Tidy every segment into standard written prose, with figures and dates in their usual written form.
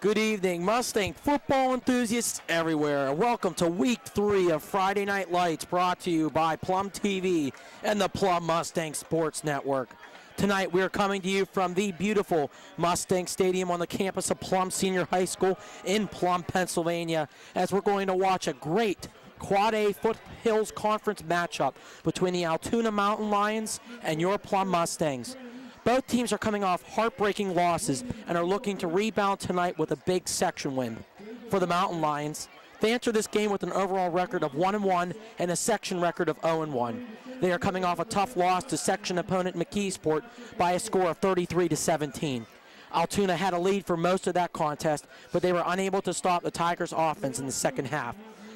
Good evening, Mustang football enthusiasts everywhere. Welcome to week 3 of Friday Night Lights, brought to you by Plum TV and the Plum Mustang Sports Network. Tonight we are coming to you from the beautiful Mustang Stadium on the campus of Plum Senior High School in Plum, Pennsylvania, as we're going to watch a great Quad A Foothills Conference matchup between the Altoona Mountain Lions and your Plum Mustangs. Both teams are coming off heartbreaking losses and are looking to rebound tonight with a big section win. For the Mountain Lions, they enter this game with an overall record of 1-1 and a section record of 0-1. They are coming off a tough loss to section opponent McKeesport by a score of 33-17. Altoona had a lead for most of that contest, but they were unable to stop the Tigers' offense in the second half.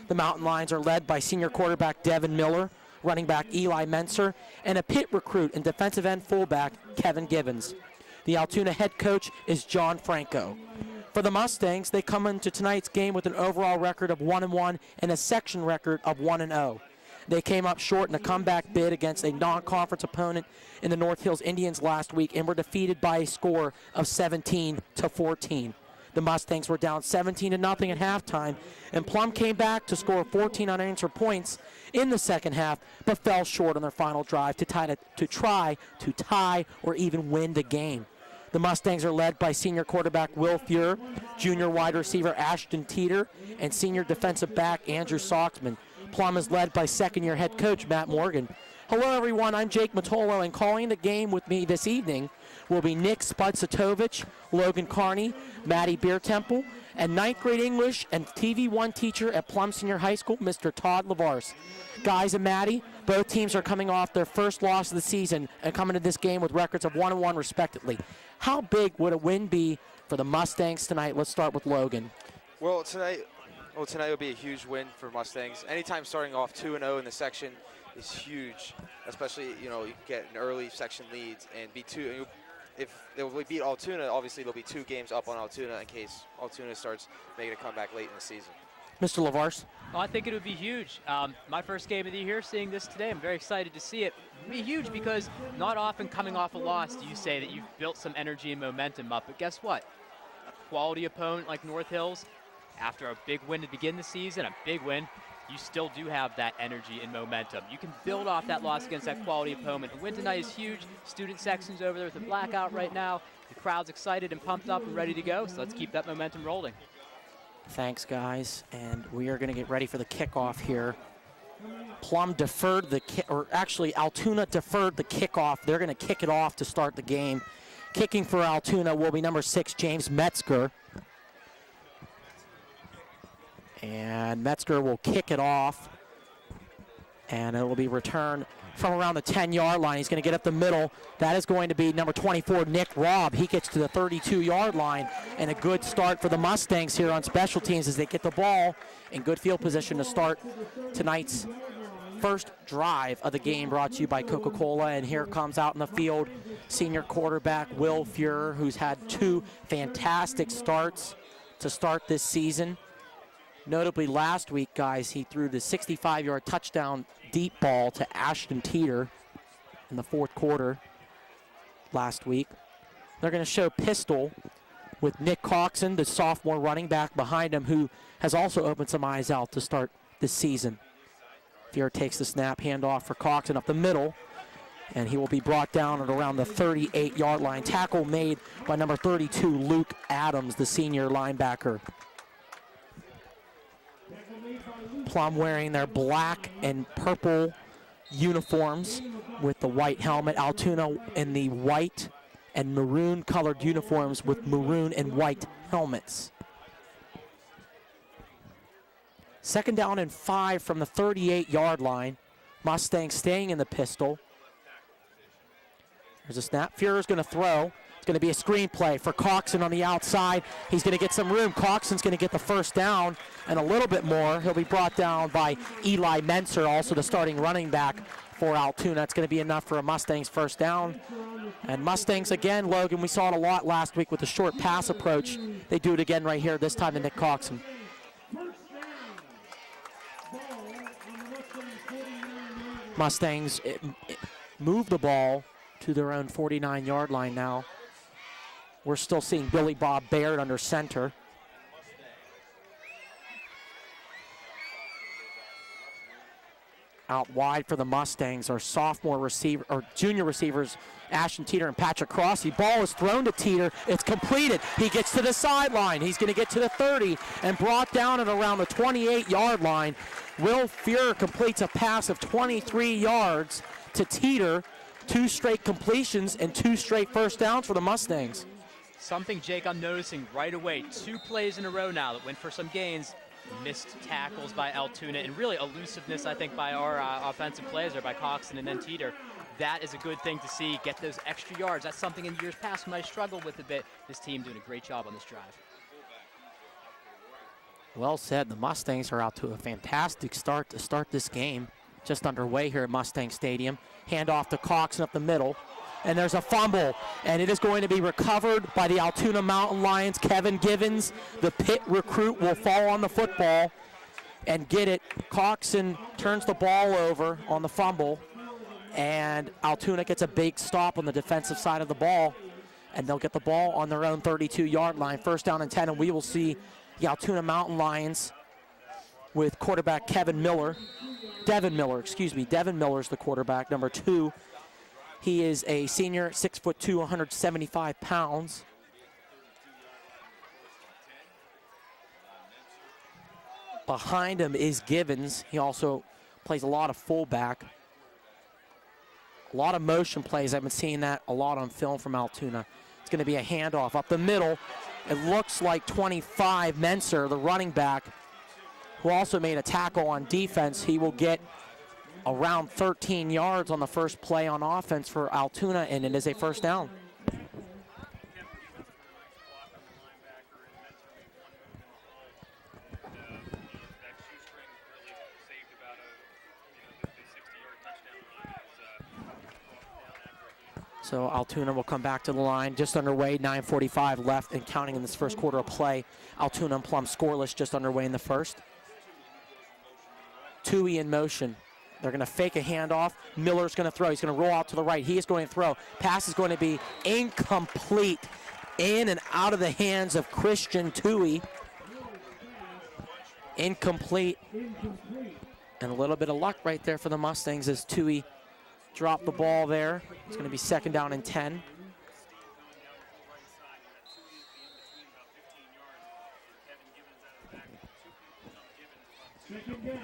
The Mountain Lions are led by senior quarterback Devin Miller, running back Eli Menser, and a Pitt recruit and defensive end fullback Kevin Givens. The Altoona head coach is John Franco. For the Mustangs, they come into tonight's game with an overall record of 1-1 and a section record of 1-0. They came up short in a comeback bid against a non-conference opponent in the North Hills Indians last week and were defeated by a score of 17-14. The Mustangs were down 17-0 at halftime, and Plum came back to score 14 unanswered points in the second half, but fell short on their final drive to try to tie or even win the game. The Mustangs are led by senior quarterback Will Fuhr, junior wide receiver Ashton Teeter, and senior defensive back Andrew Soxman. Plum is led by second-year head coach Matt Morgan. Hello, everyone. I'm Jake Matolo, and calling the game with me this evening will be Nick Spudsatovich, Logan Carney, Maddie Beertemple, and 9th grade English and TV1 teacher at Plum Senior High School, Mr. Todd Lavars. Guys and Maddie, both teams are coming off their first loss of the season and coming to this game with records of 1-1 respectively. How big would a win be for the Mustangs tonight? Let's start with Logan. Well, tonight will be a huge win for Mustangs. Anytime starting off 2-0 in the section is huge, especially, you get an early section leads and be two. If they beat Altoona, obviously there'll be 2 games up on Altoona in case Altoona starts making a comeback late in the season. Mr. Lavars? Oh, I think it would be huge. My first game of the year, seeing this today, I'm very excited to see it. It would be huge because not often coming off a loss do you say that you've built some energy and momentum up. But guess what? A quality opponent like North Hills, after a big win to begin the season, a big win, you still do have that energy and momentum. You can build off that loss against that quality opponent. The win tonight is huge. Student section's over there with a blackout right now. The crowd's excited and pumped up and ready to go, so let's keep that momentum rolling. Thanks, guys, and we are going to get ready for the kickoff here. Plum deferred the kick, or actually Altoona deferred the kickoff. They're going to kick it off to start the game. Kicking for Altoona will be number 6, James Metzger. And Metzger will kick it off, and it will be returned from around the 10-yard line. He's going to get up the middle. That is going to be number 24, Nick Robb. He gets to the 32-yard line, and a good start for the Mustangs here on special teams as they get the ball in good field position to start tonight's first drive of the game, brought to you by Coca-Cola. And here comes out in the field senior quarterback Will Fuhr, who's had 2 fantastic starts to start this season. Notably, last week, guys, he threw the 65-yard touchdown deep ball to Ashton Teeter in the fourth quarter last week. They're going to show pistol with Nick Coxon, the sophomore running back behind him, who has also opened some eyes out to start this season. Fuhr takes the snap, handoff for Coxon up the middle, and he will be brought down at around the 38-yard line. Tackle made by number 32, Luke Adams, the senior linebacker. Plum wearing their black and purple uniforms with the white helmet. Altoona in the white and maroon colored uniforms with maroon and white helmets. 2nd down and 5 from the 38-yard line. Mustangs staying in the pistol. There's a snap. Fuhrer's going to throw. It's going to be a screen play for Coxon on the outside. He's going to get some room. Coxon's going to get the first down and a little bit more. He'll be brought down by Eli Menser, also the starting running back for Altoona. It's going to be enough for a Mustangs first down. And Mustangs again, Logan, we saw it a lot last week with the short pass approach. They do it again right here, this time to Nick Coxon. Mustangs move the ball to their own 49-yard line now. We're still seeing Billy Bob Baird under center. Out wide for the Mustangs are sophomore receiver or junior receivers Ashton Teeter and Patrick Cross. The ball is thrown to Teeter. It's completed. He gets to the sideline. He's going to get to the 30 and brought down at around the 28-yard line. Will Fuhrer completes a pass of 23 yards to Teeter. 2 straight completions and 2 straight first downs for the Mustangs. Something, Jake, I'm noticing right away. 2 plays in a row now that went for some gains. Missed tackles by Altoona and really elusiveness, I think, by our offensive players, or by Coxon and then Teeter. That is a good thing to see, get those extra yards. That's something in years past when I struggled with a bit. This team doing a great job on this drive. Well said. The Mustangs are out to a fantastic start to start this game. Just underway here at Mustang Stadium. Hand off to Coxon up the middle. And there's a fumble, and it is going to be recovered by the Altoona Mountain Lions. Kevin Givens, the Pitt recruit, will fall on the football and get it. Coxon turns the ball over on the fumble, and Altoona gets a big stop on the defensive side of the ball, and they'll get the ball on their own 32-yard line. First down and 10, and we will see the Altoona Mountain Lions with quarterback Devin Miller, Devin Miller's the quarterback, number 2. He is a senior, 6'2", 175 pounds. Behind him is Givens. He also plays a lot of fullback. A lot of motion plays. I've been seeing that a lot on film from Altoona. It's going to be a handoff up the middle. It looks like 25, Menser, the running back, who also made a tackle on defense. He will get around 13 yards on the first play on offense for Altoona, and it is a first down. So Altoona will come back to the line, just underway, 9:45 left and counting in this first quarter of play. Altoona and Plum scoreless, just underway in the first. Tui in motion. They're going to fake a handoff. Miller's going to throw. He's going to roll out to the right. He is going to throw. Pass is going to be incomplete. In and out of the hands of Christian Tui. Incomplete. And a little bit of luck right there for the Mustangs as Tui dropped the ball there. It's going to be second down and 10. Second down.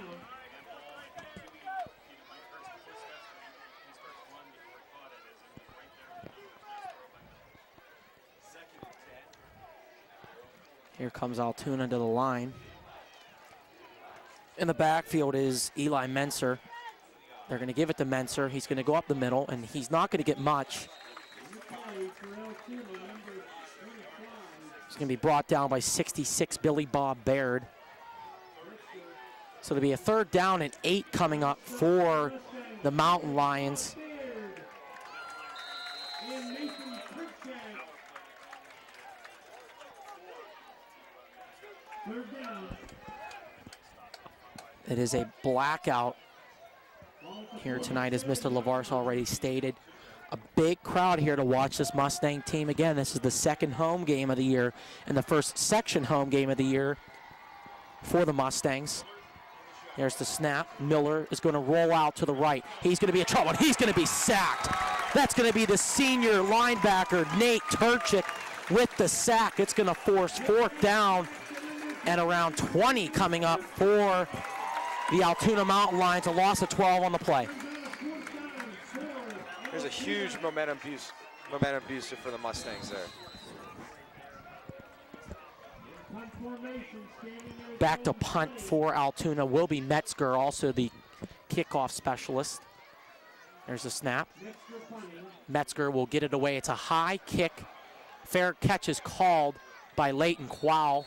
Here comes Altoona to the line. In the backfield is Eli Menser. They're going to give it to Menser. He's going to go up the middle, and he's not going to get much. He's going to be brought down by 66, Billy Bob Baird. So it'll be a third down and 8 coming up for the Mountain Lions. It is a blackout here tonight, as Mr. LaVar's already stated. A big crowd here to watch this Mustang team. Again, this is the second home game of the year and the first section home game of the year for the Mustangs. There's the snap. Miller is going to roll out to the right. He's going to be in trouble. He's going to be sacked. That's going to be the senior linebacker, Nate Turchik, with the sack. It's going to force fourth down and around 20 coming up for the Altoona Mountain Lions. A loss of 12 on the play. There's a huge momentum booster for the Mustangs there. Back to punt for Altoona will be Metzger, also the kickoff specialist. There's the snap. Metzger will get it away. It's a high kick. Fair catch is called by Leighton Quao,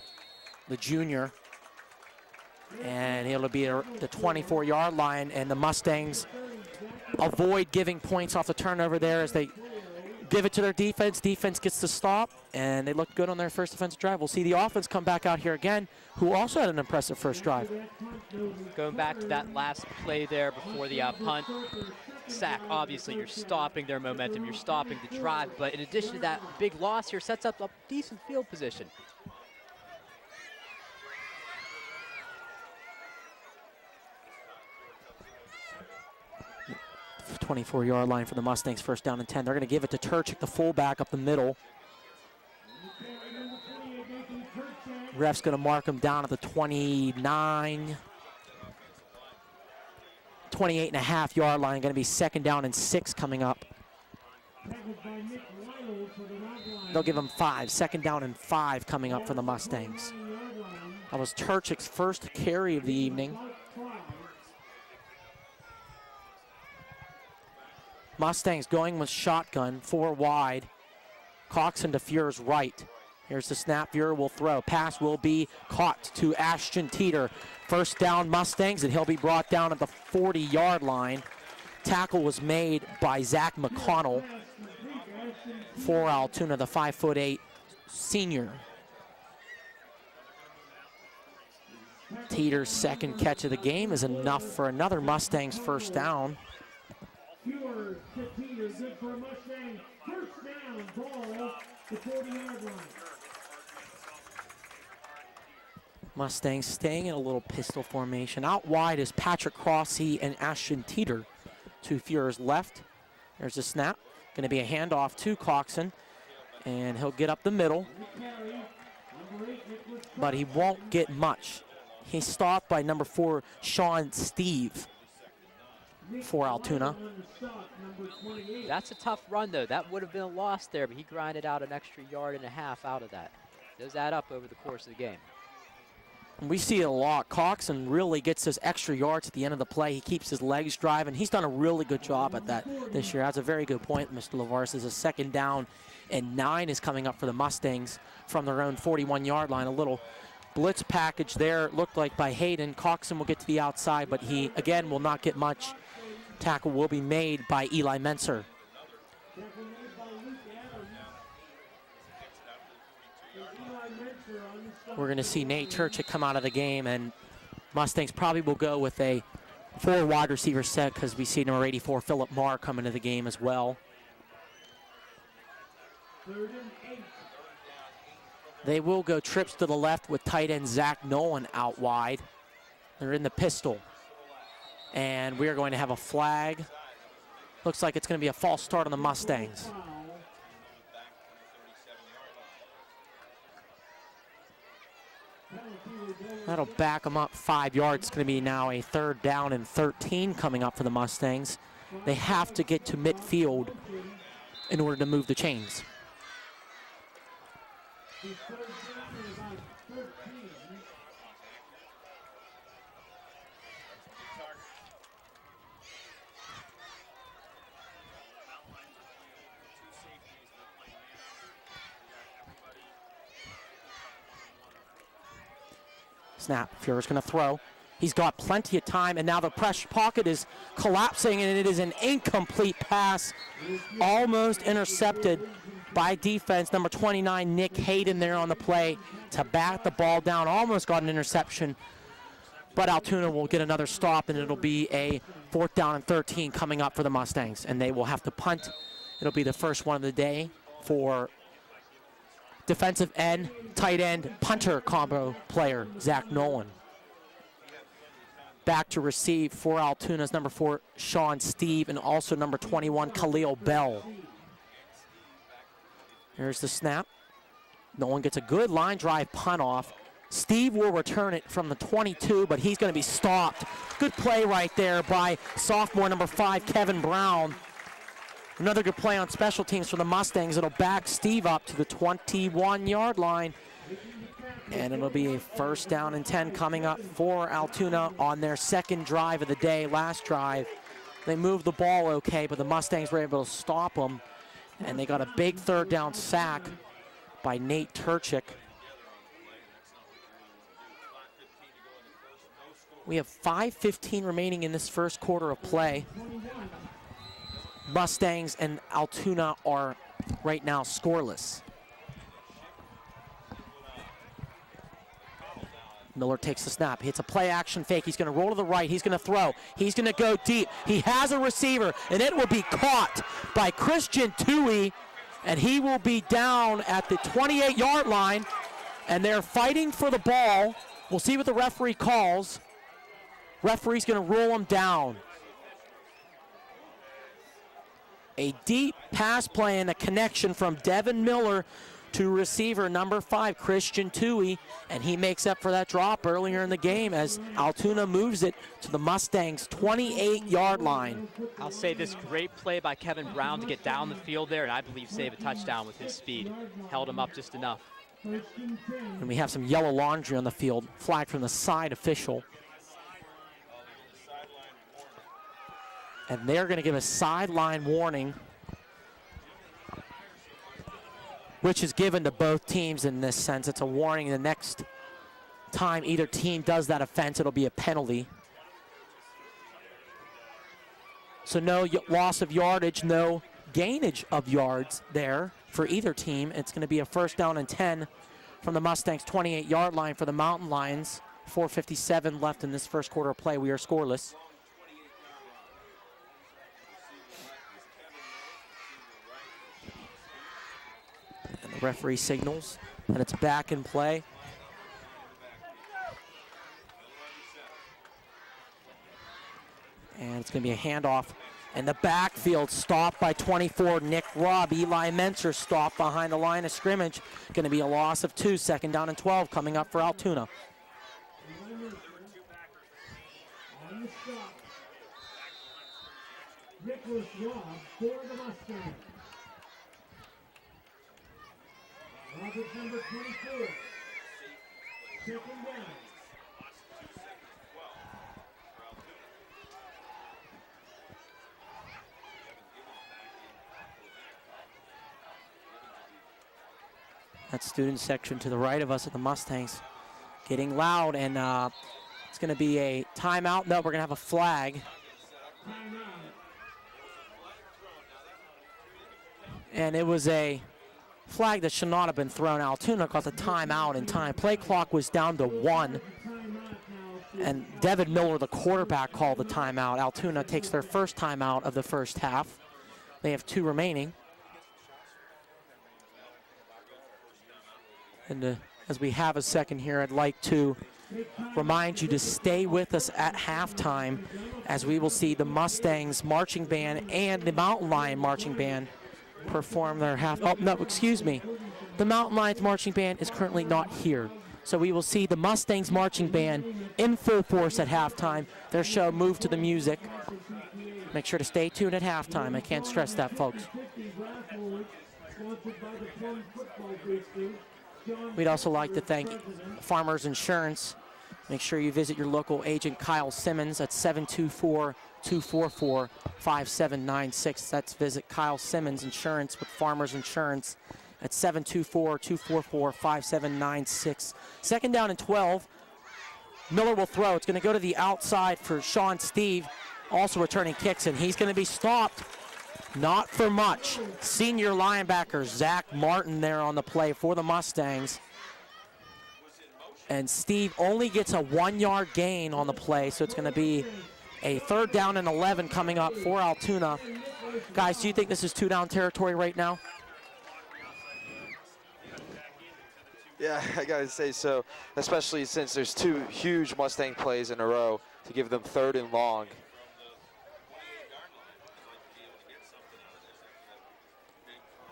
the junior. And it'll be the 24-yard line, and the Mustangs avoid giving points off the turnover there as they give it to their defense. Defense gets the stop, and they look good on their first defensive drive. We'll see the offense come back out here again, who also had an impressive first drive. Going back to that last play there before the punt, sack, obviously you're stopping their momentum, you're stopping the drive, but in addition to that, big loss here sets up a decent field position. 24-yard line for the Mustangs, first down and 10. They're going to give it to Turchik, the fullback, up the middle. Ref's going to mark him down at the 28 and a half yard line. Going to be second down and 6 coming up. They'll give him 5. Second down and 5 coming up for the Mustangs. That was Turchik's first carry of the evening. Mustangs going with shotgun, 4 wide. Coxon to Fuhr's right. Here's the snap. Fuhr will throw. Pass will be caught to Ashton Teeter. First down Mustangs, and he'll be brought down at the 40-yard line. Tackle was made by Zach McConnell for Altoona, the 5'8" senior. Teeter's second catch of the game is enough for another Mustangs first down. Fuhr to Teeter, good for a Mustang. First down, ball, the 40-yard line. Mustangs staying in a little pistol formation. Out wide is Patrick Crossy and Ashton Teeter to Fuhr's left. There's a snap. Going to be a handoff to Coxon, and he'll get up the middle, but he won't get much. He's stopped by number 4, Sean Steve for Altoona. That's a tough run, though. That would have been a loss there, but he grinded out an extra yard and a half out of that. Those add up over the course of the game. We see it a lot. Coxon really gets those extra yards at the end of the play. He keeps his legs driving. He's done a really good job at that this year. That's a very good point, Mr. LaVars. As a second down and 9 is coming up for the Mustangs from their own 41-yard line. A little blitz package there, it looked like, by Hayden. Coxon will get to the outside, but he, again, will not get much. Tackle will be made by Eli Menser. We're going to see Nate Turchik come out of the game, and Mustangs probably will go with a 4 wide receiver set because we see number 84, Philip Marr, come into the game as well. They will go trips to the left with tight end Zach Nolan out wide. They're in the pistol. And we are going to have a flag. Looks like it's going to be a false start on the Mustangs. That'll back them up 5 yards. It's going to be now a third down and 13 coming up for the Mustangs. They have to get to midfield in order to move the chains. Snap. Fuhr's going to throw. He's got plenty of time, and now the pressure pocket is collapsing, and it is an incomplete pass, almost intercepted by defense. Number 29, Nick Hayden, there on the play to bat the ball down. Almost got an interception, but Altoona will get another stop, and it'll be a 4th down and 13 coming up for the Mustangs, and they will have to punt. It'll be the first one of the day for defensive end, tight end, punter combo player, Zach Nolan. Back to receive for Altoona's number 4, Sean Steve, and also number 21, Khalil Bell. Here's the snap. Nolan gets a good line drive punt off. Steve will return it from the 22, but he's going to be stopped. Good play right there by sophomore number 5, Kevin Brown. Another good play on special teams for the Mustangs. It'll back Steve up to the 21-yard line. And it'll be a 1st down and 10 coming up for Altoona on their second drive of the day. Last drive, they moved the ball okay, but the Mustangs were able to stop them. And they got a big 3rd down sack by Nate Turchik. We have 5:15 remaining in this first quarter of play. Mustangs and Altoona are right now scoreless. Miller takes the snap, hits a play action fake. He's going to roll to the right. He's going to throw. He's going to go deep. He has a receiver, and it will be caught by Christian Tui, and he will be down at the 28-yard line, and they're fighting for the ball. We'll see what the referee calls. Referee's going to roll him down. A deep pass play and a connection from Devin Miller to receiver number 5, Christian Tui, and he makes up for that drop earlier in the game as Altoona moves it to the Mustangs' 28-yard line. I'll say this great play by Kevin Brown to get down the field there, and I believe save a touchdown with his speed. Held him up just enough. And we have some yellow laundry on the field, flagged from the side official. And they're going to give a sideline warning, which is given to both teams in this sense. It's a warning. The next time either team does that offense, it'll be a penalty. So no loss of yardage, no gainage of yards there for either team. It's going to be a 1st down and 10 from the Mustangs' 28-yard line for the Mountain Lions. 4:57 left in this first quarter of play. We are scoreless. And the referee signals that it's back in play. And it's going to be a handoff. And the backfield stopped by 24, Nick Robb. Eli Menser stopped behind the line of scrimmage. Going to be a loss of 2, 2nd down and 12 coming up for Altoona. On the stop. Nicholas Robb for the Mustangs. Roberts number 24. 2nd down. That student section to the right of us at the Mustangs getting loud, and it's going to be a timeout. No, we're going to have a flag. And it was a flag that should not have been thrown. Altoona got the timeout in time. Play clock was down to 1. And Devin Miller, the quarterback, called the timeout. Altoona takes their first timeout of the first half. They have 2 remaining. And as we have a second here, I'd like to remind you to stay with us at halftime as we will see the Mustangs marching band and the Mountain Lion marching band perform their the Mountain Lions marching band is currently not here. So we will see the Mustangs marching band in full force at halftime. Their show move to the music. Make sure to stay tuned at halftime. I can't stress that, folks. We'd also like to thank Farmers Insurance. Make sure you visit your local agent, Kyle Simmons, at 724-244-5796. That's visit Kyle Simmons Insurance with Farmers Insurance at 724-244-5796. 2nd down and 12. Miller will throw. It's going to go to the outside for Sean Steve, also returning kicks, and he's going to be stopped. Not for much. Senior linebacker Zach Martin there on the play for the Mustangs. And Steve only gets a 1-yard gain on the play, so it's going to be a 3rd down and 11 coming up for Altoona. Guys, do you think this is 2-down territory right now? Yeah, I gotta say so, especially since there's 2 huge Mustang plays in a row to give them 3rd and long.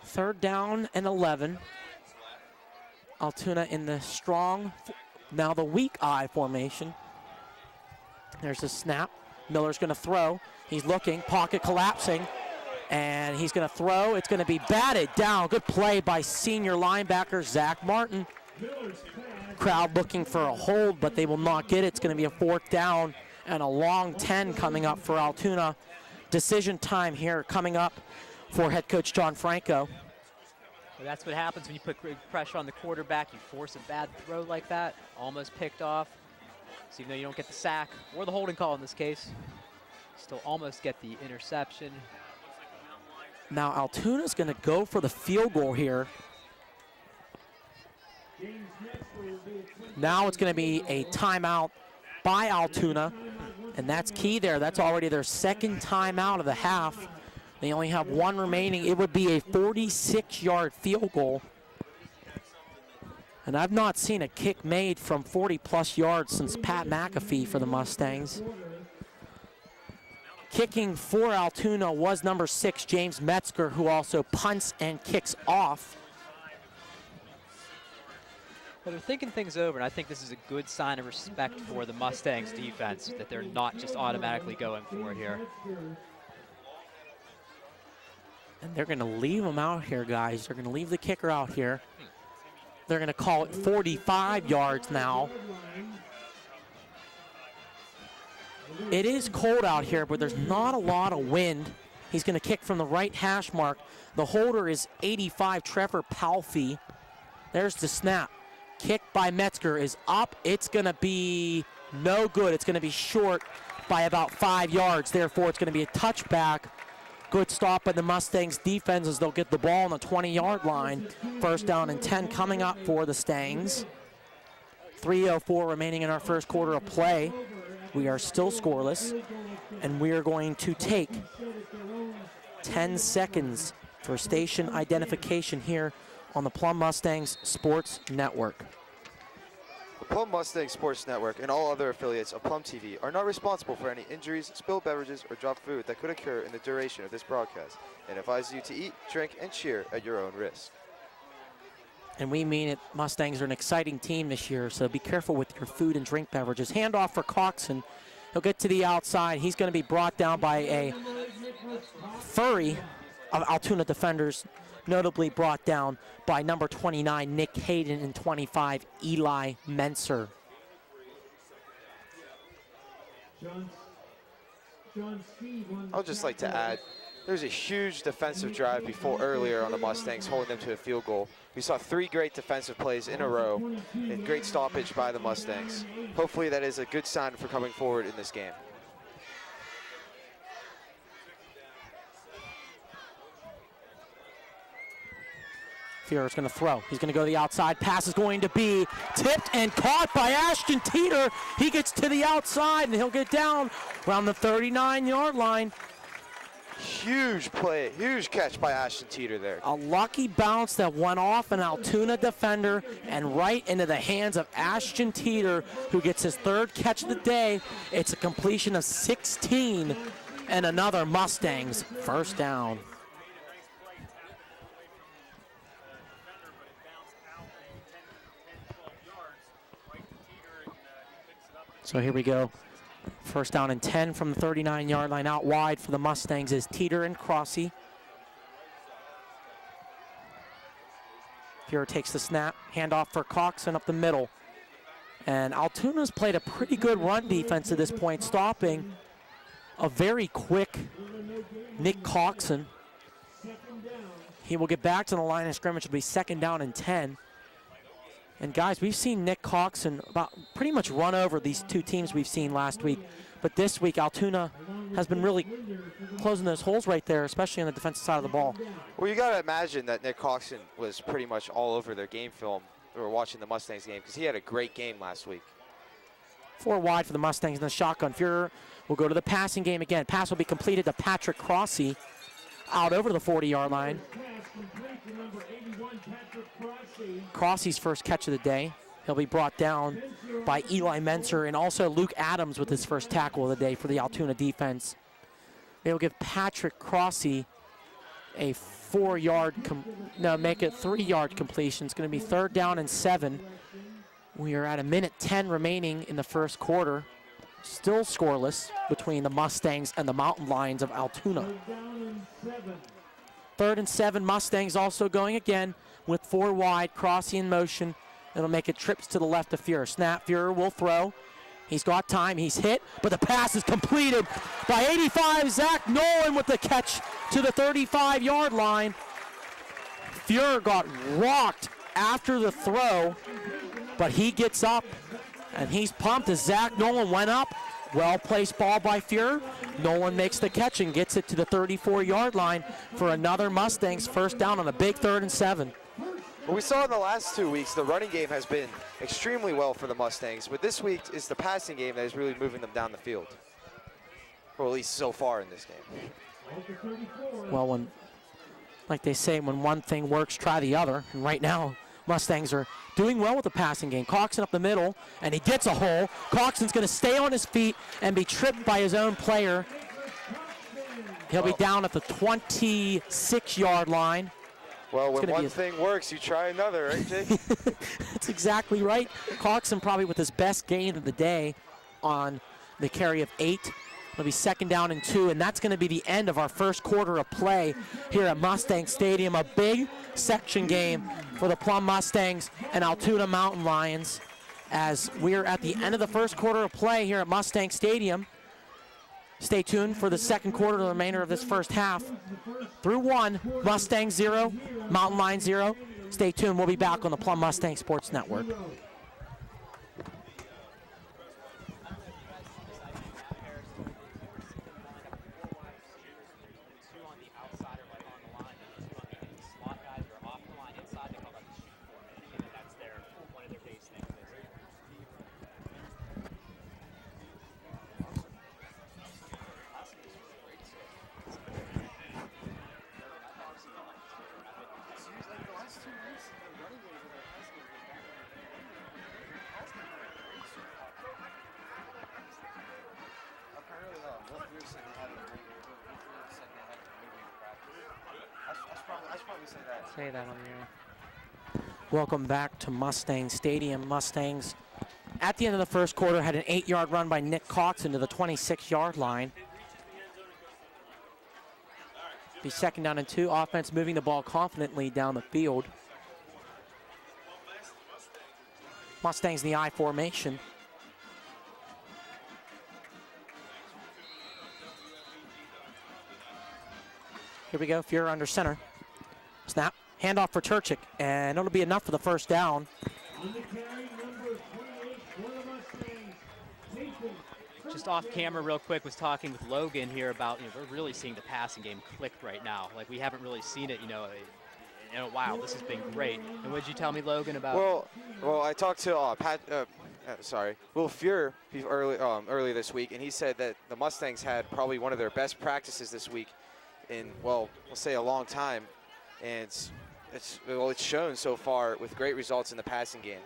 Third down and 11. Altoona in the strong, now the weak I formation. There's a snap. Miller's going to throw. He's looking, pocket collapsing, and he's going to throw. It's going to be batted down. Good play by senior linebacker Zach Martin. Crowd looking for a hold, but they will not get it. It's going to be a 4th down and a long 10 coming up for Altoona. Decision time here coming up for head coach John Franco. Well, that's what happens when you put pressure on the quarterback. You force a bad throw like that, almost picked off. So even though you don't get the sack or the holding call in this case, you still almost get the interception. Now Altoona's going to go for the field goal here. Now it's going to be a timeout by Altoona, and that's key there. That's already their second timeout of the half. They only have one remaining. It would be a 46-yard field goal. And I've not seen a kick made from 40-plus yards since Pat McAfee for the Mustangs. Kicking for Altoona was number 6, James Metzger, who also punts and kicks off. Well, they're thinking things over, and I think this is a good sign of respect for the Mustangs defense, that they're not just automatically going for it here. And they're going to leave him out here, guys. They're going to leave the kicker out here. They're going to call it 45 yards now. It is cold out here, but there's not a lot of wind. He's going to kick from the right hash mark. The holder is 85, Trevor Palfy. There's the snap. Kick by Metzger is up. It's going to be no good. It's going to be short by about 5 yards. Therefore, it's going to be a touchback. Good stop by the Mustangs defense as they'll get the ball on the 20-yard line. First down and 10 coming up for the Stangs. 3:04 remaining in our first quarter of play. We are still scoreless, and we are going to take 10 seconds for station identification here on the Plum Mustangs Sports Network. The Plum Mustang Sports Network and all other affiliates of Plum TV are not responsible for any injuries, spilled beverages, or dropped food that could occur in the duration of this broadcast, and advise you to eat, drink, and cheer at your own risk. And we mean it. Mustangs are an exciting team this year, so be careful with your food and drink beverages. Handoff for Coxon. He'll get to the outside. He's going to be brought down by a flurry of Altoona defenders, notably brought down by number 29, Nick Hayden, and 25, Eli Menser. I would just like to add, there's a huge defensive drive earlier on the Mustangs, holding them to a field goal. We saw 3 great defensive plays in a row and great stoppage by the Mustangs. Hopefully that is a good sign for coming forward in this game. Fierre's going to throw. He's going to go to the outside. Pass is going to be tipped and caught by Ashton Teeter. He gets to the outside, and he'll get down around the 39-yard line. Huge play, huge catch by Ashton Teeter there. A lucky bounce that went off an Altoona defender and right into the hands of Ashton Teeter, who gets his 3rd catch of the day. It's a completion of 16 and another Mustangs first down. So here we go. First down and 10 from the 39-yard line. Out wide for the Mustangs is Teeter and Crossy. Fierre takes the snap. Handoff for Coxon up the middle. And Altoona's played a pretty good run defense at this point, stopping a very quick Nick Coxon. He will get back to the line of scrimmage. It'll be 2nd down and 10. And guys, we've seen Nick Coxon about pretty much run over these 2 teams we've seen last week. But this week, Altoona has been really closing those holes right there, especially on the defensive side of the ball. Well, you got to imagine that Nick Coxon was pretty much all over their game film. We were watching the Mustangs game because he had a great game last week. 4 wide for the Mustangs in the shotgun. Fierre will go to the passing game again. Pass will be completed to Patrick Crossy out over the 40-yard line. Crossy's first catch of the day. He'll be brought down by Eli Menser and also Luke Adams with his first tackle of the day for the Altoona defense. They will give Patrick Crossy a 4-yard, make it 3-yard completion. It's going to be 3rd down and 7. We are at 1:10 remaining in the first quarter. Still scoreless between the Mustangs and the Mountain Lions of Altoona. 3rd and 7, Mustangs also going again with 4 wide, Crossy in motion. It'll make it trips to the left of Fierre. Snap, Fierre will throw. He's got time, he's hit, but the pass is completed by 85, Zach Nolan with the catch to the 35-yard line. Fierre got rocked after the throw, but he gets up and he's pumped as Zach Nolan went up. Well-placed ball by Fierre. Nolan makes the catch and gets it to the 34-yard line for another Mustangs first down on a big 3rd and 7. Well, we saw in the last 2 weeks, the running game has been extremely well for the Mustangs, but this week is the passing game that is really moving them down the field. Or at least so far in this game. Well, like they say, when one thing works, try the other. And right now, Mustangs are doing well with the passing game. Coxon up the middle, and he gets a hole. Coxon's going to stay on his feet and be tripped by his own player. He'll be down at the 26-yard line. Well, when one thing works, you try another, right, Jake? That's exactly right. Coxon probably with his best gain of the day on the carry of 8. It'll be 2nd down and 2, and that's going to be the end of our first quarter of play here at Mustang Stadium. A big section game for the Plum Mustangs and Altoona Mountain Lions as we're at the end of the first quarter of play here at Mustang Stadium. Stay tuned for the second quarter, the remainder of this first half. Through 1, Mustang 0, Mountain Lions 0. Stay tuned. We'll be back on the Plum Mustang Sports Network. Say that on the air. Welcome back to Mustang Stadium. Mustangs at the end of the first quarter had an 8-yard run by Nick Coxon to the 26-yard line. Be 2nd down and 2. Offense moving the ball confidently down the field. Mustangs in the I formation. Here we go, Fuhrer under center. Snap, handoff for Turchik, and it'll be enough for the first down. Just off camera real quick, was talking with Logan here about, we're really seeing the passing game click right now. Like, we haven't really seen it, in a while. This has been great. And what did you tell me, Logan, about? Well, I talked to Will Fuhrer early this week, and he said that the Mustangs had probably one of their best practices this week in, well, we'll say a long time. And it's shown so far with great results in the passing game.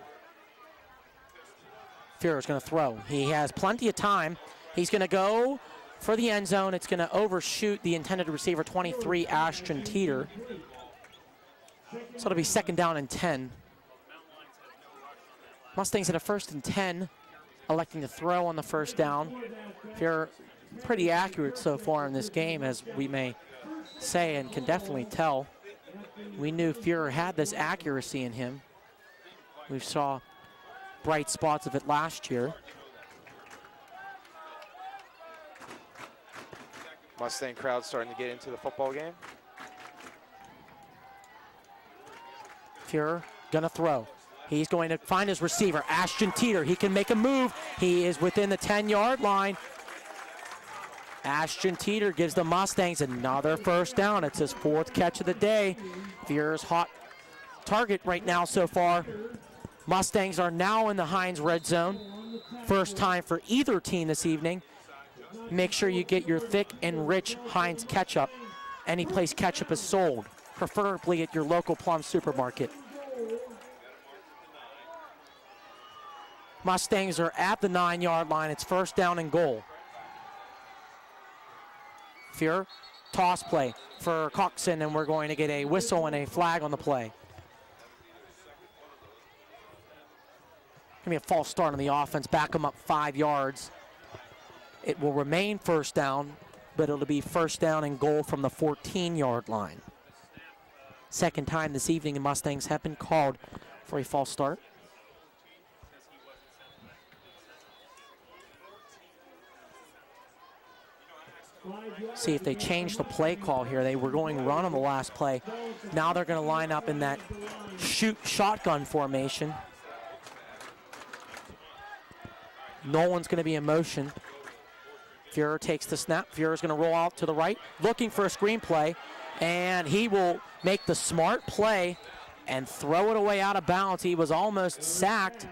Fuhrer's going to throw. He has plenty of time. He's going to go for the end zone. It's going to overshoot the intended receiver, 23, Ashton Teeter. So it'll be 2nd down and 10. Mustangs at a 1st and 10, electing to throw on the first down. Fuhrer pretty accurate so far in this game, as we may say and can definitely tell. We knew Fuhrer had this accuracy in him. We saw bright spots of it last year. Mustang crowd starting to get into the football game. Fuhrer gonna throw. He's going to find his receiver, Ashton Teeter. He can make a move. He is within the 10-yard line. Ashton Teeter gives the Mustangs another first down. It's his 4th catch of the day. Fuhrer's hot target right now so far. Mustangs are now in the Heinz red zone. First time for either team this evening. Make sure you get your thick and rich Heinz ketchup. Any place ketchup is sold, preferably at your local Plum supermarket. Mustangs are at the 9-yard line. It's 1st down and goal. Fuhrer, toss play for Coxon, and we're going to get a whistle and a flag on the play. Gonna be a false start on the offense, back them up 5 yards. It will remain 1st down, but it'll be 1st down and goal from the 14-yard line. 2nd time this evening the Mustangs have been called for a false start. See if they change the play call here. They were going run on the last play. Now they're going to line up in that shotgun formation. Nolan's going to be in motion. Fuhrer takes the snap. Fuhrer's going to roll out to the right, looking for a screen play, and he will make the smart play and throw it away out of bounds. He was almost sacked.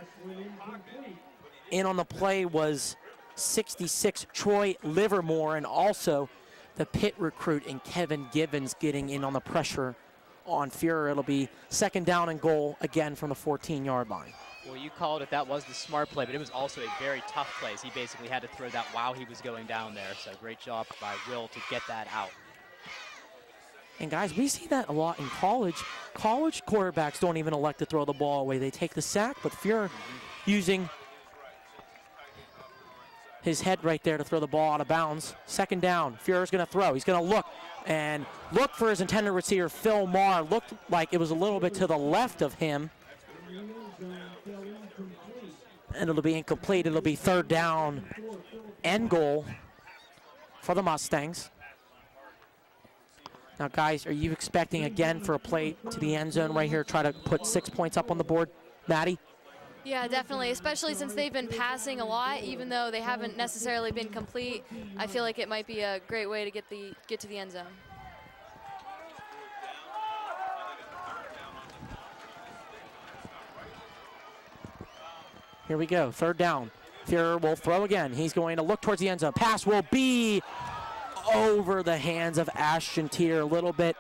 In on the play was 66 Troy Livermore, and also the Pitt recruit and Kevin Givens getting in on the pressure on Fuhrer. It'll be second down and goal again from the 14-yard line. Well, you called it, that was the smart play, but it was also a very tough play. He basically had to throw that while he was going down there, so great job by Will to get that out. And guys, we see that a lot in college. College quarterbacks don't even elect to throw the ball away. They take the sack, but Fuhrer using his head right there to throw the ball out of bounds. Second down, Fuhrer's gonna throw. He's gonna look for his intended receiver, Phil Marr. Looked like it was a little bit to the left of him. And it'll be incomplete. It'll be third down and goal for the Mustangs. Now, guys, are you expecting again for a play to the end zone right here, try to put 6 points up on the board, Maddie? Yeah, definitely, especially since they've been passing a lot, even though they haven't necessarily been complete. I feel like it might be a great way to get to the end zone. Here we go, third down. Fuhrer will throw again. He's going to look towards the end zone. Pass will be over the hands of Ashton Teeter. A little bit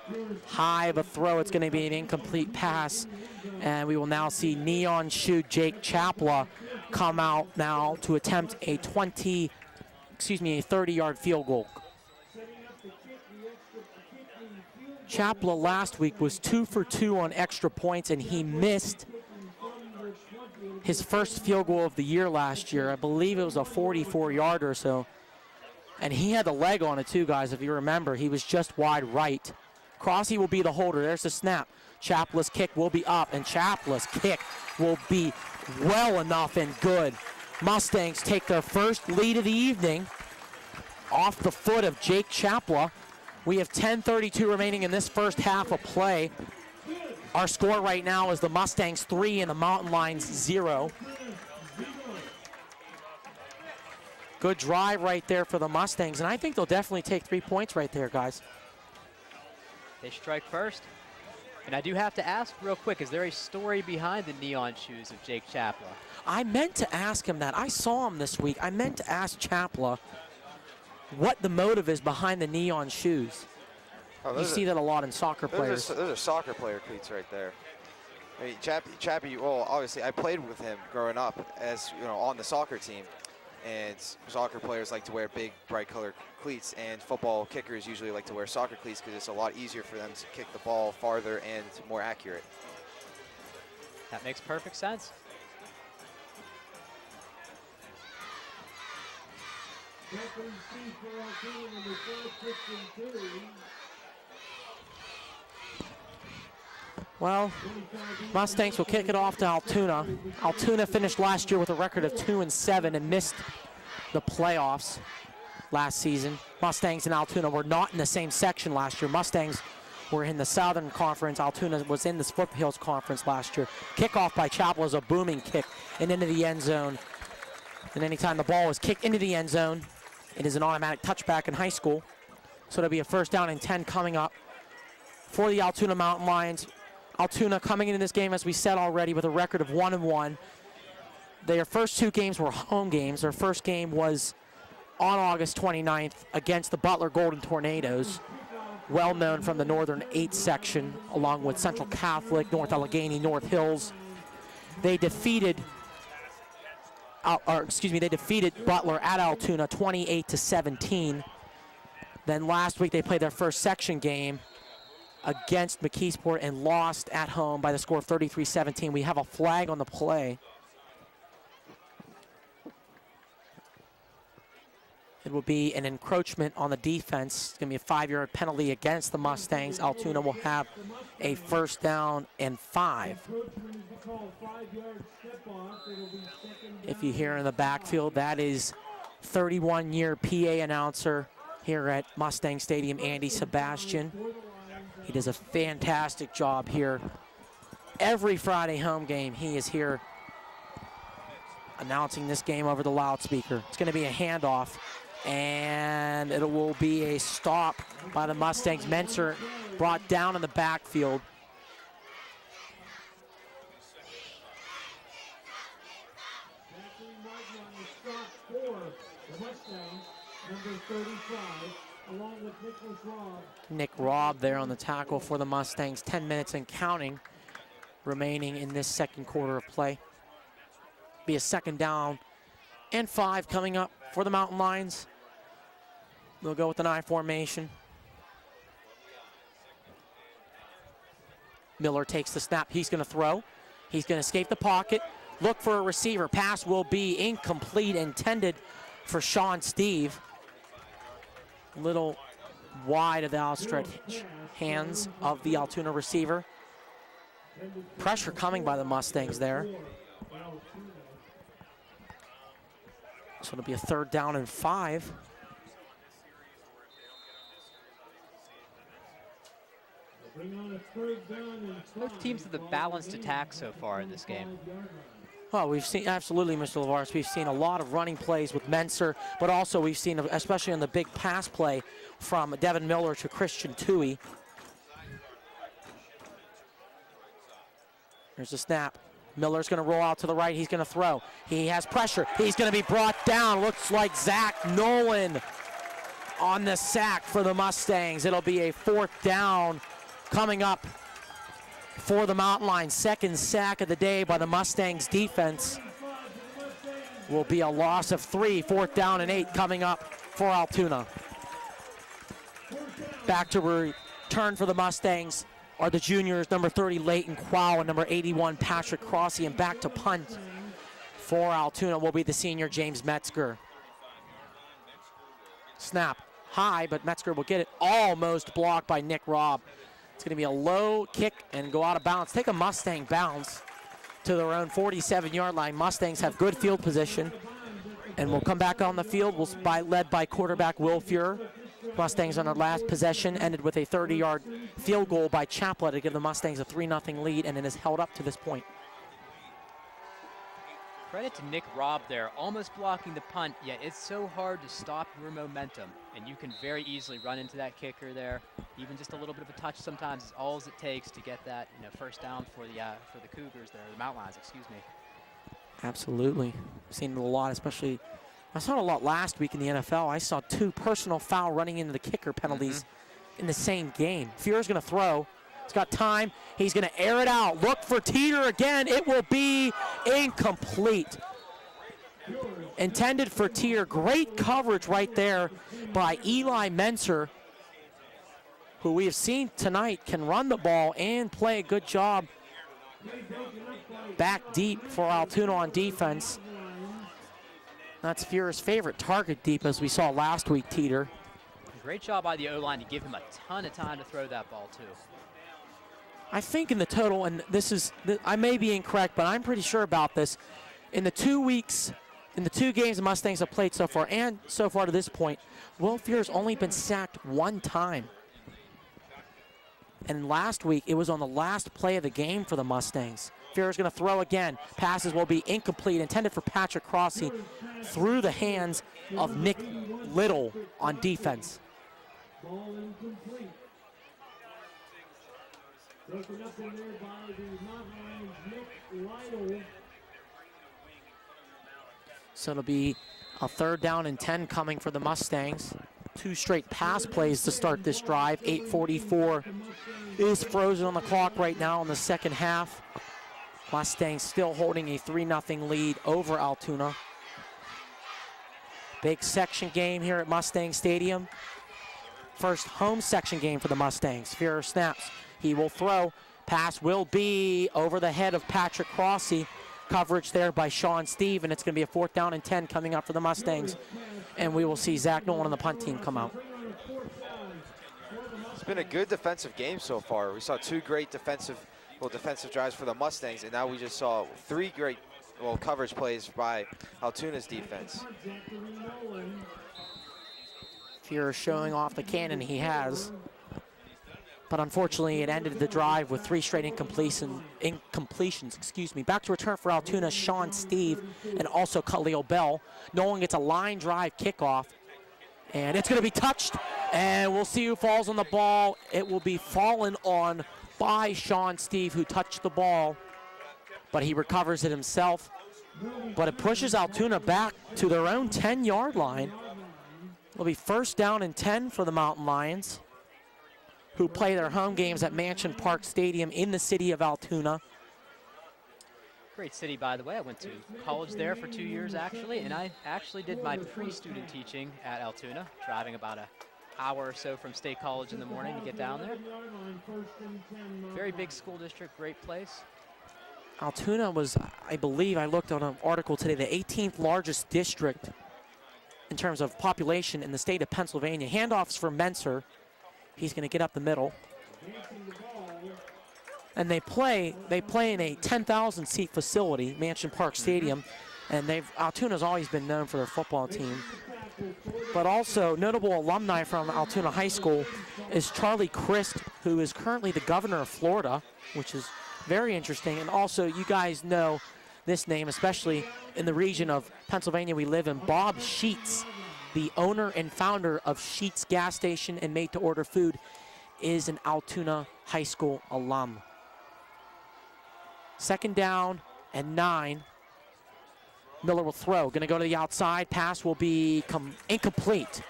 high of a throw. It's going to be an incomplete pass. And we will now see Neon Shoe Jake Chapla come out now to attempt a 30-yard field goal. Chapla last week was 2 for 2 on extra points, and he missed his first field goal of the year last year. I believe it was a 44-yarder or so. And he had the leg on it too, guys, if you remember. He was just wide right. Crossy will be the holder. There's the snap. Chapla's kick will be up, and Chapla's kick will be well enough and good. Mustangs take their first lead of the evening off the foot of Jake Chapla. We have 10:32 remaining in this first half of play. Our score right now is the Mustangs 3 and the Mountain Lions 0. Good drive right there for the Mustangs, and I think they'll definitely take 3 points right there, guys. They strike first. And I do have to ask real quick, is there a story behind the neon shoes of Jake Chapla? I meant to ask him that. I saw him this week. I meant to ask Chapla what the motive is behind the neon shoes. Oh, you see that a lot in soccer players. Those are soccer player cleats right there. I mean, Chappie, well, obviously, I played with him growing up as, you know, on the soccer team. And soccer players like to wear big, bright colored cleats, and football kickers usually like to wear soccer cleats because it's a lot easier for them to kick the ball farther and more accurate. That makes perfect sense. Well, Mustangs will kick it off to Altoona. Altoona finished last year with a record of 2-7 and missed the playoffs last season. Mustangs and Altoona were not in the same section last year. Mustangs were in the Southern Conference. Altoona was in the Foothills Conference last year. Kickoff by Chapel is a booming kick and into the end zone. And anytime the ball is kicked into the end zone, it is an automatic touchback in high school. So it'll be a first down and 10 coming up for the Altoona Mountain Lions. Altoona coming into this game, as we said already, with a record of 1-1. Their first two games were home games. Their first game was on August 29th against the Butler Golden Tornadoes, well known from the Northern 8 section, along with Central Catholic, North Allegheny, North Hills. They defeated Butler at Altoona 28-17. Then last week they played their first section game against McKeesport and lost at home by the score of 33-17. We have a flag on the play. It will be an encroachment on the defense. It's going to be a 5-yard penalty against the Mustangs. Altoona will have a first down and 5. If you hear in the backfield, that is 31-year PA announcer here at Mustang Stadium, Andy Sebastian. He does a fantastic job here. Every Friday home game, he is here announcing this game over the loudspeaker. It's going to be a handoff, and it will be a stop by the Mustangs. Menser brought down in the backfield. number 35, along with Nicholas Robb. Nick Robb there on the tackle for the Mustangs. 10 minutes and counting remaining in this second quarter of play. Be a 2nd down and 5 coming up for the Mountain Lions. They'll go with an I formation. Miller takes the snap. He's going to throw. He's going to escape the pocket. Look for a receiver. Pass will be incomplete, intended for Sean Steve. Little wide of the outstretched hands of the Altoona receiver. Pressure coming by the Mustangs there. So it'll be a 3rd down and 5. Both teams have the balanced attack so far in this game. Well, we've seen, absolutely, Mr. Lavares, we've seen a lot of running plays with Menser, but also we've seen, especially on the big pass play, from Devin Miller to Christian Tui. There's a snap. Miller's going to roll out to the right. He's going to throw. He has pressure. He's going to be brought down. Looks like Zach Nolan on the sack for the Mustangs. It'll be a 4th down coming up for the Mountain Lions. 2nd sack of the day by the Mustangs defense. Will be a loss of 3. 4th down and 8 coming up for Altoona. Back to return for the Mustangs are the juniors, number 30, Leighton Quao, and number 81, Patrick Crossy. And back to punt for Altoona will be the senior, James Metzger. Snap high, but Metzger will get it. Almost blocked by Nick Robb. It's going to be a low kick and go out of bounds. Take a Mustang bounce to their own 47-yard line. Mustangs have good field position, and we'll come back on the field. Led by quarterback Will Fuhrer. Mustangs on their last possession ended with a 30-yard field goal by Chaplet to give the Mustangs a 3-0 lead, and it is held up to this point. Credit to Nick Robb there, almost blocking the punt, yet it's so hard to stop your momentum, and you can very easily run into that kicker there. Even just a little bit of a touch sometimes is all it takes to get that 1st down for the Cougars there, the Mountain Lions, excuse me. Absolutely. I've seen it a lot, especially I saw it a lot last week in the NFL. I saw 2 personal foul running into the kicker penalties in the same game. Fuhrer's going to throw. He's got time. He's going to air it out. Look for Teeter again. It will be incomplete. Intended for Teeter. Great coverage right there by Eli Menser, who we have seen tonight can run the ball and play a good job back deep for Altoona on defense. That's Fuhrer's favorite target deep, as we saw last week, Teeter. Great job by the O-line to give him a ton of time to throw that ball, too. I think in the total, and I may be incorrect, but I'm pretty sure about this, in the 2 weeks, in the 2 games the Mustangs have played so far, and so far to this point, Will Fuhrer's only been sacked 1 time. And last week, it was on the last play of the game for the Mustangs. Fuhrer's going to throw again. Passes will be incomplete, intended for Patrick Crossy, through the hands of Nick Little on defense. Ball incomplete. Broken up in there by the Mountain Lions, Nick Lytle. So it'll be a 3rd down and 10 coming for the Mustangs. 2 straight pass plays to start this drive. 8:44 is frozen on the clock right now in the second half. Mustangs still holding a 3-0 lead over Altoona. Big section game here at Mustang Stadium. First home section game for the Mustangs. Fuhrer snaps. He will throw. Pass will be over the head of Patrick Crossy. Coverage there by Sean Steve, and it's going to be a 4th down and 10 coming up for the Mustangs. And we will see Zach Nolan and the punt team come out. It's been a good defensive game so far. We saw 2 great defensive drives for the Mustangs, and now we just saw 3 great coverage plays by Altoona's defense. Fuhrer showing off the cannon he has. But unfortunately, it ended the drive with 3 straight incompletions. Back to return for Altoona, Sean Steve, and also Khalil Bell. Nolan gets a line drive kickoff, and it's going to be touched, and we'll see who falls on the ball. It will be fallen on by Sean Steve, who touched the ball, but he recovers it himself. But it pushes Altoona back to their own 10-yard line. It'll be 1st down and 10 for the Mountain Lions, who play their home games at Mansion Park Stadium in the city of Altoona. Great city, by the way. I went to college there for 2 years, actually, and I actually did my pre-student teaching at Altoona, driving about an hour or so from State College in the morning to get down there. Very big school district, great place. Altoona was, I believe, I looked on an article today, the 18th largest district in terms of population in the state of Pennsylvania. Handoffs for Menser. He's going to get up the middle. And they play in a 10,000 seat facility, Mansion Park Stadium, and Altoona's always been known for their football team. But also notable alumni from Altoona High School is Charlie Crist, who is currently the governor of Florida, which is very interesting. And also, you guys know this name, especially in the region of Pennsylvania we live in. Bob Sheets, the owner and founder of Sheets Gas Station and Made to Order Food, is an Altoona High School alum. 2nd down and 9. Miller will throw. Going to go to the outside. Pass will be incomplete.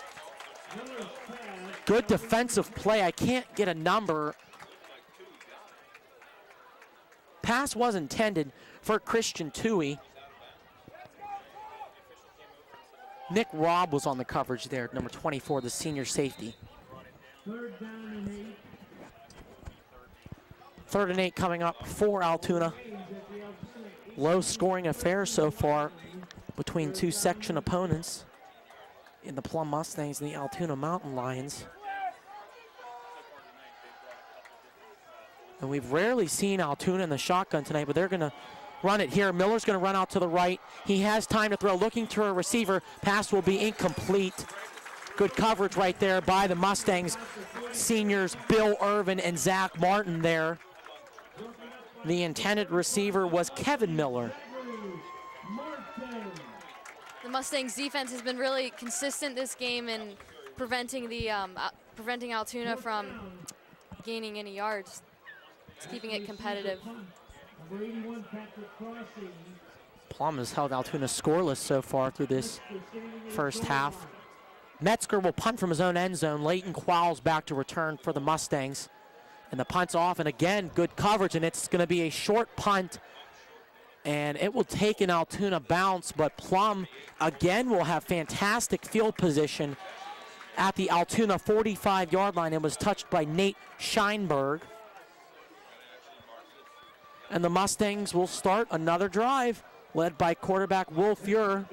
Good defensive play. I can't get a number. Pass was intended for Christian Tui. Nick Robb was on the coverage there, number 24, the senior safety. 3rd and 8 coming up for Altoona. Low scoring affair so far between two section opponents in the Plum Mustangs and the Altoona Mountain Lions. And we've rarely seen Altoona in the shotgun tonight, but they're going to run it here. Miller's going to run out to the right. He has time to throw, looking to a receiver. Pass will be incomplete. Good coverage right there by the Mustangs. Seniors Bill Irvin and Zach Martin there. The intended receiver was Kevin Miller. The Mustangs defense has been really consistent this game in preventing Altoona from gaining any yards. It's keeping it competitive. Plum has held Altoona scoreless so far through this first half. Metzger will punt from his own end zone. Leighton Qualls back to return for the Mustangs. And the punt's off, and again, good coverage, and it's going to be a short punt. And it will take an Altoona bounce, but Plum, again, will have fantastic field position at the Altoona 45-yard line. It was touched by Nate Scheinberg. And the Mustangs will start another drive, led by quarterback Will Fuhrer.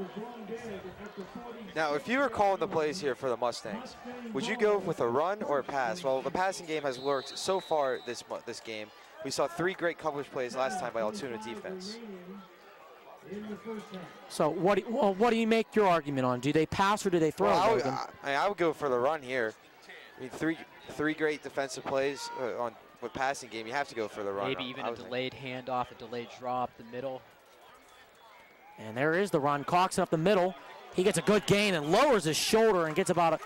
Now, if you were calling the plays here for the Mustangs, would you go with a run or a pass? Well, the passing game has worked so far this game. We saw 3 great coverage plays last time by Altoona defense. So what do you make your argument on? Do they pass or do they throw? Well, I would go for the run here. I mean, three great defensive plays with passing game. You have to go for the run. Maybe even a delayed handoff, a delayed drop, the middle. And there is the run. Coxon up the middle. He gets a good gain and lowers his shoulder and gets about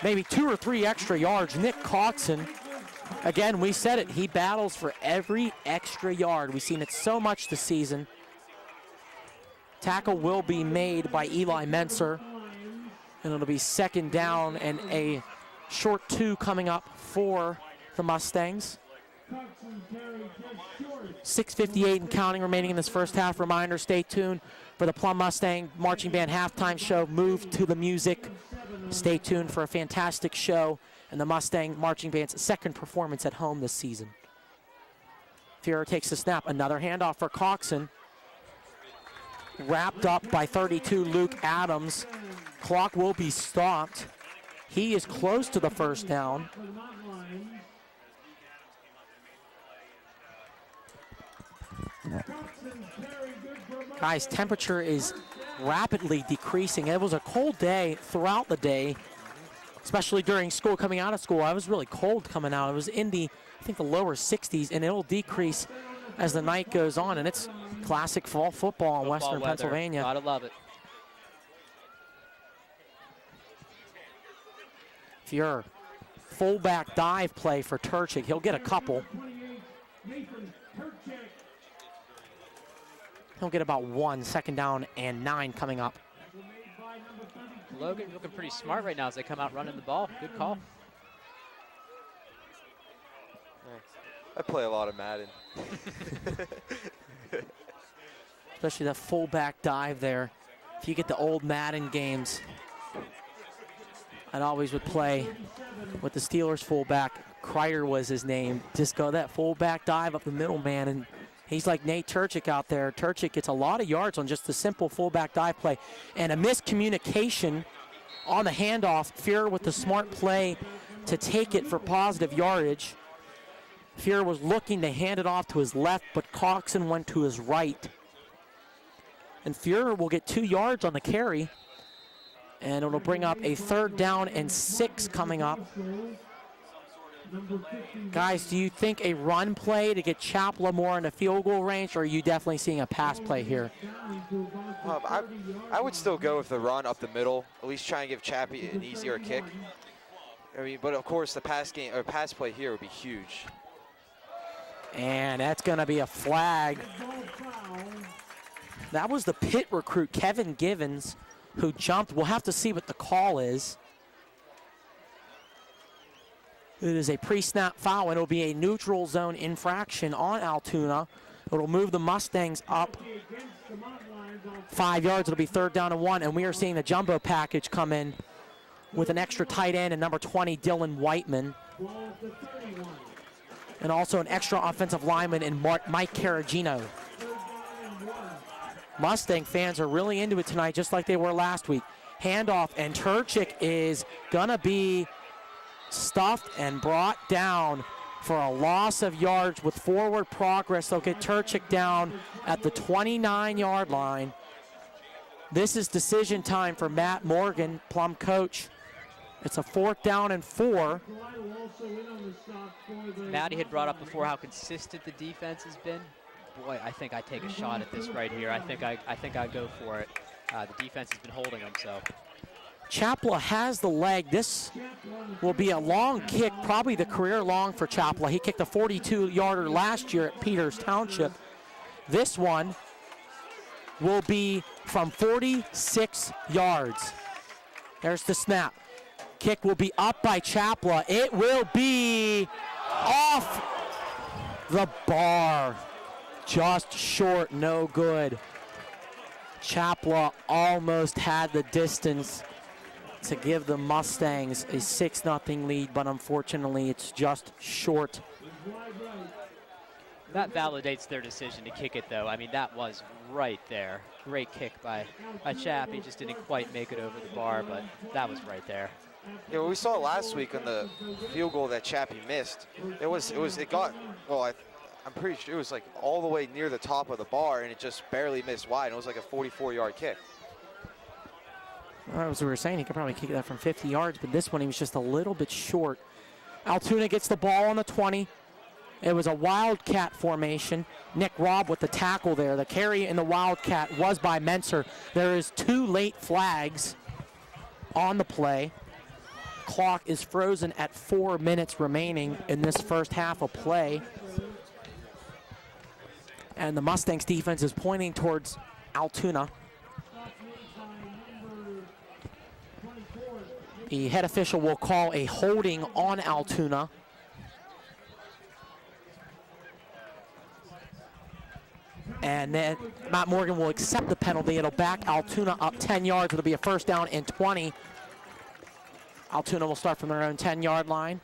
maybe 2 or 3 extra yards. Nick Coxon, again, we said it, he battles for every extra yard. We've seen it so much this season. Tackle will be made by Eli Menser, and it'll be 2nd down and a short 2 coming up for the Mustangs. 6:58 and counting remaining in this first half. Reminder, stay tuned for the Plum Mustang Marching Band halftime show. Move to the music. Stay tuned for a fantastic show and the Mustang Marching Band's 2nd performance at home this season. Fuhrer takes the snap. Another handoff for Coxon. Wrapped up by 32 Luke Adams. Clock will be stopped. He is close to the 1st down. Guys, temperature is rapidly decreasing. It was a cold day throughout the day, especially during school, coming out of school. I was really cold coming out. It was in the, I think, the lower 60s, and it'll decrease as the night goes on, and it's classic fall football in Western Pennsylvania. Gotta love it. Fuhrer, fullback dive play for Turchik. He'll get a couple. He'll get about 1. 2nd down and 9 coming up. Logan looking pretty smart right now as they come out running the ball. Good call. I play a lot of Madden. Especially that fullback dive there. If you get the old Madden games, I'd always would play with the Steelers fullback. Kreider was his name. Just go that fullback dive up the middle, man, and he's like Nate Turchik out there. Turchik gets a lot of yards on just the simple fullback dive play. And a miscommunication on the handoff. Fear with the smart play to take it for positive yardage. Fear was looking to hand it off to his left, but Coxon went to his right. And Fuhrer will get 2 yards on the carry. And it'll bring up a 3rd down and 6 coming up. Guys, do you think a run play to get Chapla more in the field goal range, or are you definitely seeing a pass play here? I would still go with the run up the middle, at least try and give Chappie an easier kick. I mean, but of course the pass play here would be huge. And that's going to be a flag. That was the Pitt recruit, Kevin Givens, who jumped. We'll have to see what the call is. It is a pre-snap foul, and it'll be a neutral zone infraction on Altoona. It'll move the Mustangs up 5 yards. It'll be 3rd down and 1, and we are seeing the jumbo package come in with an extra tight end and number 20, Dylan Whiteman. And also an extra offensive lineman in Mike Caragino. Mustang fans are really into it tonight, just like they were last week. Handoff, and Turchik is gonna be stuffed and brought down for a loss of yards with forward progress. They'll get Turchik down at the 29-yard line. This is decision time for Matt Morgan, Plum coach. It's a 4th down and 4. Matty had brought up before how consistent the defense has been. Boy, I think I take a shot at this right here. I think I go for it. The defense has been holding them, so. Chapla has the leg. This will be a long kick, probably the career long for Chapla. He kicked a 42-yarder last year at Peters Township. This one will be from 46 yards. There's the snap. Kick will be up by Chapla. It will be off the bar. Just short, no good. Chapla almost had the distance to give the Mustangs a 6-0 lead, but unfortunately it's just short. That validates their decision to kick it, though. I mean, that was right there. Great kick by Chap. He just didn't quite make it over the bar, but that was right there. Yeah, well, we saw last week on the field goal that Chappie missed. I'm pretty sure it was like all the way near the top of the bar, and it just barely missed wide. It was like a 44-yard kick. Well, as we were saying, he could probably kick that from 50 yards, but this one he was just a little bit short. Altoona gets the ball on the 20. It was a Wildcat formation. Nick Robb with the tackle there. The carry in the Wildcat was by Menser. There is 2 late flags on the play. Clock is frozen at 4 minutes remaining in this first half of play. And the Mustangs defense is pointing towards Altoona. The head official will call a holding on Altoona. And then Matt Morgan will accept the penalty. It'll back Altoona up 10 yards. It'll be a 1st down and 20. Altoona will start from their own 10-yard line.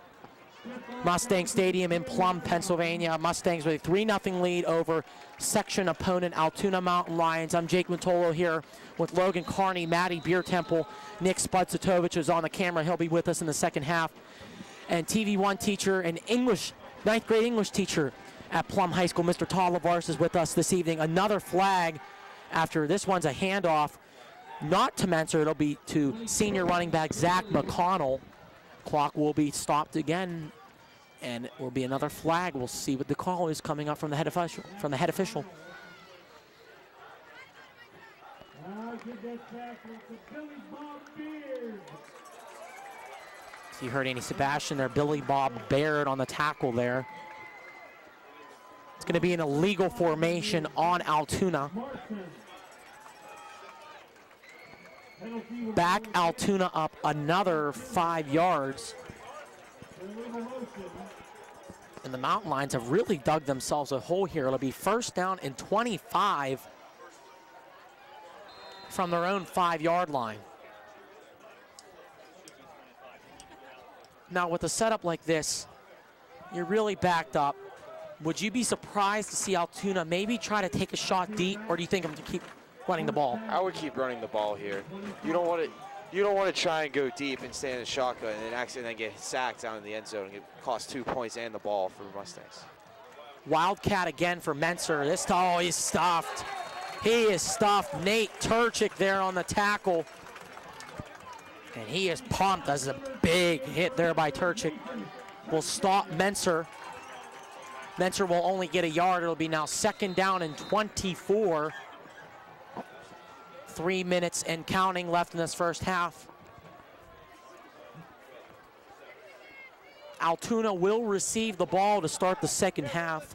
Mustang Stadium in Plum, Pennsylvania. Mustangs with a 3-0 lead over section opponent Altoona Mountain Lions. I'm Jake Matolo here with Logan Carney, Matty Beer Temple. Nick Spudsatovich is on the camera. He'll be with us in the second half. And TV1 teacher and 9th grade English teacher at Plum High School, Mr. Talavars, is with us this evening. Another flag after this one's a handoff, not to Menser. It'll be to senior running back Zach McConnell. Clock will be stopped again, and it will be another flag. We'll see what the call is coming up from the head official. So you heard Andy Sebastian there, Billy Bob Baird on the tackle there. It's going to be an illegal formation on Altoona. back Altoona up another 5 yards. And the Mountain Lions have really dug themselves a hole here. It'll be first down and 25 from their own 5-yard line. Now with a setup like this, you're really backed up. Would you be surprised to see Altoona maybe try to take a shot deep, or do you think I'm going to keep running the ball? I would keep running the ball here. You don't want to try and go deep and stay in the shotgun and accidentally get sacked down in the end zone and it costs 2 points and the ball for the Mustangs. Wildcat again for Menser. This time, oh, he's stuffed. He is stuffed. Nate Turchik there on the tackle. And he is pumped. That's a big hit there by Turchik. Will stop Menser. Menser will only get a yard. It'll be now second down and 24. 3 minutes and counting left in this first half. Altoona will receive the ball to start the second half.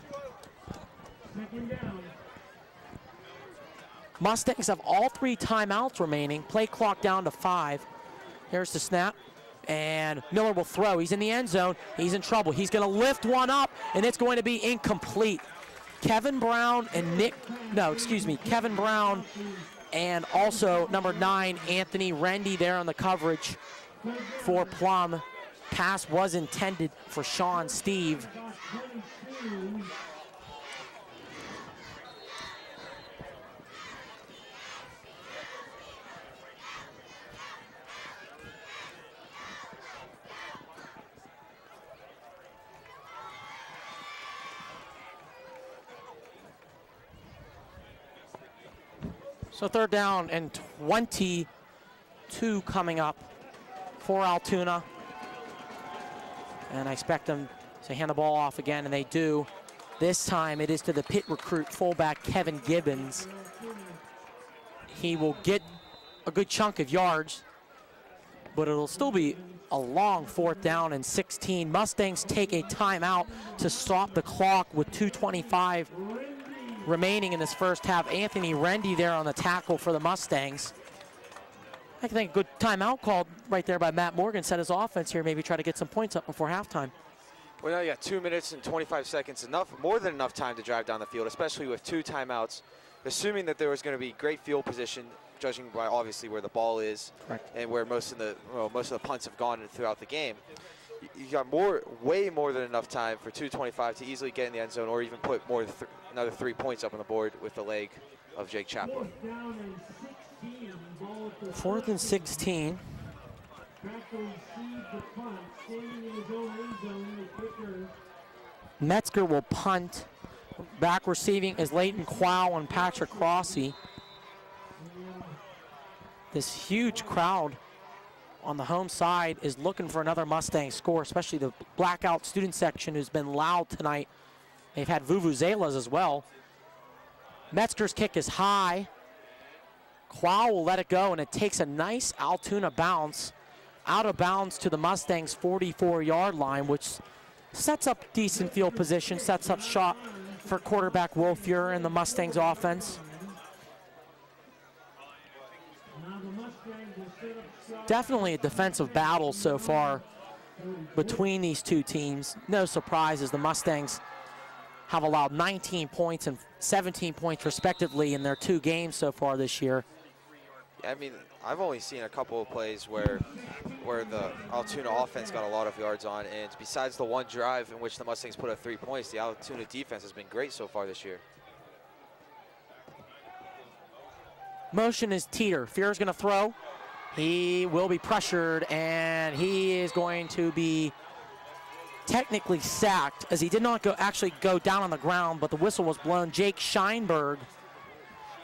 Mustangs have all 3 timeouts remaining. Play clock down to 5. Here's the snap. And Miller will throw. He's in the end zone. He's in trouble. He's going to lift one up, and it's going to be incomplete. Kevin Brown and also number 9, Anthony Rendy there on the coverage for Plum. Pass was intended for Sean Steve. So third down and 22 coming up for Altoona. And I expect them to hand the ball off again, and they do. This time it is to the Pitt recruit fullback Kevin Gibbons. He will get a good chunk of yards, but it'll still be a long fourth down and 16. Mustangs take a timeout to stop the clock with 2:25 remaining in this first half. Anthony Rendy there on the tackle for the Mustangs. I think a good timeout called right there by Matt Morgan. Set his offense here, maybe try to get some points up before halftime. Well, now you got 2 minutes and 25 seconds, more than enough time to drive down the field, especially with 2 timeouts. Assuming that there was going to be great field position, judging by obviously where the ball is. Correct. And where most of the punts have gone throughout the game. You got way more than enough time for 2:25 to easily get in the end zone, or even put another 3 points up on the board with the leg of Jake Chaplin. 4th and 16. Metzger will punt. Back receiving is Leighton Quao and Patrick Rossi. This huge crowd on the home side is looking for another Mustang score, especially the blackout student section who's been loud tonight. They've had vuvuzelas as well. Metzger's kick is high. Quao will let it go, and it takes a nice Altoona bounce out of bounds to the Mustangs' 44-yard line, which sets up decent field position, sets up shot for quarterback Wolfier and the Mustangs offense. Definitely a defensive battle so far between these two teams. No surprises, the Mustangs have allowed 19 points and 17 points respectively in their 2 games so far this year. I mean, I've only seen a couple of plays where the Altoona offense got a lot of yards on, and besides the one drive in which the Mustangs put up 3 points, the Altoona defense has been great so far this year. Motion is Teeter. Fear's going to throw. He will be pressured, and he is going to be technically sacked, as he did not actually go down on the ground, but the whistle was blown. Jake Scheinberg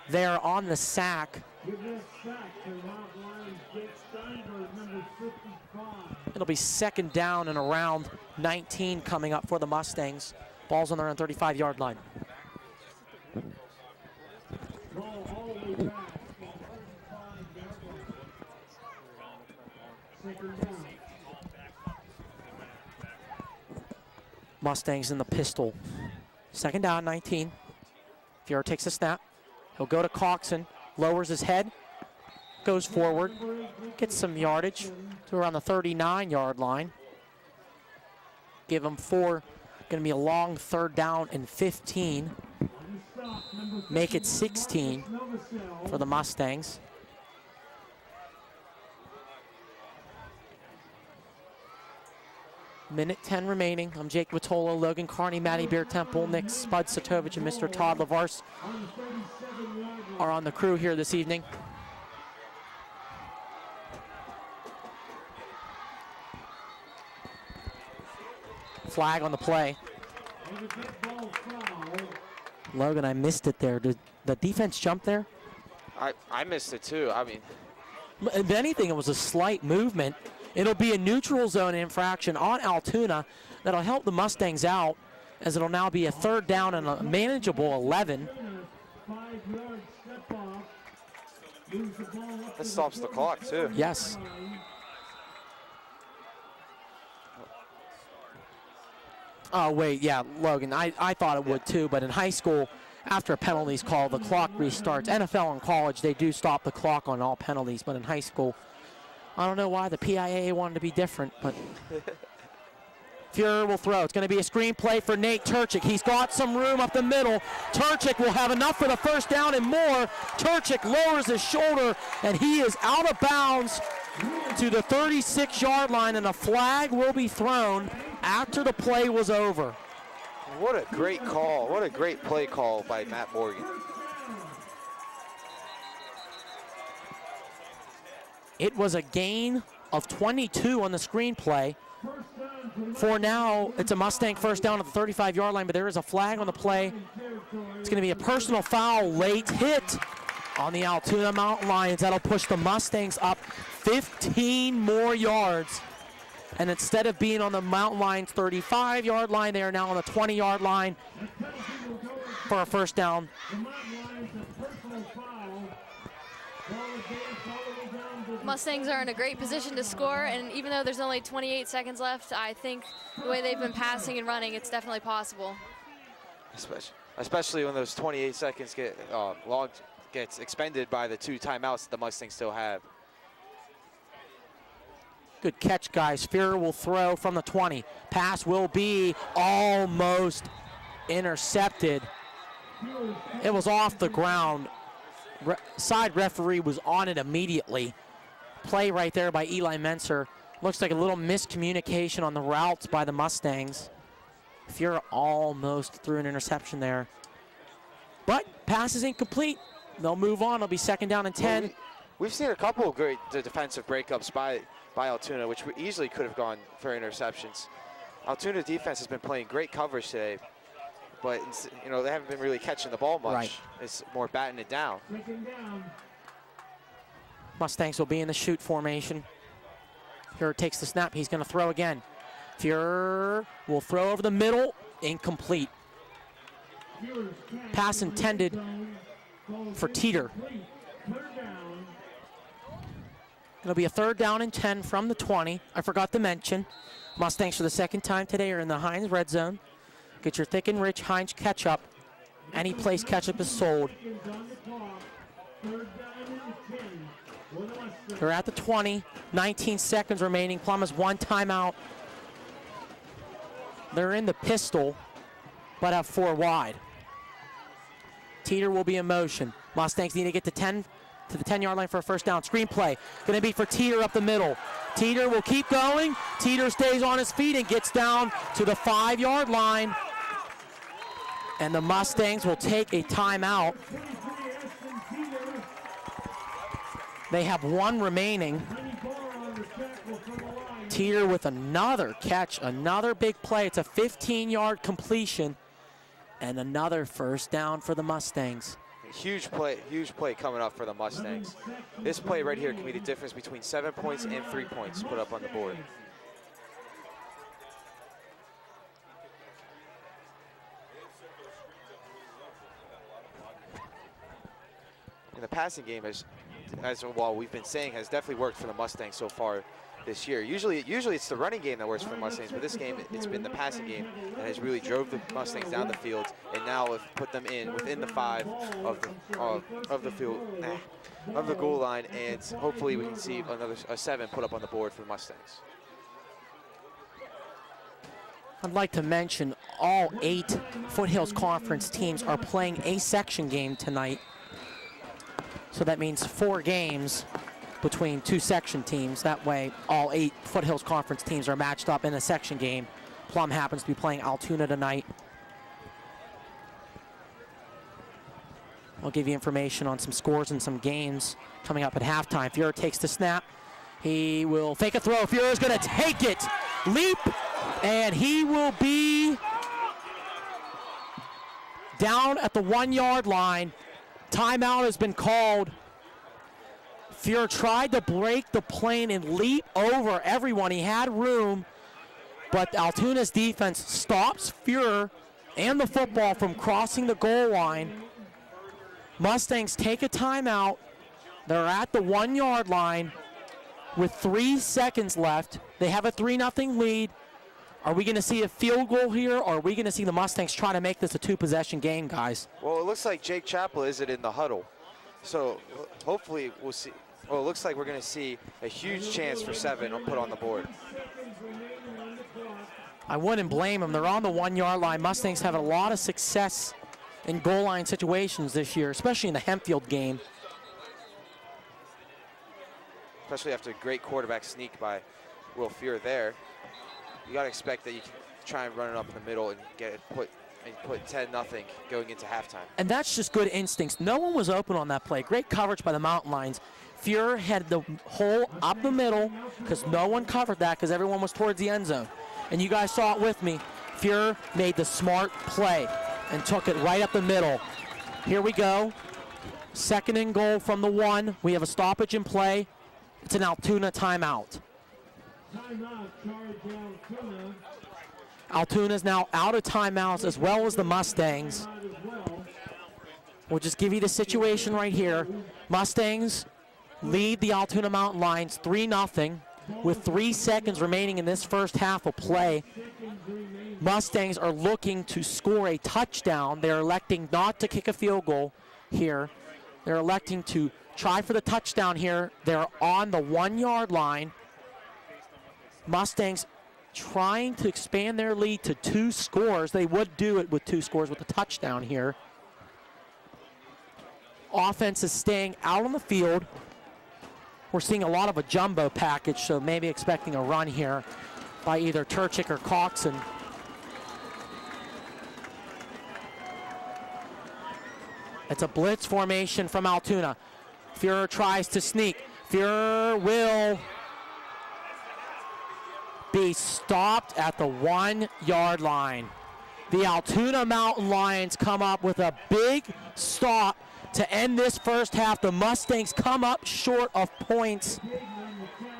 there on the sack. It'll be second down and around 19 coming up for the Mustangs. Ball's on their own 35-yard line. Mustangs in the pistol. Second down, 19. Fiora takes a snap. He'll go to Coxon, lowers his head, goes forward, gets some yardage to around the 39-yard line. Give them 4. Going to be a long 3rd down and 15. Make it 16 for the Mustangs. Minute 10 remaining. I'm Jake Witola, Logan Carney, Matty Beer Temple, Nick Spud Satovich, and Mr. Todd Lavars are on the crew here this evening. Flag on the play. Logan, I missed it there. Did the defense jump there? I missed it too. I mean, if anything, it was a slight movement. It'll be a neutral zone infraction on Altoona that'll help the Mustangs out, as it'll now be a 3rd down and a manageable 11. That stops the clock too. Yes. Oh, wait, yeah, Logan, I thought it would too, but in high school, after a penalty's called, the clock restarts. NFL and college, they do stop the clock on all penalties, but in high school, I don't know why the PIAA wanted to be different, but Fuhrer will throw. It's going to be a screen play for Nate Turchik. He's got some room up the middle. Turchik will have enough for the 1st down and more. Turchik lowers his shoulder, and he is out of bounds to the 36-yard line, and a flag will be thrown after the play was over. What a great call. What a great play call by Matt Morgan. It was a gain of 22 on the screenplay. For now, it's a Mustang 1st down at the 35-yard line, but there is a flag on the play. It's going to be a personal foul, late hit on the Altoona Mountain Lions. That'll push the Mustangs up 15 more yards. And instead of being on the Mountain Lions 35-yard line, they are now on the 20-yard line for a 1st down. Mustangs are in a great position to score, and even though there's only 28 seconds left, I think the way they've been passing and running, it's definitely possible. Especially when those 28 seconds gets expended by the 2 timeouts that the Mustangs still have. Good catch, guys. Fuhrer will throw from the 20. Pass will be almost intercepted. It was off the ground. Side referee was on it immediately. Play right there by Eli Menser. Looks like a little miscommunication on the routes by the Mustangs. Fuhrer almost threw an interception there. But pass is incomplete. They'll move on. It'll be 2nd down and 10. Well, we've seen a couple of great defensive breakups by Altoona, which we easily could have gone for interceptions. Altoona defense has been playing great coverage today, but they haven't been really catching the ball much. Right. It's more batting it down. Mustangs will be in the shoot formation. Fuhrer takes the snap. He's going to throw again. Fuhrer will throw over the middle. Incomplete. Pass intended for Teeter. It'll be a 3rd down and 10 from the 20. I forgot to mention, Mustangs for the 2nd time today are in the Heinz red zone. Get your thick and rich Heinz ketchup. Any place ketchup is sold. They're at the 20, 19 seconds remaining. Plum has 1 timeout. They're in the pistol, but have 4 wide. Teeter will be in motion. Mustangs need to get to the 10-yard line for a 1st down. Screen play, going to be for Teeter up the middle. Teeter will keep going. Teeter stays on his feet and gets down to the 5-yard line. And the Mustangs will take a timeout. They have 1 remaining. Teeter with another catch, another big play. It's a 15-yard completion and another 1st down for the Mustangs. Huge play coming up for the Mustangs. This play right here can be the difference between 7 points and 3 points put up on the board. And the passing game, as well, we've been saying, has definitely worked for the Mustangs so far this year. Usually it's the running game that works for the Mustangs, but this game it's been the passing game that has really drove the Mustangs down the field, and now have put them within the 5 of the field of the goal line, and hopefully we can see a 7 put up on the board for the Mustangs. I'd like to mention all 8 Foothills Conference teams are playing a section game tonight. So that means 4 games between 2 section teams. That way, all 8 Foothills Conference teams are matched up in a section game. Plum happens to be playing Altoona tonight. I'll give you information on some scores and some games coming up at halftime. Fuhrer takes the snap. He will fake a throw. Fuhrer is going to take it. Leap. And he will be down at the 1-yard line. Timeout has been called. Fuhrer tried to break the plane and leap over everyone. He had room, but Altoona's defense stops Fuhrer and the football from crossing the goal line. Mustangs take a timeout. They're at the 1-yard line with 3 seconds left. They have a 3-0 lead. Are we going to see a field goal here, or are we going to see the Mustangs try to make this a 2-possession game, guys? Well, it looks like Jake Chappell isn't in the huddle. So hopefully we'll see. Well, it looks like we're going to see a huge chance for 7 put on the board. I wouldn't blame them. They're on the 1-yard line. Mustangs have a lot of success in goal line situations this year, especially in the Hempfield game. Especially after a great quarterback sneak by Will Fuhrer there. You got to expect that you can try and run it up in the middle and put 10-0 going into halftime. And that's just good instincts. No one was open on that play. Great coverage by the Mountain Lions. Fuhrer had the hole up the middle because no one covered that because everyone was towards the end zone. And you guys saw it with me. Fuhrer made the smart play and took it right up the middle. Here we go. 2nd and goal from the 1. We have a stoppage in play. It's an Altoona timeout. Altoona's now out of timeouts as well as the Mustangs. We'll just give you the situation right here. Mustangs lead the Altoona Mountain Lions 3-0 with 3 seconds remaining in this first half of play. Mustangs are looking to score a touchdown. They're electing not to kick a field goal here. They're electing to try for the touchdown here. They're on the 1-yard line. Mustangs trying to expand their lead to 2 scores. They would do it with 2 scores with a touchdown here. Offense is staying out on the field. We're seeing a lot of a jumbo package, so maybe expecting a run here by either Turchik or Coxon. It's a blitz formation from Altoona. Fuhrer tries to sneak. Fuhrer will be stopped at the 1-yard line. The Altoona Mountain Lions come up with a big stop to end this first half. The Mustangs come up short of points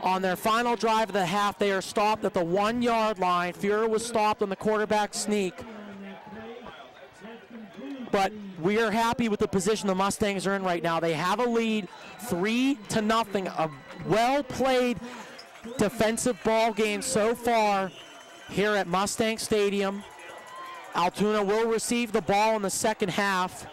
on their final drive of the half. They are stopped at the 1-yard line. Fuhrer was stopped on the quarterback sneak. But we are happy with the position the Mustangs are in right now. They have a lead, 3-0. A well-played defensive ball game so far here at Mustang Stadium. Altoona will receive the ball in the second half.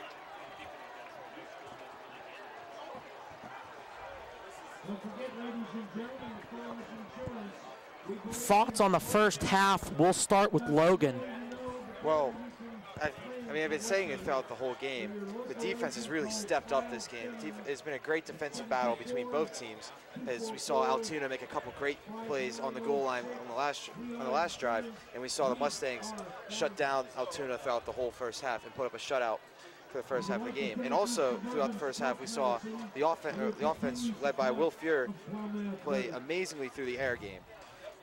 Thoughts on the first half? We'll start with Logan. Well, I mean, I've been saying it throughout the whole game. The defense has really stepped up this game. It's been a great defensive battle between both teams, as we saw Altoona make a couple great plays on the goal line on the last drive, and we saw the Mustangs shut down Altoona throughout the whole first half and put up a shutout for the first half of the game. And also throughout the first half, we saw the offense led by Will Fuhrer play amazingly through the air game.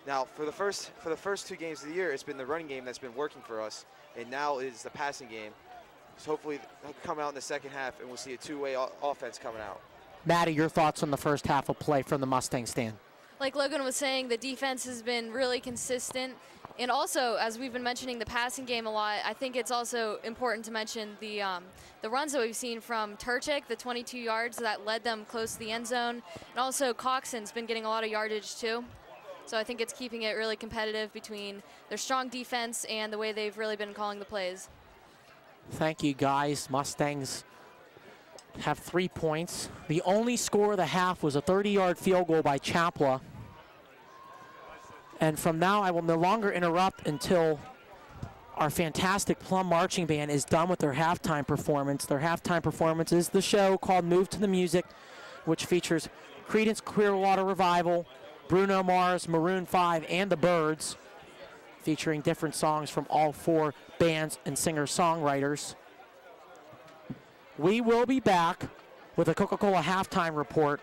Now, for the first 2 games of the year, it's been the running game that's been working for us, and now is the passing game. So hopefully they'll come out in the second half, and we'll see a 2-way offense coming out. Maddie, your thoughts on the first half of play from the Mustang stand? Like Logan was saying, the defense has been really consistent. And also, as we've been mentioning the passing game a lot, I think it's also important to mention the runs that we've seen from Turchik, the 22 yards that led them close to the end zone. And also Coxon's been getting a lot of yardage too. So I think it's keeping it really competitive between their strong defense and the way they've really been calling the plays. Thank you, guys. Mustangs have 3 points. The only score of the half was a 30-yard field goal by Chapla. And from now, I will no longer interrupt until our fantastic Plum Marching Band is done with their halftime performance. Their halftime performance is the show called Move to the Music, which features Creedence Clearwater Revival, Bruno Mars, Maroon 5, and the Byrds, featuring different songs from all 4 bands and singer-songwriters. We will be back with a Coca-Cola halftime report.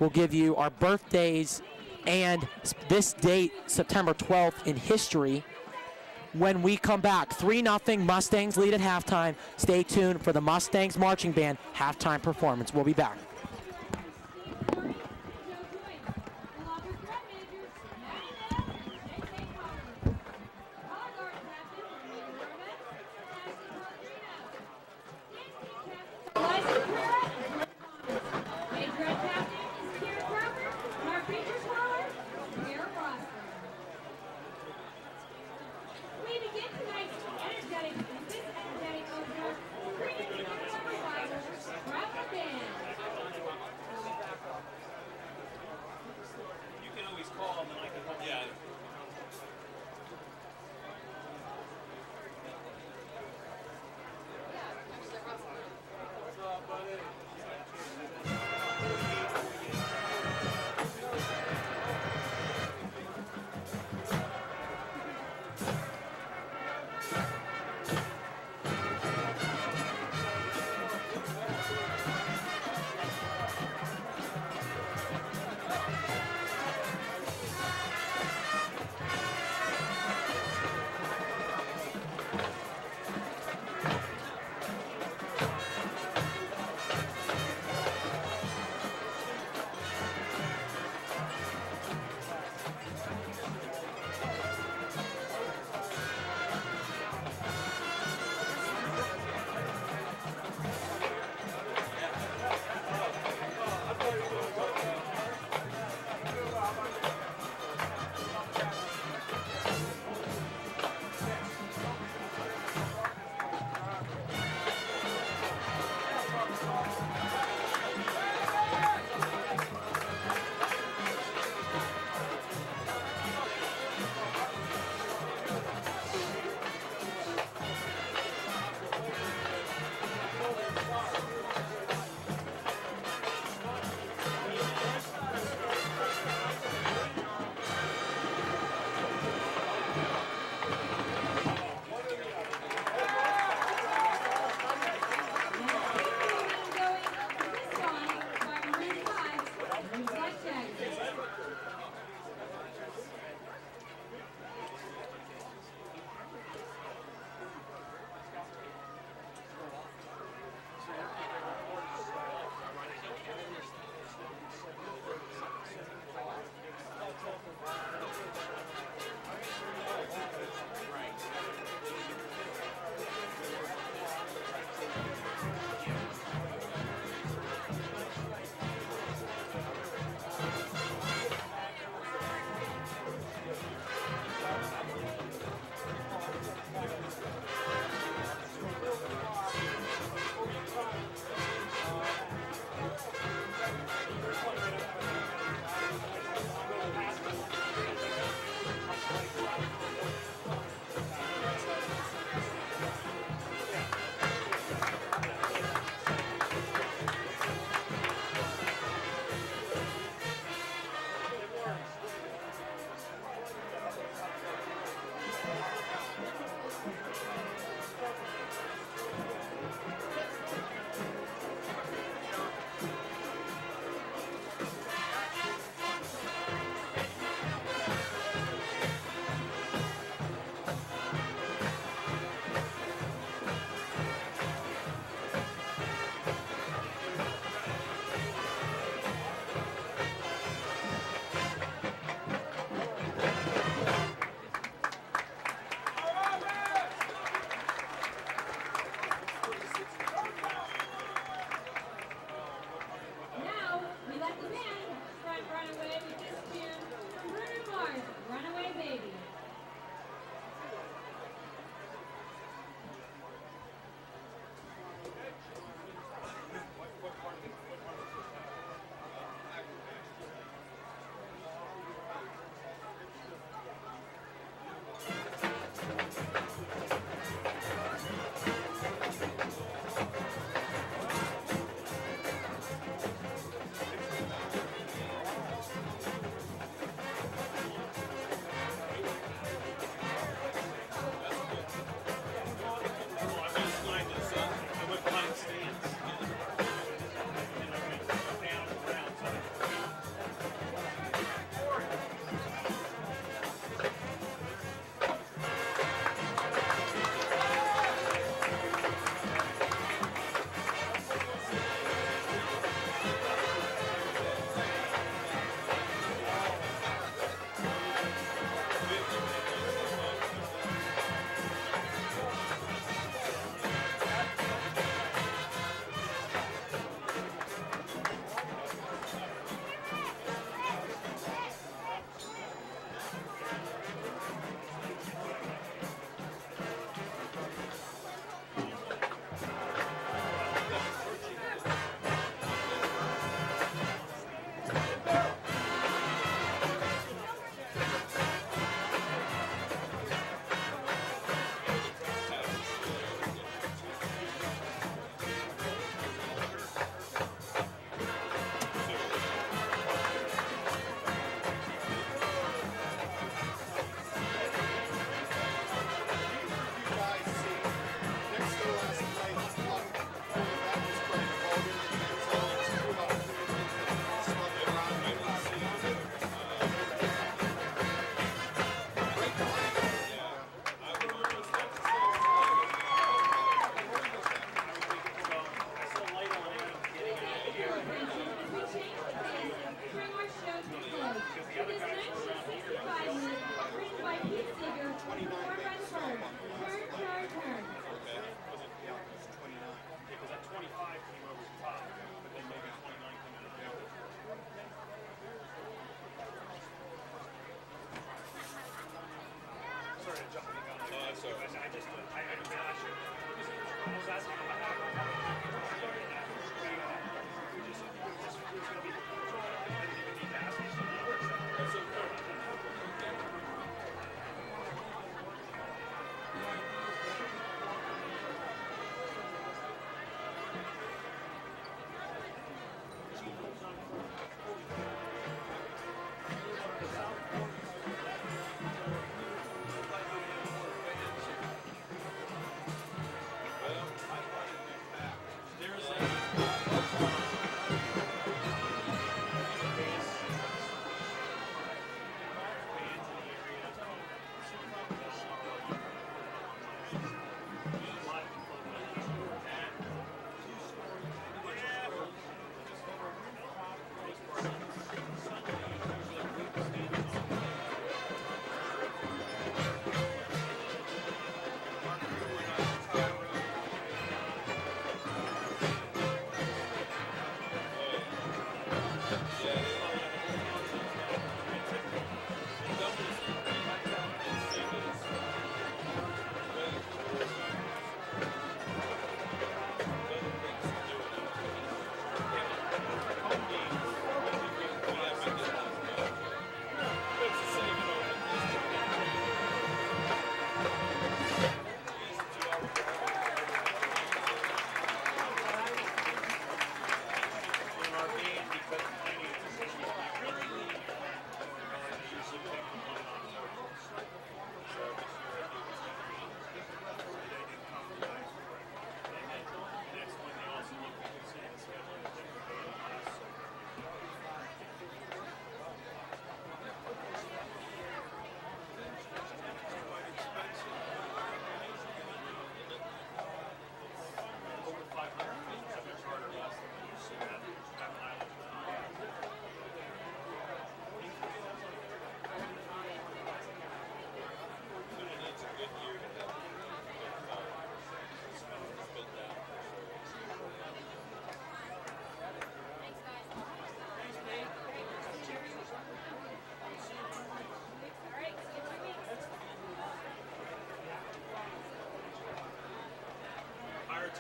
We'll give you our birthdays and this date, September 12th, in history. When we come back, 3-0 Mustangs lead at halftime. Stay tuned for the Mustangs Marching Band halftime performance. We'll be back.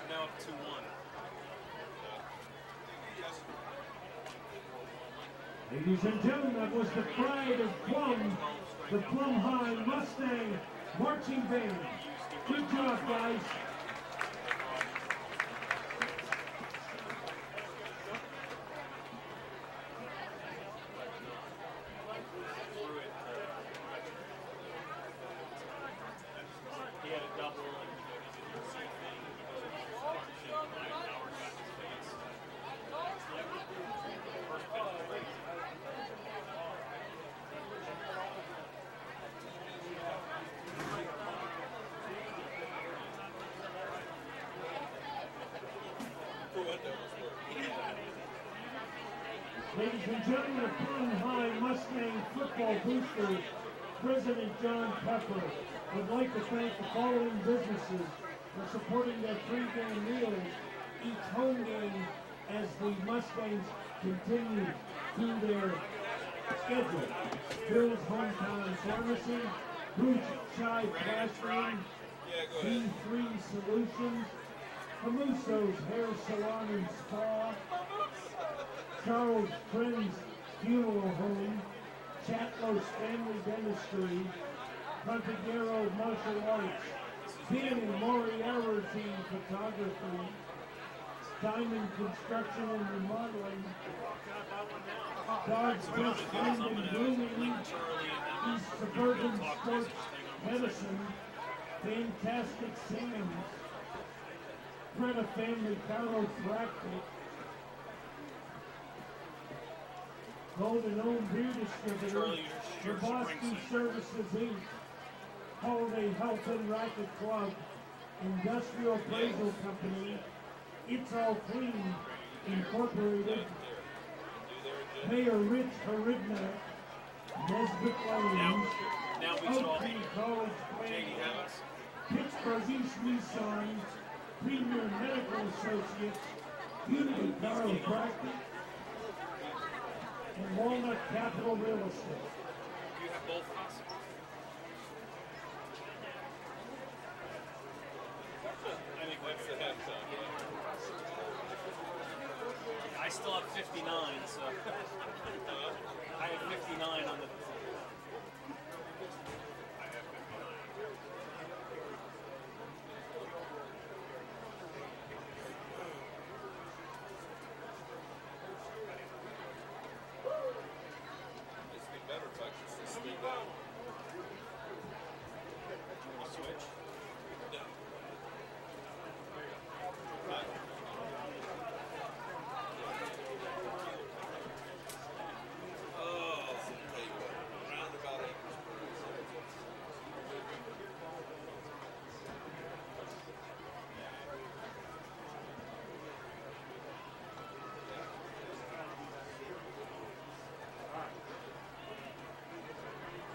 Now up 2-1. Ladies and gentlemen, that was the pride of Plum, the Plum High Mustang Marching Band. Good job, guys. He had a double. Ladies and gentlemen, the Plum High Mustang Football Boosters, President John Pepper would like to thank the following businesses for supporting their pre-game meals each home game as the Mustangs continue through their schedule. Bill's Hometown Pharmacy, Roots Chai Plastering, B3 Solutions, Hamuso's Hair Salon and Spa, Charles Friends Funeral Home, Chatlos Family Dentistry, Montego Martial Arts, Dean and Moriarty Photography, Diamond Construction and Remodeling, God's Best Friend and Grooming, East Suburban Sports Medicine, Fantastic Sam's, Greta Family Chiropractic, Golden Ohm Beer Distributor, Grabowski Services Inc., Holiday Health and Racket Club, Industrial Appraisal Company, It's All Clean Incorporated, Mayor Rich Harigna, Nesbitt Lanes, Oak Tree College Planning, Pittsburgh East Nissan, Premier Medical Associates, Unity Chiropractic, and Walnut Capital Real Estate. You have both of us. I think I still have 59, so I have 59 on the.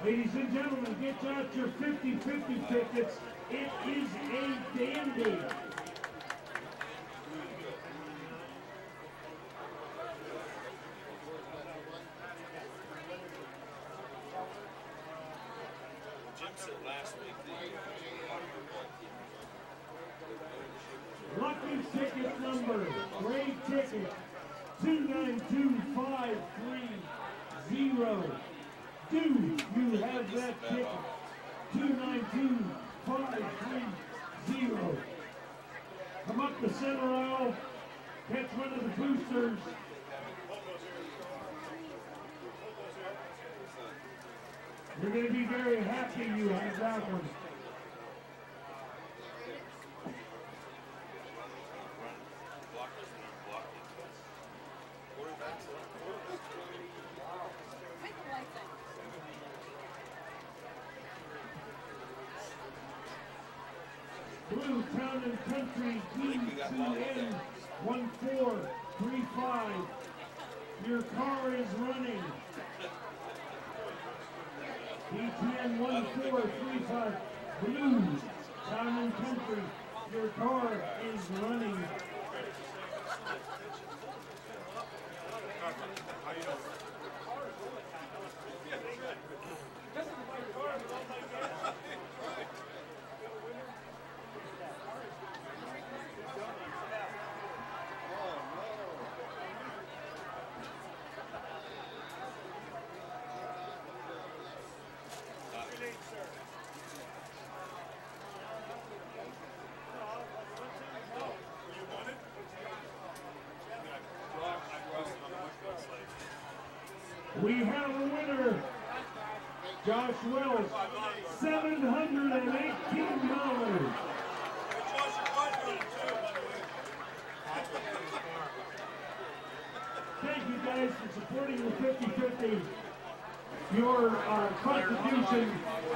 Ladies and gentlemen, get out your 50-50 tickets. It is a dandy. Lucky ticket number, gray ticket, 292530. Do you have that ticket? 292530. Come up the center aisle, catch one of the boosters. You're going to be very happy you have that one. Blue Town and Country DTN 1435. Your car is running. DTN 1435. Blue Town and Country. Your car is running. We have a winner, Josh Wells, $718. Thank you guys for supporting the 50-50. Your contribution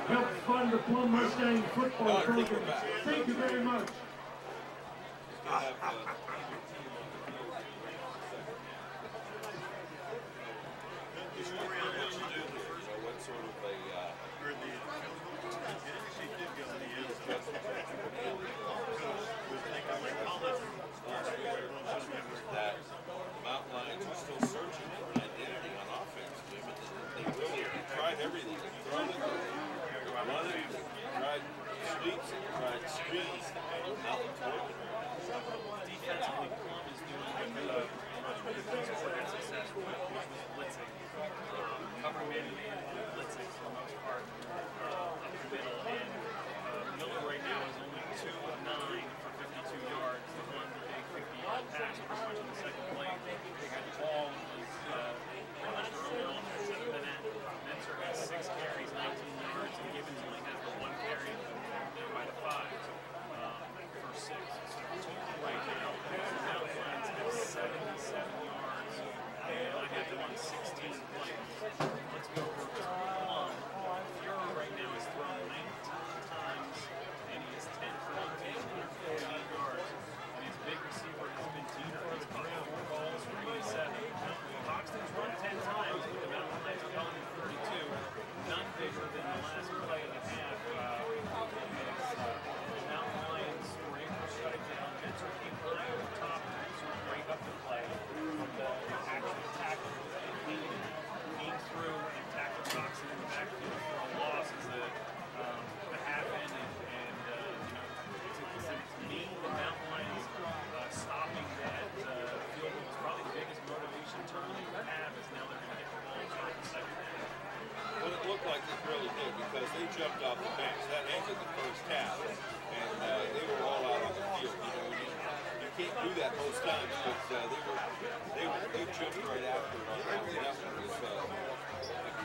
helps fund the Plum Mustang football program. Thank you very much. Defensively, Plum is doing much better than success with blitzing. Cover man blitzing for the most part up the middle. And Miller right now is only 2 of 9 for 52 yards. The one big 50-yard pass pretty much in the second play. They got the ball was pretty much their own offense. Other than that, Mentor has 6 carries, 19 yards, and Gibbons only has the 1 carry by the 5 for 6. So right now, Mountain Lions have 77 yards, and I have them on 16 plays. Let's go over to Plum. Fury right now is thrown 19 times, and he is 10 for 19, 148 yards. And his big receiver has been Dieter. He's caught 4 balls for 87. Boxton's run 10 times, but the Mountain Lions are calling him 32. None bigger than the last play of the half. Mountain Lions were able to shut it down. Mentor came high over the top. because they jumped off the bench. That ended the first half, and they were all out on the field. You know, you can't do that most times, but they jumped right after it. That one was a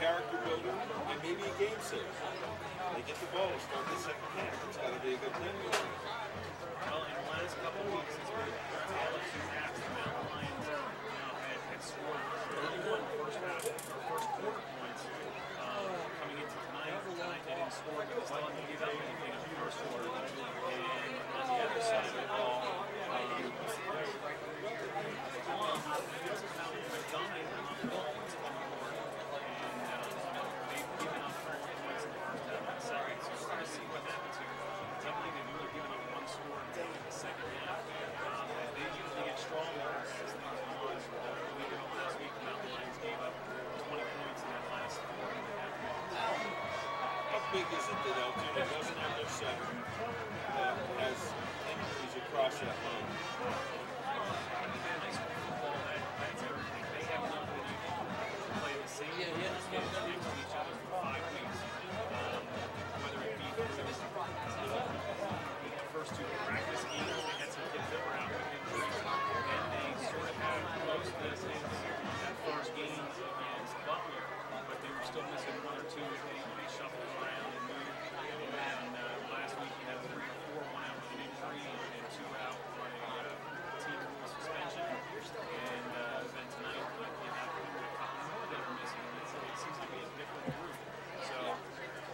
character builder and maybe a game saver. They get the ball to start the second half. It's got to be a good thing. Well, in the last couple of weeks, it's been Alex who's asked the Mountain Lions had scored 31 first half or first quarter points coming into tonight. Tonight they didn't score, but they still didn't give up anything in the first quarter. And on the other side of the ball, big is it that Altoona doesn't have their center that has injuries across that line? that's everything. They have not been able to play the same next to each other for 5 weeks. Whether it be the first two practice games, they had some kids that were out with injuries, and they sort of had most of this in that first game against Butler, but they were still missing one or two. They shuffled around and moved. And then last week you had 3 or 4, one out with an injury and 2 out on a team rule suspension. And then tonight you have a couple more that are missing. It seems to be a different group. So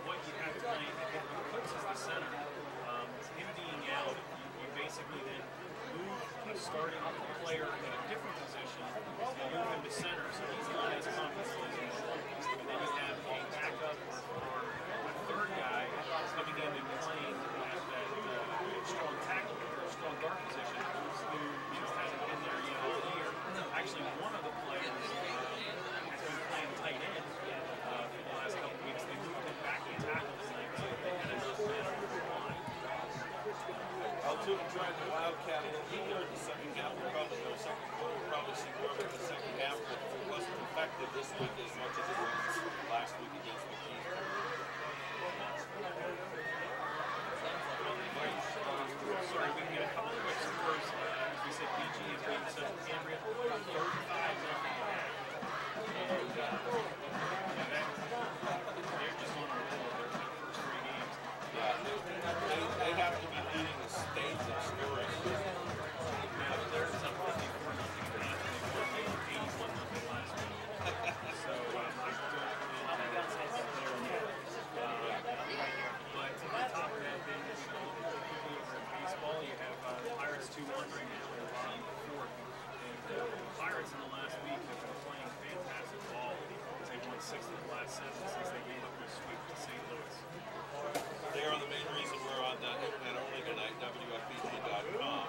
what you have tonight, I think what puts is the center. Him being out, you basically then move a starting player in a different position and move him to center. So he's not as comfortable as and then you have a backup or a third guy coming in and playing at that strong tackle or strong guard position who hasn't been there yet all year. Actually, one of the players has been playing tight end for the last couple of weeks. They moved him back to tackle tonight, so they had enough men on the line. Altoona tried the Wildcat a little bit in the second half. We'll probably see more of it in the second half, but it wasn't effective this week as much as it was last week against McKean. Sorry, we can get a couple of quick scores. As we said, BG is beating Central Cambria 35-0. And they're just on a roll. Their first 3 games. Yeah, they have to be leading the state in scoring. Now they're up 54-0 at half, and they won 81-0 last week. So I don't think that's there yet. But on top of that, then quickly over in baseball, you have Pirates 2-1 right now. They're bottom of the 4th. And the Pirates in the last week have been playing fantastic ball. They've won 6 of the last 7 since they gave up their sweep to St. Louis. They are the main reason we're on the internet only tonight, WFBG.com.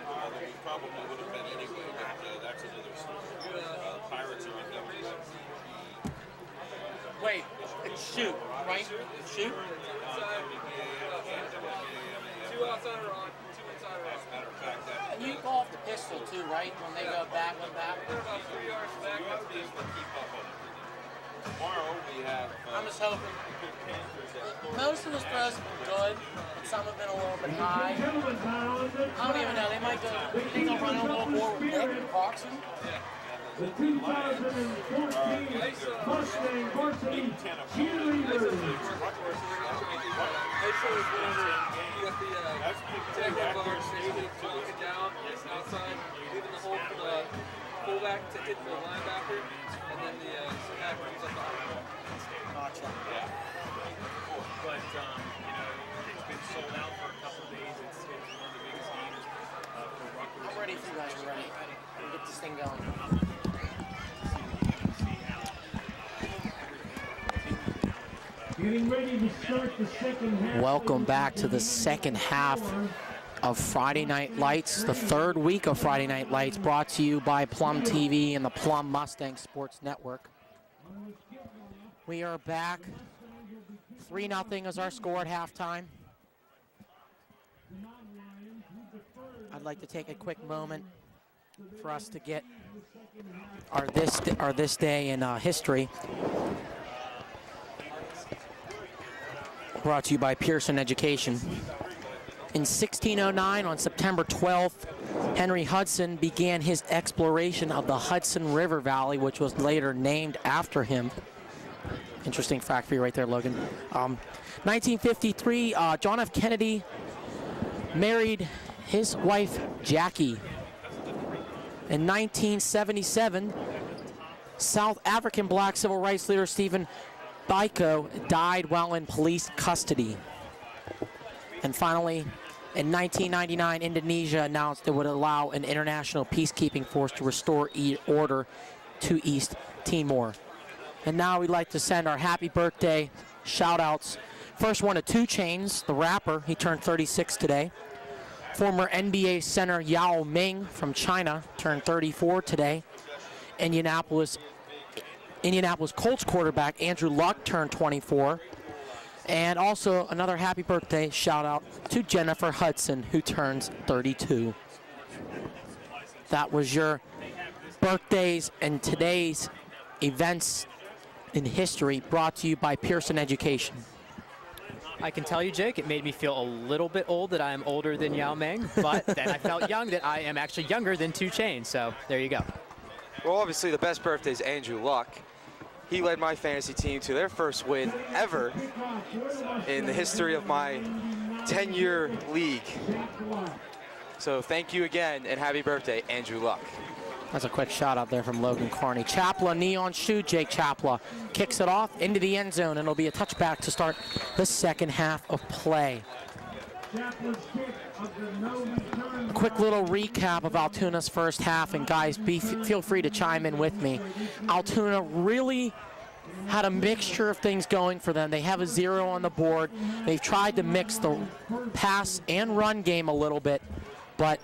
Although we probably would have been anyway, but that's another story. The Pirates are on WFBG. Wait, it's shoot, right? Shoot? Two outside are on, 2 inside are on. As a matter of fact, And you go off the pistol too, right? When they go back, one back. They're about 3 yards back. we'll be able to keep up on it. Tomorrow we have I'm just hoping. Panthers at Most of those throws have been good, but some have been a little bit high. Gentlemen, now on the I don't even know. They might go. They gonna run a little more with Nick and Clarkson. The 2014 Mustang Varsity Cheerleaders. Make sure it's whenever you got the tackle bar safety walking down outside, leaving the hole for the fullback to hit the linebacker, and then the back comes up the hole. Gotcha. But, it's been sold out for a couple of days. It's one of the biggest games for Rutgers. I'm ready if you guys are ready. We'll get this thing going. Getting ready to start the second half. Welcome back to the second half of Friday Night Lights, the third week of Friday Night Lights, brought to you by Plum TV and the Plum Mustang Sports Network. We are back. 3-0 is our score at halftime. I'd like to take a quick moment for us to get our this day in history. brought to you by Pearson Education. In 1609, on September 12th, Henry Hudson began his exploration of the Hudson River Valley, which was later named after him. Interesting fact for you right there, Logan. 1953, John F. Kennedy married his wife, Jackie. In 1977, South African black civil rights leader Stephen Biko died while in police custody. And finally, in 1999, Indonesia announced it would allow an international peacekeeping force to restore order to East Timor. And now we'd like to send our happy birthday shout-outs. First one to 2 Chainz, the rapper. He turned 36 today. Former NBA center Yao Ming from China turned 34 today. Indianapolis Colts quarterback Andrew Luck turned 24. And also another happy birthday shout out to Jennifer Hudson, who turns 32. That was your birthdays and today's events in history, brought to you by Pearson Education. I can tell you, Jake, it made me feel a little bit old that I am older than Yao Ming, but then I felt young that I am actually younger than 2 Chainz, so there you go. Well, obviously the best birthday is Andrew Luck. He led my fantasy team to their first win ever in the history of my 10-year league. So thank you again, and happy birthday, Andrew Luck. That's a quick shout out there from Logan Carney. Chapla, neon shoe, Jake Chapla kicks it off into the end zone, and it'll be a touchback to start the second half of play. A quick little recap of Altoona's first half, and guys, feel free to chime in with me. Altoona really had a mixture of things going for them. They have a 0 on the board. They've tried to mix the pass and run game a little bit, but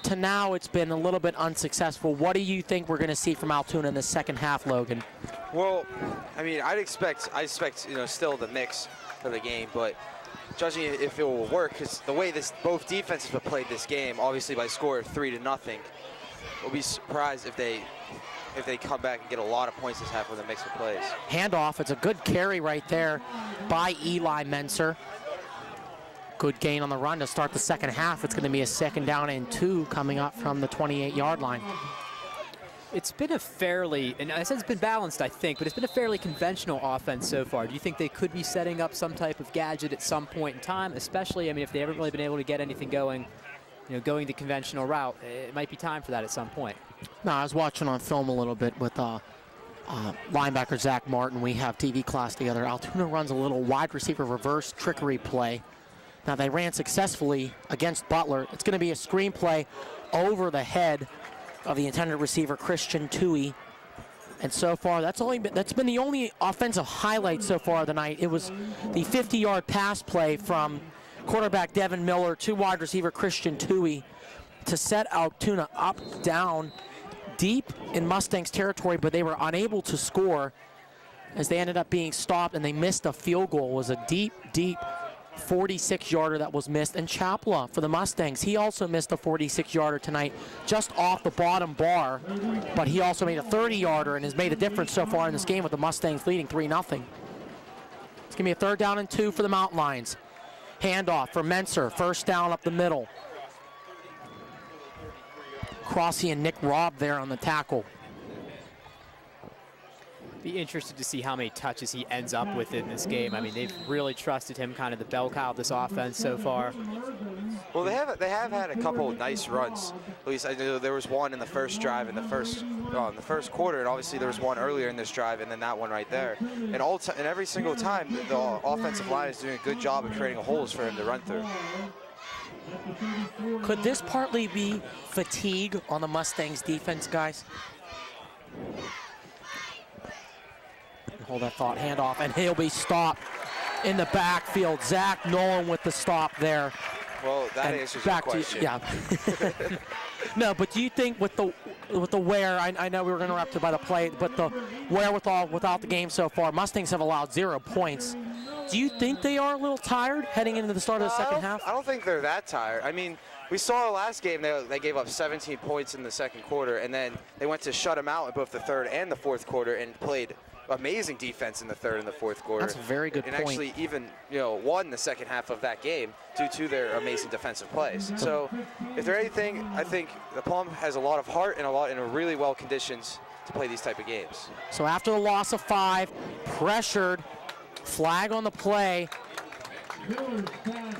to now it's been a little bit unsuccessful. What do you think we're going to see from Altoona in the second half, Logan? Well, I mean, I expect still the mix of the game, but judging if it will work, because the way both defenses have played this game, obviously by score of 3-0, we'll be surprised if they come back and get a lot of points this half with a mix of plays. Handoff, it's a good carry right there by Eli Menser. Good gain on the run to start the second half. It's going to be a 2nd down and 2 coming up from the 28-yard line. It's been a fairly, and I said it's been balanced, I think, but it's been a fairly conventional offense so far. Do you think they could be setting up some type of gadget at some point in time, especially, I mean, if they haven't really been able to get anything going, going the conventional route, it might be time for that at some point. No, I was watching on film a little bit with linebacker Zach Martin. We have TV class together. Altoona runs a little wide receiver reverse trickery play. Now, they ran successfully against Butler. It's going to be a screen play over the head of the intended receiver, Christian Tui. And so far, that's been the only offensive highlight so far of the night. It was the 50-yard pass play from quarterback Devin Miller to wide receiver Christian Tui to set Altoona up, down, deep in Mustangs territory, but they were unable to score as they ended up being stopped, and they missed a field goal. It was a deep 46-yarder that was missed. And Chapla for the Mustangs, he also missed a 46-yarder tonight, just off the bottom bar, but he also made a 30-yarder and has made a difference so far in this game with the Mustangs leading 3-0. It's going to be a 3rd down and 2 for the Mountain Lions. Handoff for Menser, 1st down up the middle. Crossy and Nick Robb there on the tackle. Be interested to see how many touches he ends up with in this game. I mean, they've really trusted him, kind of the bell cow of this offense so far. Well, they have had a couple of nice runs. At least I know there was one in the first drive in the first quarter, and obviously there was one earlier in this drive, and then that one right there. And every single time, the offensive line is doing a good job of creating holes for him to run through. Could this partly be fatigue on the Mustangs defense, guys? Hold that thought, handoff, and he'll be stopped in the backfield. Zach Nolan with the stop there. Well, that answers your question. No, but do you think with the wear, I know we were interrupted by the play, but the wherewithal without the game so far, Mustangs have allowed 0 points. Do you think they are a little tired heading into the start of the second half? I don't think they're that tired. I mean, we saw last game they gave up 17 points in the second quarter, and then they went to shut them out in both the third and the fourth quarter and played amazing defense in the third and the fourth quarter. That's a very good and point. actually even, won the second half of that game due to their amazing defensive plays. So if there's anything, I think the Plum has a lot of heart and are really well conditioned to play these type of games. So after the loss of 5, pressured, flag on the play.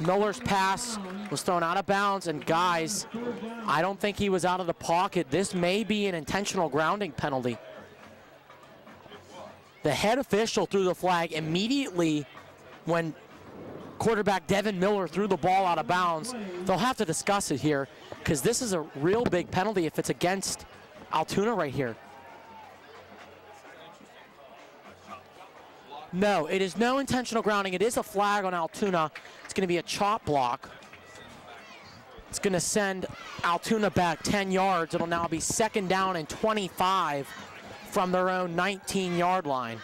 Miller's pass was thrown out of bounds, and guys, I don't think he was out of the pocket. This may be an intentional grounding penalty. The head official threw the flag immediately when quarterback Devin Miller threw the ball out of bounds. They'll have to discuss it here because this is a real big penalty if it's against Altoona right here. No, it is no intentional grounding. It is a flag on Altoona. It's going to be a chop block. It's going to send Altoona back 10 yards. It'll now be 2nd down and 25 from their own 19-yard line.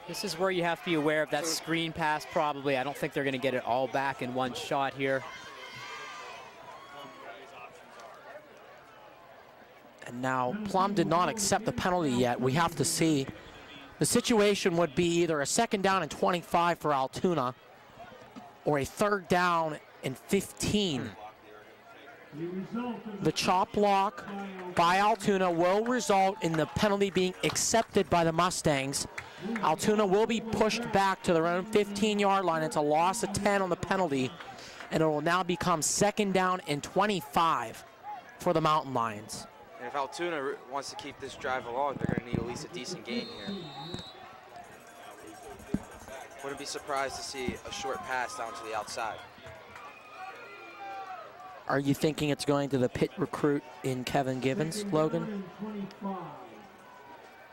This is where you have to be aware of that screen pass probably. I don't think they're going to get it all back in one shot here. And now Plum did not accept the penalty yet. We have to see. The situation would be either a 2nd down and 25 for Altoona or a 3rd down and 15. The chop block by Altoona will result in the penalty being accepted by the Mustangs. Altoona will be pushed back to their own 15-yard line. It's a loss of 10 on the penalty, and it will now become 2nd down and 25 for the Mountain Lions. And if Altoona wants to keep this drive along, they're going to need at least a decent gain here. Wouldn't be surprised to see a short pass down to the outside. Are you thinking it's going to the Pitt recruit in Kevin Givens, Logan?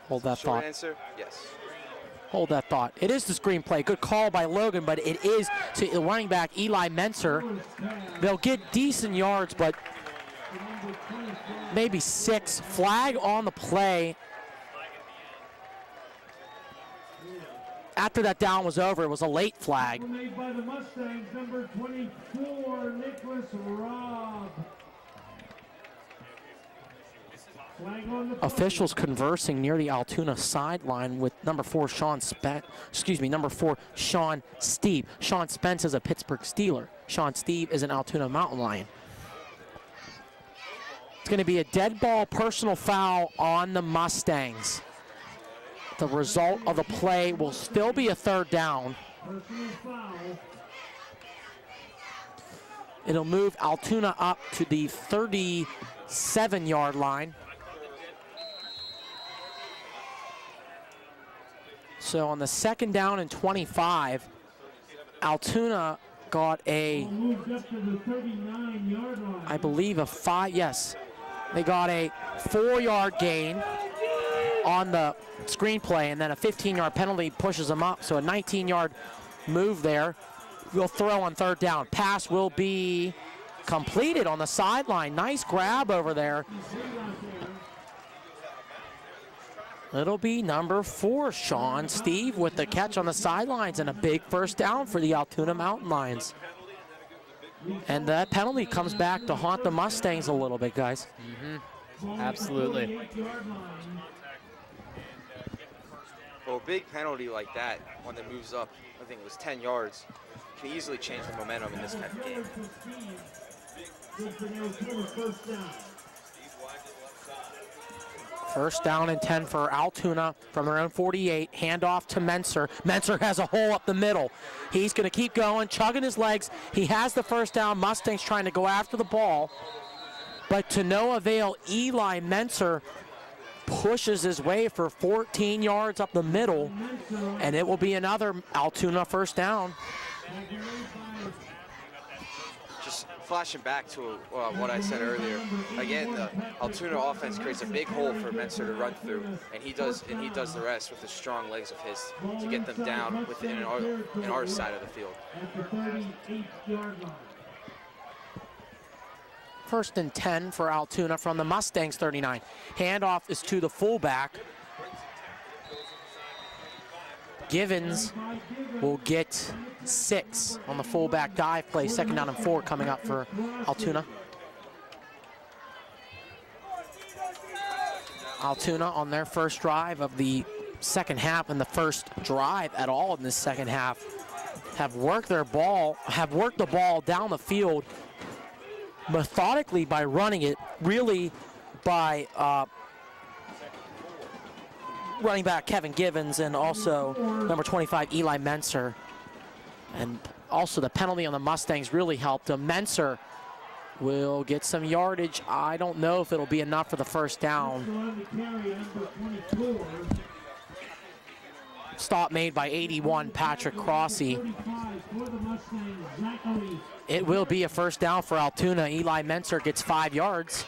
Hold that thought. Short answer, yes. Hold that thought. It is the screenplay. Good call by Logan, but it is to the running back, Eli Menser. They'll get decent yards, but maybe 6. Flag on the play. After that down was over, it was a late flag. Made by the Mustangs, number 24, Nicholas Robb. Flag on the play. Officials conversing near the Altoona sideline with number 4, Sean Steve. Sean Spence is a Pittsburgh Steeler. Sean Steve is an Altoona Mountain Lion. It's going to be a dead ball personal foul on the Mustangs. The result of the play will still be a 3rd down. It'll move Altoona up to the 37-yard line. So on the 2nd down and 25, Altoona got a, I believe a 5, yes. They got a 4-yard gain on the screenplay, and then a 15-yard penalty pushes them up. So a 19-yard move there. We'll throw on 3rd down. Pass will be completed on the sideline. Nice grab over there. It'll be number 4, Sean Steve, with the catch on the sidelines and a big 1st down for the Altoona Mountain Lions. And that penalty comes back to haunt the Mustangs a little bit, guys. Absolutely. Well, a big penalty like that, one that moves up, I think it was 10 yards, can easily change the momentum in this type of game. First down and 10 for Altoona from their own 48. Handoff to Menser. Menser has a hole up the middle. He's going to keep going, chugging his legs. He has the 1st down. Mustangs trying to go after the ball, but to no avail. Eli Menser pushes his way for 14 yards up the middle, and it will be another Altoona 1st down. Just flashing back to what I said earlier, again, the Altoona offense creates a big hole for Menser to run through, and he does the rest with the strong legs of his to get them down within our side of the field. 1st and 10 for Altoona from the Mustangs 39. Handoff is to the fullback. Givens will get 6 on the fullback dive play. 2nd down and 4 coming up for Altoona. Altoona on their first drive of the second half and the first drive at all in this second half have worked the ball down the field methodically by running it, really by running back Kevin Givens and also number 25 Eli Menser. And also the penalty on the Mustangs really helped him. Menser will get some yardage. I don't know if it'll be enough for the first down. Stop made by 81 Patrick Crossy. It will be a first down for Altoona. Eli Menser gets 5 yards.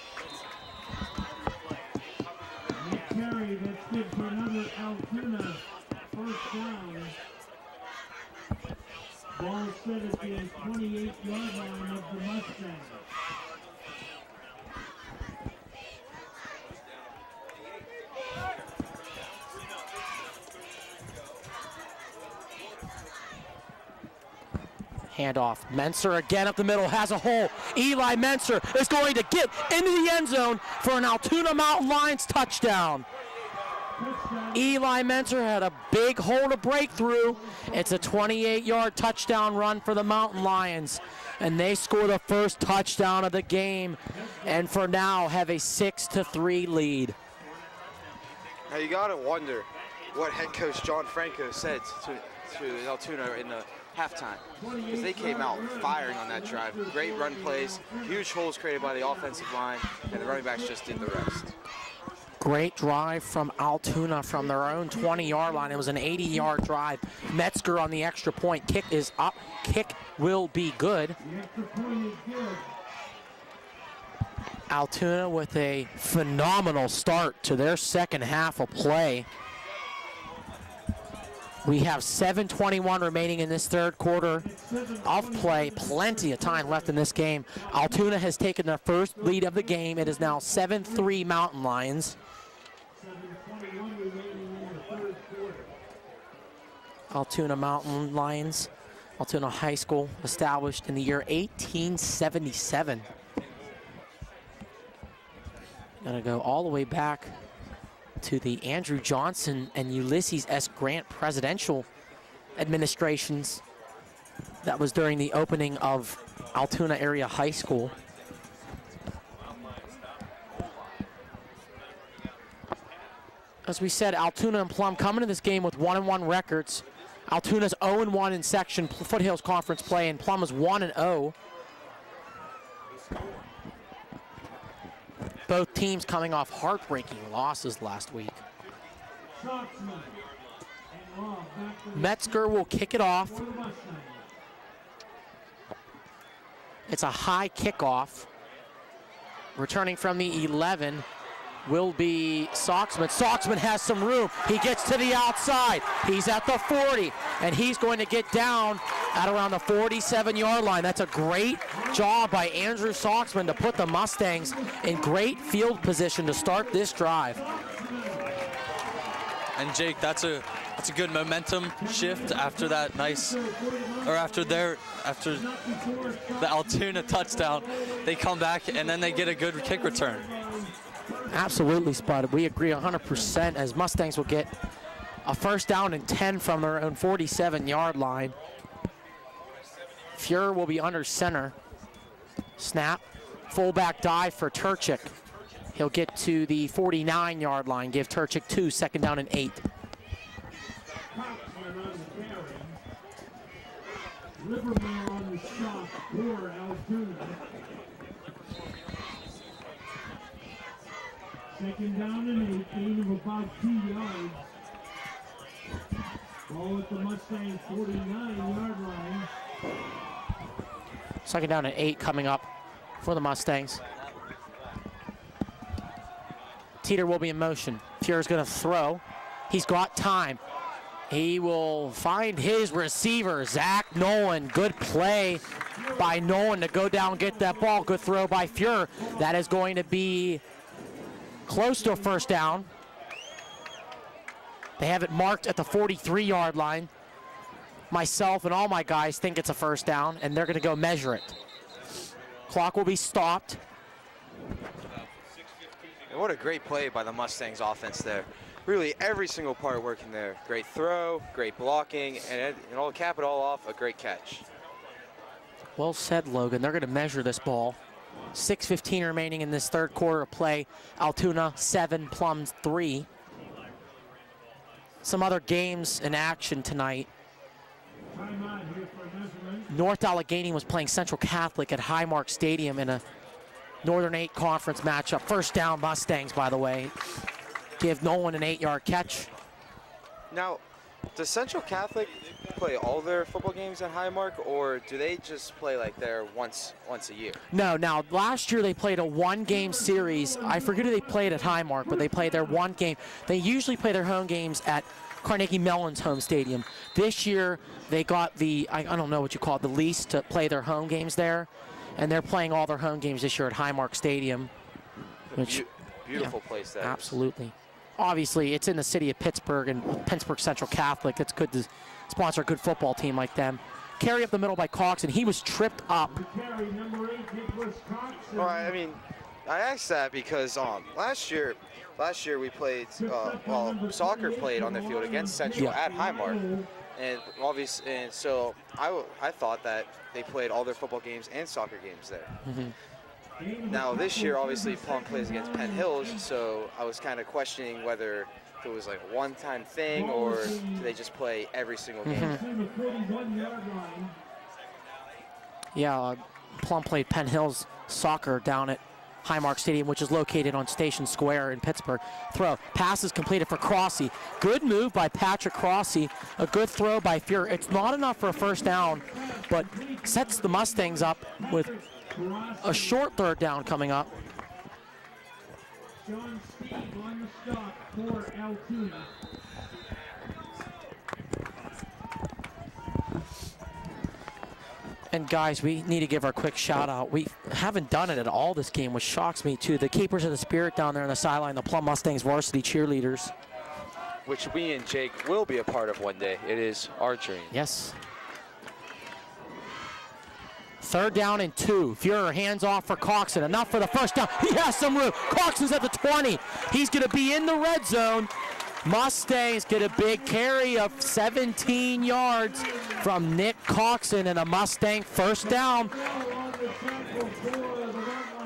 Carry, that's good for another Altoona first down. Ball set at the 28-yard line of the Mustangs. Handoff. Menser again up the middle, has a hole. Eli Menser is going to get into the end zone for an Altoona Mountain Lions touchdown. Eli Menser had a big hole to break through. It's a 28-yard touchdown run for the Mountain Lions, and they score the first touchdown of the game, and for now have a 6-3 lead. Now you gotta wonder what head coach John Franco said to Altoona in the halftime, because they came out firing on that drive. Great run plays, huge holes created by the offensive line, and the running backs just did the rest. Great drive from Altoona from their own 20-yard line. It was an 80-yard drive. Metzger on the extra point. Kick is up. Kick will be good. Altoona with a phenomenal start to their second half of play. We have 7:21 remaining in this third quarter of play. Plenty of time left in this game. Altoona has taken their first lead of the game. It is now 7-3 Mountain Lions. Altoona Mountain Lions, Altoona High School, established in the year 1877. Gonna go all the way back to the Andrew Johnson and Ulysses S. Grant presidential administrations. That was during the opening of Altoona Area High School. As we said, Altoona and Plum coming to this game with 1-1 records. Altoona's 0-1 in section Foothills Conference play, and Plum is 1-0. Both teams coming off heartbreaking losses last week. Metzger will kick it off. It's a high kickoff. Returning from the 11 will be Soxman. Soxman has some room. He gets to the outside. He's at the 40, and he's going to get down at around the 47-yard line. That's a great job by Andrew Soxman to put the Mustangs in great field position to start this drive. And Jake, that's a good momentum shift after that after the Altoona touchdown. They come back and then they get a good kick return. Absolutely, Spud. We agree 100%, as Mustangs will get a first down and 10 from their own 47-yard line. Fuhrer will be under center. Snap. Fullback dive for Turchik. He'll get to the 49-yard line. Give Turchik 2, second down and 8. Livermore on the stop for Altoona. Second down and 8, gain of about 2 yards. Ball at the Mustang 49-yard line. Second down and 8 coming up for the Mustangs. Teeter will be in motion. Fuhrer's going to throw. He's got time. He will find his receiver, Zach Nolan. Good play by Nolan to go down and get that ball. Good throw by Fuhrer. That is going to be close to a first down. They have it marked at the 43-yard line. Myself and all my guys think it's a first down, and they're going to go measure it. Clock will be stopped. And what a great play by the Mustangs offense there. Really, every single part working there. Great throw, great blocking, and all cap it all off, a great catch. Well said, Logan. They're going to measure this ball. 6:15 remaining in this third quarter of play. Altoona 7, Plum 3. Some other games in action tonight. North Allegheny was playing Central Catholic at Highmark Stadium in a Northern 8 conference matchup. First down Mustangs, by the way. Give Nolan an 8-yard catch. Now, does Central Catholic play all their football games at Highmark, or do they just play like there once a year? No, now last year they played a 1-game series. I forget who they played at Highmark, but they played their 1 game. They usually play their home games at Carnegie Mellon's home stadium. This year they got the, I don't know what you call it, the lease to play their home games there. And they're playing all their home games this year at Highmark Stadium. Which, beautiful place there. Absolutely. Obviously, it's in the city of Pittsburgh and Pittsburgh Central Catholic. It's good to sponsor a good football team like them. Carry up the middle by Cox, and he was tripped up. Well, I mean, I asked that because last year we played, soccer played on the field against Central at Highmark. And obviously, and so I thought that they played all their football games and soccer games there. Now this year, obviously, Plum plays against Penn Hills, so I was kind of questioning whether it was like a one-time thing or do they just play every single game. Yeah, Plum played Penn Hills soccer down at Highmark Stadium, which is located on Station Square in Pittsburgh. Throw. Pass is completed for Crossy. Good move by Patrick Crossy. A good throw by Fuhrer. It's not enough for a first down, but sets the Mustangs up with a short third down coming up. John Steve on the stop for Altoona. And guys, we need to give our quick shout out. We haven't done it at all this game, which shocks me too. The Keepers of the Spirit down there on the sideline, the Plum Mustangs varsity cheerleaders. Which we and Jake will be a part of one day. It is our dream. Yes. Third down and 2. Fuhrer hands off for Coxon. Enough for the first down. He has some room. Coxon's at the 20. He's going to be in the red zone. Mustangs get a big carry of 17 yards from Nick Coxon and a Mustang first down.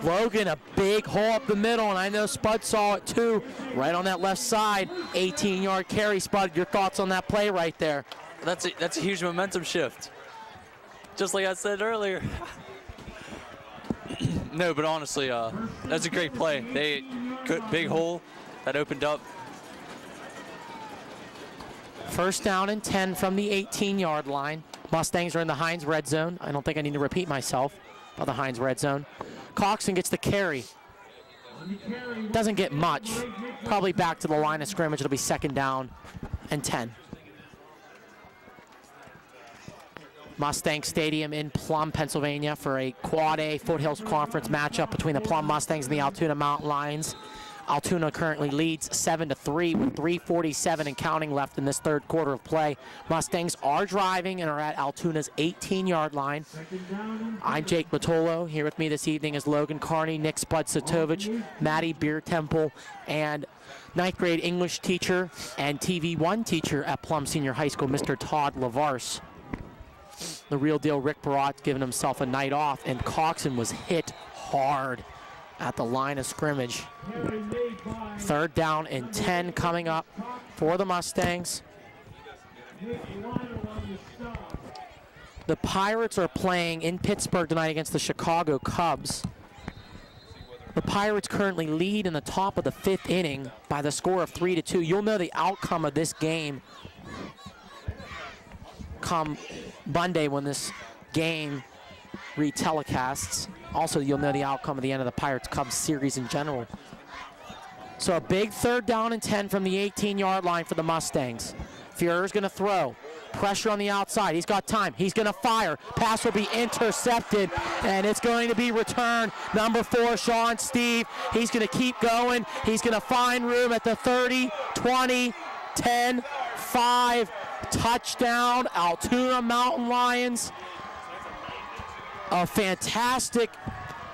Logan, a big hole up the middle, and I know Spud saw it too, right on that left side. 18-yard carry. Spud, your thoughts on that play right there? That's a huge momentum shift. Just like I said earlier. No, but honestly, that's a great play. Big hole that opened up. First down and 10 from the 18-yard line. Mustangs are in the Heinz red zone. I don't think I need to repeat myself about the Heinz red zone. Coxon gets the carry. Doesn't get much. Probably back to the line of scrimmage. It'll be second down and 10. Mustang Stadium in Plum, Pennsylvania for a Quad A Foothills Conference matchup between the Plum Mustangs and the Altoona Mountain Lions. Altoona currently leads 7-3 with 3:47 and counting left in this third quarter of play. Mustangs are driving and are at Altoona's 18-yard line. I'm Jake Matolo. Here with me this evening is Logan Carney, Nick Spud-Satovich, Maddie Beer Temple, and 9th grade English teacher and TV1 teacher at Plum Senior High School, Mr. Todd Lavarse. The real deal, Rick Barat's giving himself a night off, and Coxon was hit hard at the line of scrimmage. Third down and 10 coming up for the Mustangs. The Pirates are playing in Pittsburgh tonight against the Chicago Cubs. The Pirates currently lead in the top of the 5th inning by the score of 3-2. You'll know the outcome of this game come Monday when this game retelecasts. Also, you'll know the outcome of the end of the Pirates-Cubs series in general. So a big third down and 10 from the 18-yard line for the Mustangs. Fuhrer's going to throw. Pressure on the outside. He's got time. He's going to fire. Pass will be intercepted, and it's going to be returned. Number 4, Sean Steve. He's going to keep going. He's going to find room at the 30, 20, 10, 5. Touchdown, Altoona Mountain Lions. A fantastic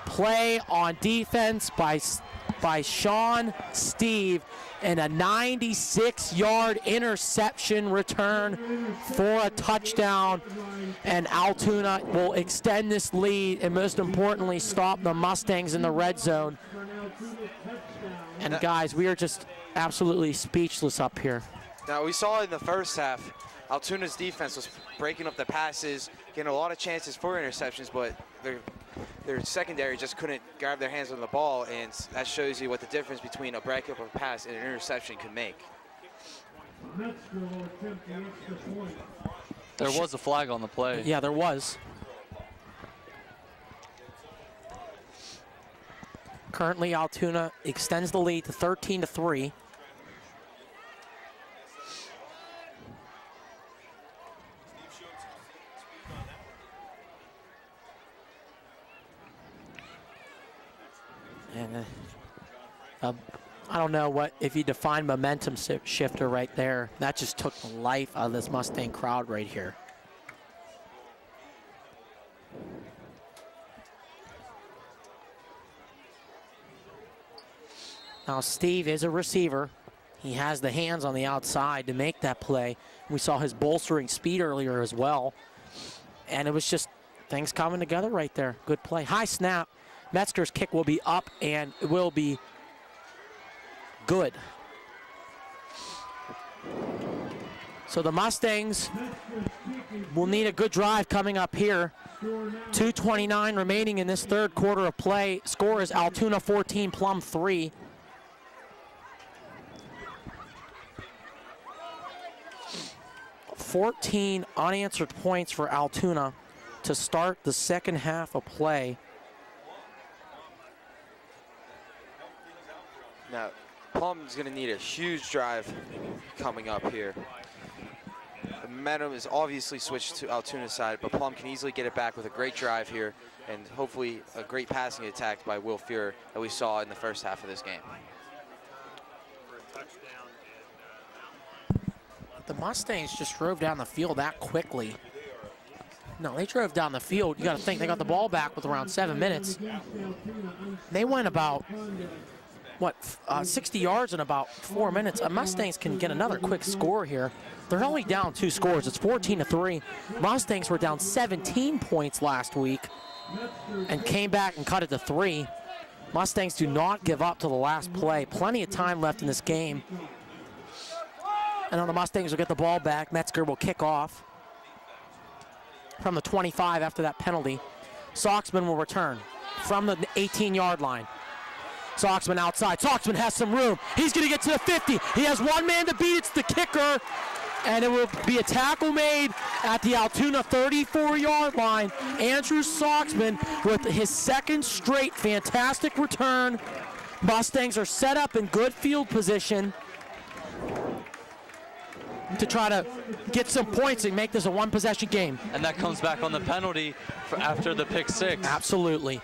play on defense by by Sean Steve, and a 96-yard interception return for a touchdown. And Altoona will extend this lead and, most importantly, stop the Mustangs in the red zone. And guys, we are just absolutely speechless up here. Now, we saw in the first half, Altoona's defense was breaking up the passes, getting a lot of chances for interceptions, but their secondary just couldn't grab their hands on the ball, and that shows you what the difference between a breakup of a pass and an interception can make. There was a flag on the play. Yeah, there was. Currently, Altoona extends the lead to 13-3. And I don't know what, if you define momentum shifter right there, that just took the life out of this Mustang crowd right here. Now Steve is a receiver. He has the hands on the outside to make that play. We saw his bolstering speed earlier as well. And it was just things coming together right there. Good play. High snap. Metzger's kick will be up and it will be good. So the Mustangs will need a good drive coming up here. 2:29 remaining in this third quarter of play. Score is Altoona 14, Plum 3. $14 unanswered points for Altoona to start the second half of play. Now, Plum's going to need a huge drive coming up here. The momentum is obviously switched to Altoona's side, but Plum can easily get it back with a great drive here and hopefully a great passing attack by Will Fuhrer that we saw in the first half of this game. The Mustangs just drove down the field that quickly. No, they drove down the field. You got to think they got the ball back with around 7 minutes. They went about, 60 yards in about 4 minutes. Mustangs can get another quick score here. They're only down 2 scores. It's 14-3. Mustangs were down 17 points last week and came back and cut it to 3. Mustangs do not give up to the last play. Plenty of time left in this game. And then the Mustangs will get the ball back. Metzger will kick off from the 25 after that penalty. Soxman will return from the 18-yard line. Soxman outside. Soxman has some room. He's going to get to the 50. He has one man to beat. It's the kicker. And it will be a tackle made at the Altoona 34-yard line. Andrew Soxman with his second straight fantastic return. Mustangs are set up in good field position to try to get some points and make this a one-possession game. And that comes back on the penalty for after the pick 6. Absolutely.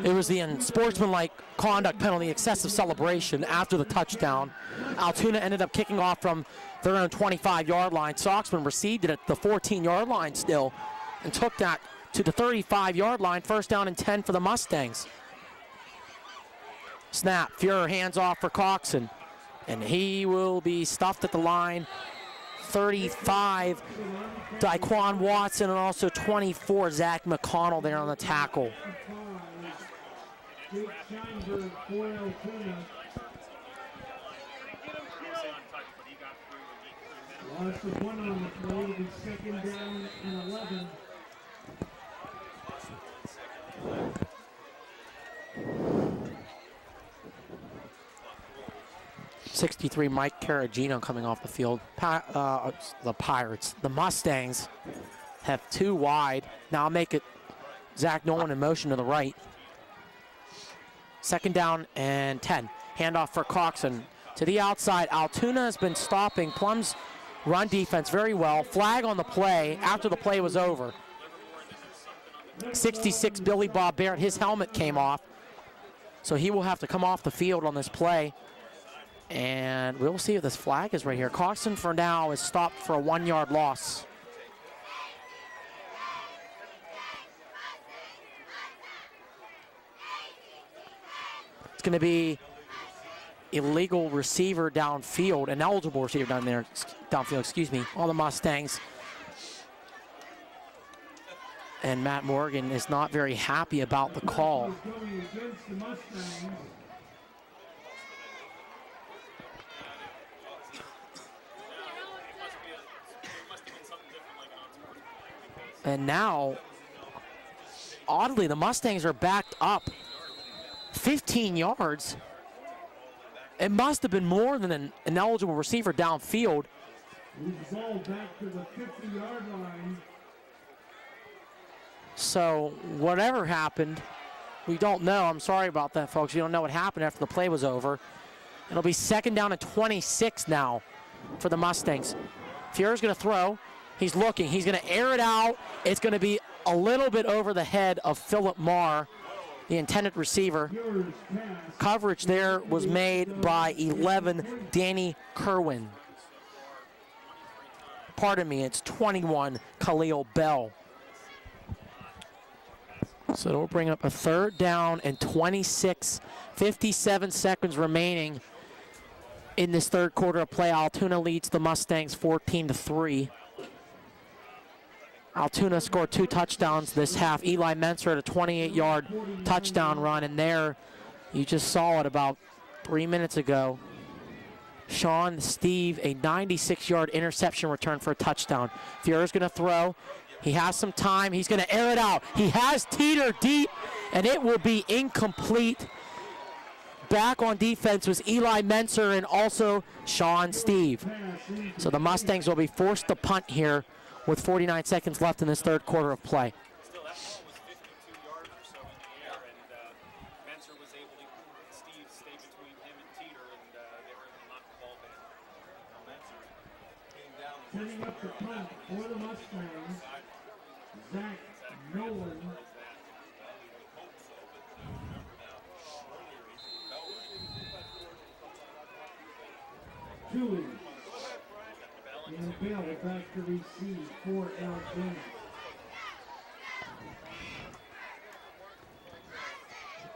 It was the unsportsmanlike conduct penalty, excessive celebration after the touchdown. Altoona ended up kicking off from their own 25-yard line. Soxman received it at the 14-yard line still and took that to the 35-yard line. First down and 10 for the Mustangs. Snap, Fuhrer hands off for Coxon. And he will be stuffed at the line. 35, Daquan Watson, and also 24, Zach McConnell there on the tackle. Loss of 1 on the play, it'll be second down and 11. 63, Mike Caragino coming off the field. The Pirates. The Mustangs have 2 wide. Now I'll make it Zach Nolan in motion to the right. Second down and 10. Handoff for Coxon to the outside. Altoona has been stopping Plum's run defense very well. Flag on the play after the play was over. 66, Billy Bob Barrett, his helmet came off. So he will have to come off the field on this play. And we'll see if this flag is right here. Coxon for now is stopped for a 1-yard loss. going to be illegal receiver downfield, an eligible receiver downfield, excuse me, on the Mustangs. And Matt Morgan is not very happy about the call. And now, oddly, the Mustangs are backed up 15 yards. It must have been more than an eligible receiver downfield. Ball back to the 50-yard line. So whatever happened, we don't know. I'm sorry about that, folks. We don't know what happened after the play was over. It'll be 2nd down and 26 now for the Mustangs. Fierre's going to throw. He's looking. He's going to air it out. It's going to be a little bit over the head of Philip Marr, the intended receiver. Coverage there was made by 11, Danny Kerwin. Pardon me, it's 21, Khalil Bell. So it'll bring up a 3rd down and 26, 57 seconds remaining in this third quarter of play. Altoona leads the Mustangs 14-3. Altoona scored 2 touchdowns this half. Eli Menser had a 28-yard touchdown run, and there you just saw it about 3 minutes ago. Sean Steve, a 96-yard interception return for a touchdown. Fierre's going to throw. He has some time. He's going to air it out. He has Teeter deep, and it will be incomplete. Back on defense was Eli Menser and also Sean Steve. So the Mustangs will be forced to punt here with 49 seconds left in this third quarter of play. Still, that ball was 52 yards or so in the air, and Menser was able to, Steve stay between him and Teeter, and they were able to knock the ball down. Menser came down. Setting up the punt for the Mustangs, Zach Nolan. Julie. And Bell back to receive for Altoona.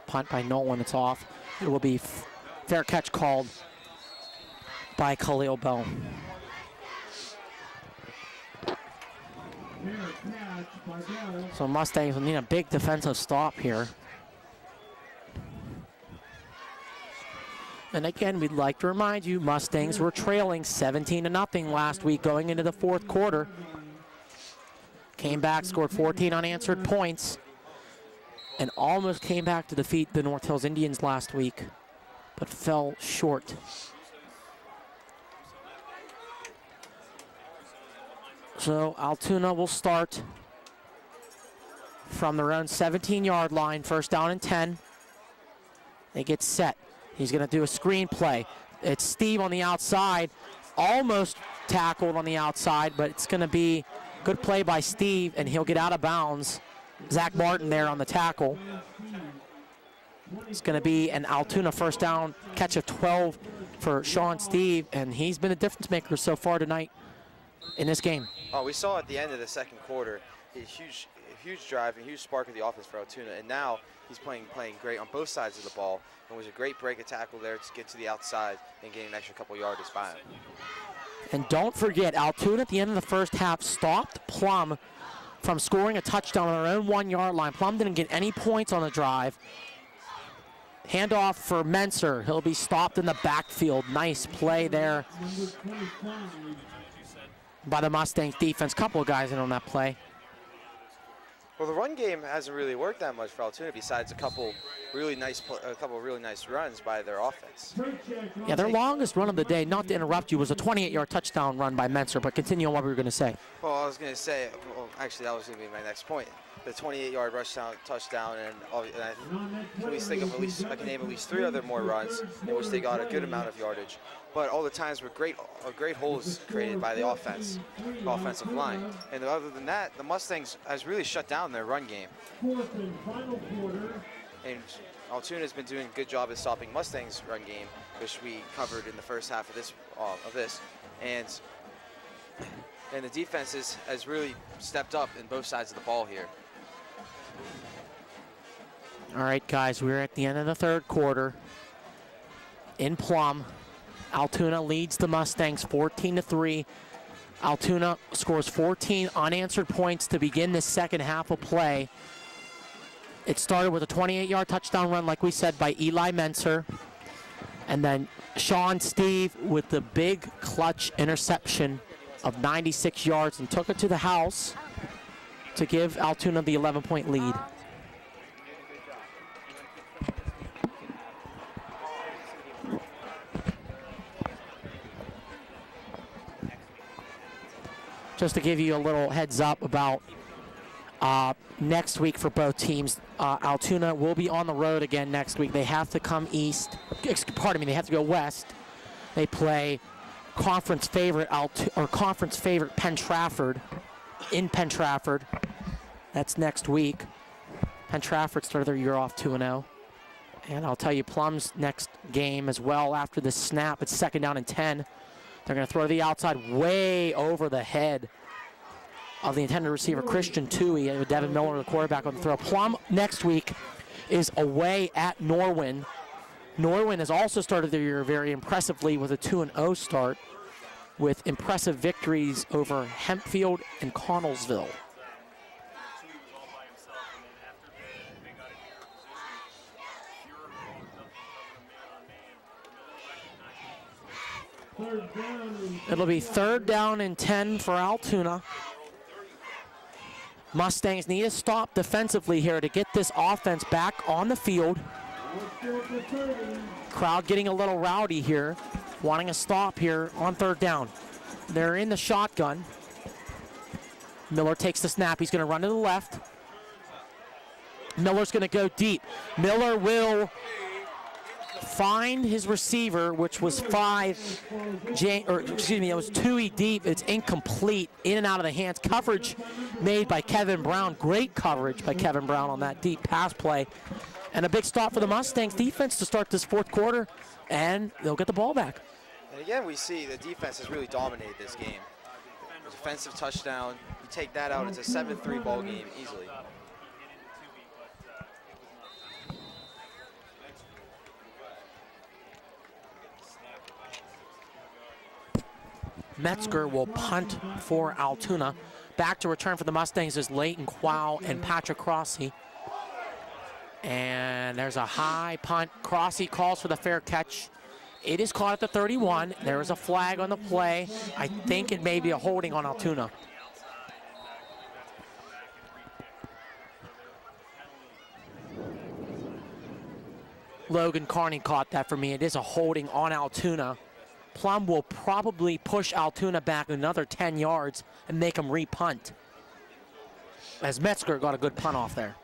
Punt by Nolan, it's off. It will be fair catch called by Khalil Bell. So Mustangs will need a big defensive stop here. And again, we'd like to remind you, Mustangs were trailing 17-0 last week going into the fourth quarter. Came back, scored 14 unanswered points, and almost came back to defeat the North Hills Indians last week, but fell short. So Altoona will start from their own 17-yard line, 1st down and 10. They get set. He's going to do a screen play. It's Steve on the outside, almost tackled on the outside, but it's going to be good play by Steve, and he'll get out of bounds. Zach Martin there on the tackle. It's going to be an Altoona 1st down, catch of 12 for Sean Steve, and he's been a difference maker so far tonight in this game. Oh, we saw at the end of the second quarter a huge drive, a huge spark of the offense for Altoona, and now he's playing great on both sides of the ball. It was a great break of tackle there to get to the outside and gain an extra couple yards by him. And don't forget, Altoona at the end of the first half stopped Plum from scoring a touchdown on their own 1-yard line. Plum didn't get any points on the drive. Handoff for Menser. He'll be stopped in the backfield. Nice play there by the Mustangs defense. Couple of guys in on that play. Well, the run game hasn't really worked that much for Altoona, besides a couple really nice runs by their offense. Yeah, their longest run of the day, not to interrupt you, was a 28-yard touchdown run by Menser, but continue on what we were going to say. Well, I was going to say, actually, that was going to be my next point. The 28-yard touchdown, and I can name at least 3 other more runs in which they got a good amount of yardage. But all the times were great holes created by the offensive line. And other than that, the Mustangs has really shut down their run game. And Altoona has been doing a good job at stopping Mustangs' run game, which we covered in the first half of this. And the defense has really stepped up in both sides of the ball here. All right, guys, we're at the end of the third quarter. in Plum. Altoona leads the Mustangs 14-3. Altoona scores 14 unanswered points to begin this second half of play. It started with a 28-yard touchdown run, like we said, by Eli Menser. And then Sean Steve with the big clutch interception of 96 yards and took it to the house to give Altoona the 11-point lead. Just to give you a little heads up about next week for both teams, Altoona will be on the road again next week. They have to come east. Pardon me, they have to go west. They play conference favorite Penn Trafford in Penn Trafford. That's next week. Penn Trafford started their year off 2-0. And I'll tell you, Plum's next game as well after the snap. It's 2nd down and 10. They're going to throw to the outside way over the head of the intended receiver, Christian Toohey, with Devin Miller, the quarterback, on the throw. Plum next week is away at Norwin. Norwin has also started their year very impressively with a 2-0 start with impressive victories over Hempfield and Connellsville. It'll be 3rd down and 10 for Altoona. Mustangs need to stop defensively here to get this offense back on the field. Crowd getting a little rowdy here, wanting a stop here on 3rd down. They're in the shotgun. Miller takes the snap. He's going to run to the left. Miller's going to go deep. Miller will find his receiver, which was it was Toohey deep. It's incomplete, in and out of the hands. Coverage made by Kevin Brown. Great coverage by Kevin Brown on that deep pass play. And a big stop for the Mustangs defense to start this 4th quarter, and they'll get the ball back. And again, we see the defense has really dominated this game. Defensive touchdown, you take that out, it's a 7-3 ball game easily. Metzger will punt for Altoona. Back to return for the Mustangs is Leighton Quao and Patrick Crossy. And there's a high punt. Crossy calls for the fair catch. It is caught at the 31. There is a flag on the play. I think it may be a holding on Altoona. Logan Carney caught that for me. It is a holding on Altoona. Plum will probably push Altoona back another 10 yards and make him re-punt, as Metzger got a good punt off there.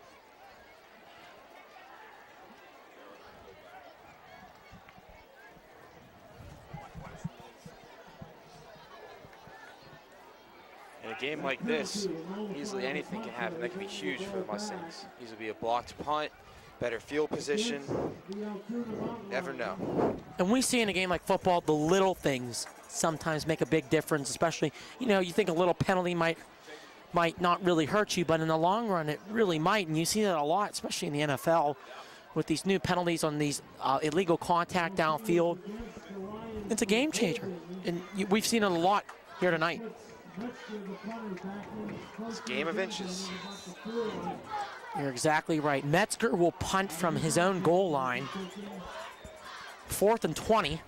In a game like this, easily anything can happen. That can be huge for the Mustangs. Easily be a blocked punt, better field position. Never know. And we see in a game like football, the little things sometimes make a big difference, especially, you think a little penalty might not really hurt you, but in the long run, it really might. And you see that a lot, especially in the NFL, with these new penalties on these illegal contact downfield. It's a game changer. And we've seen it a lot here tonight. It's a game of inches. You're exactly right. Metzger will punt from his own goal line. 4th and 20.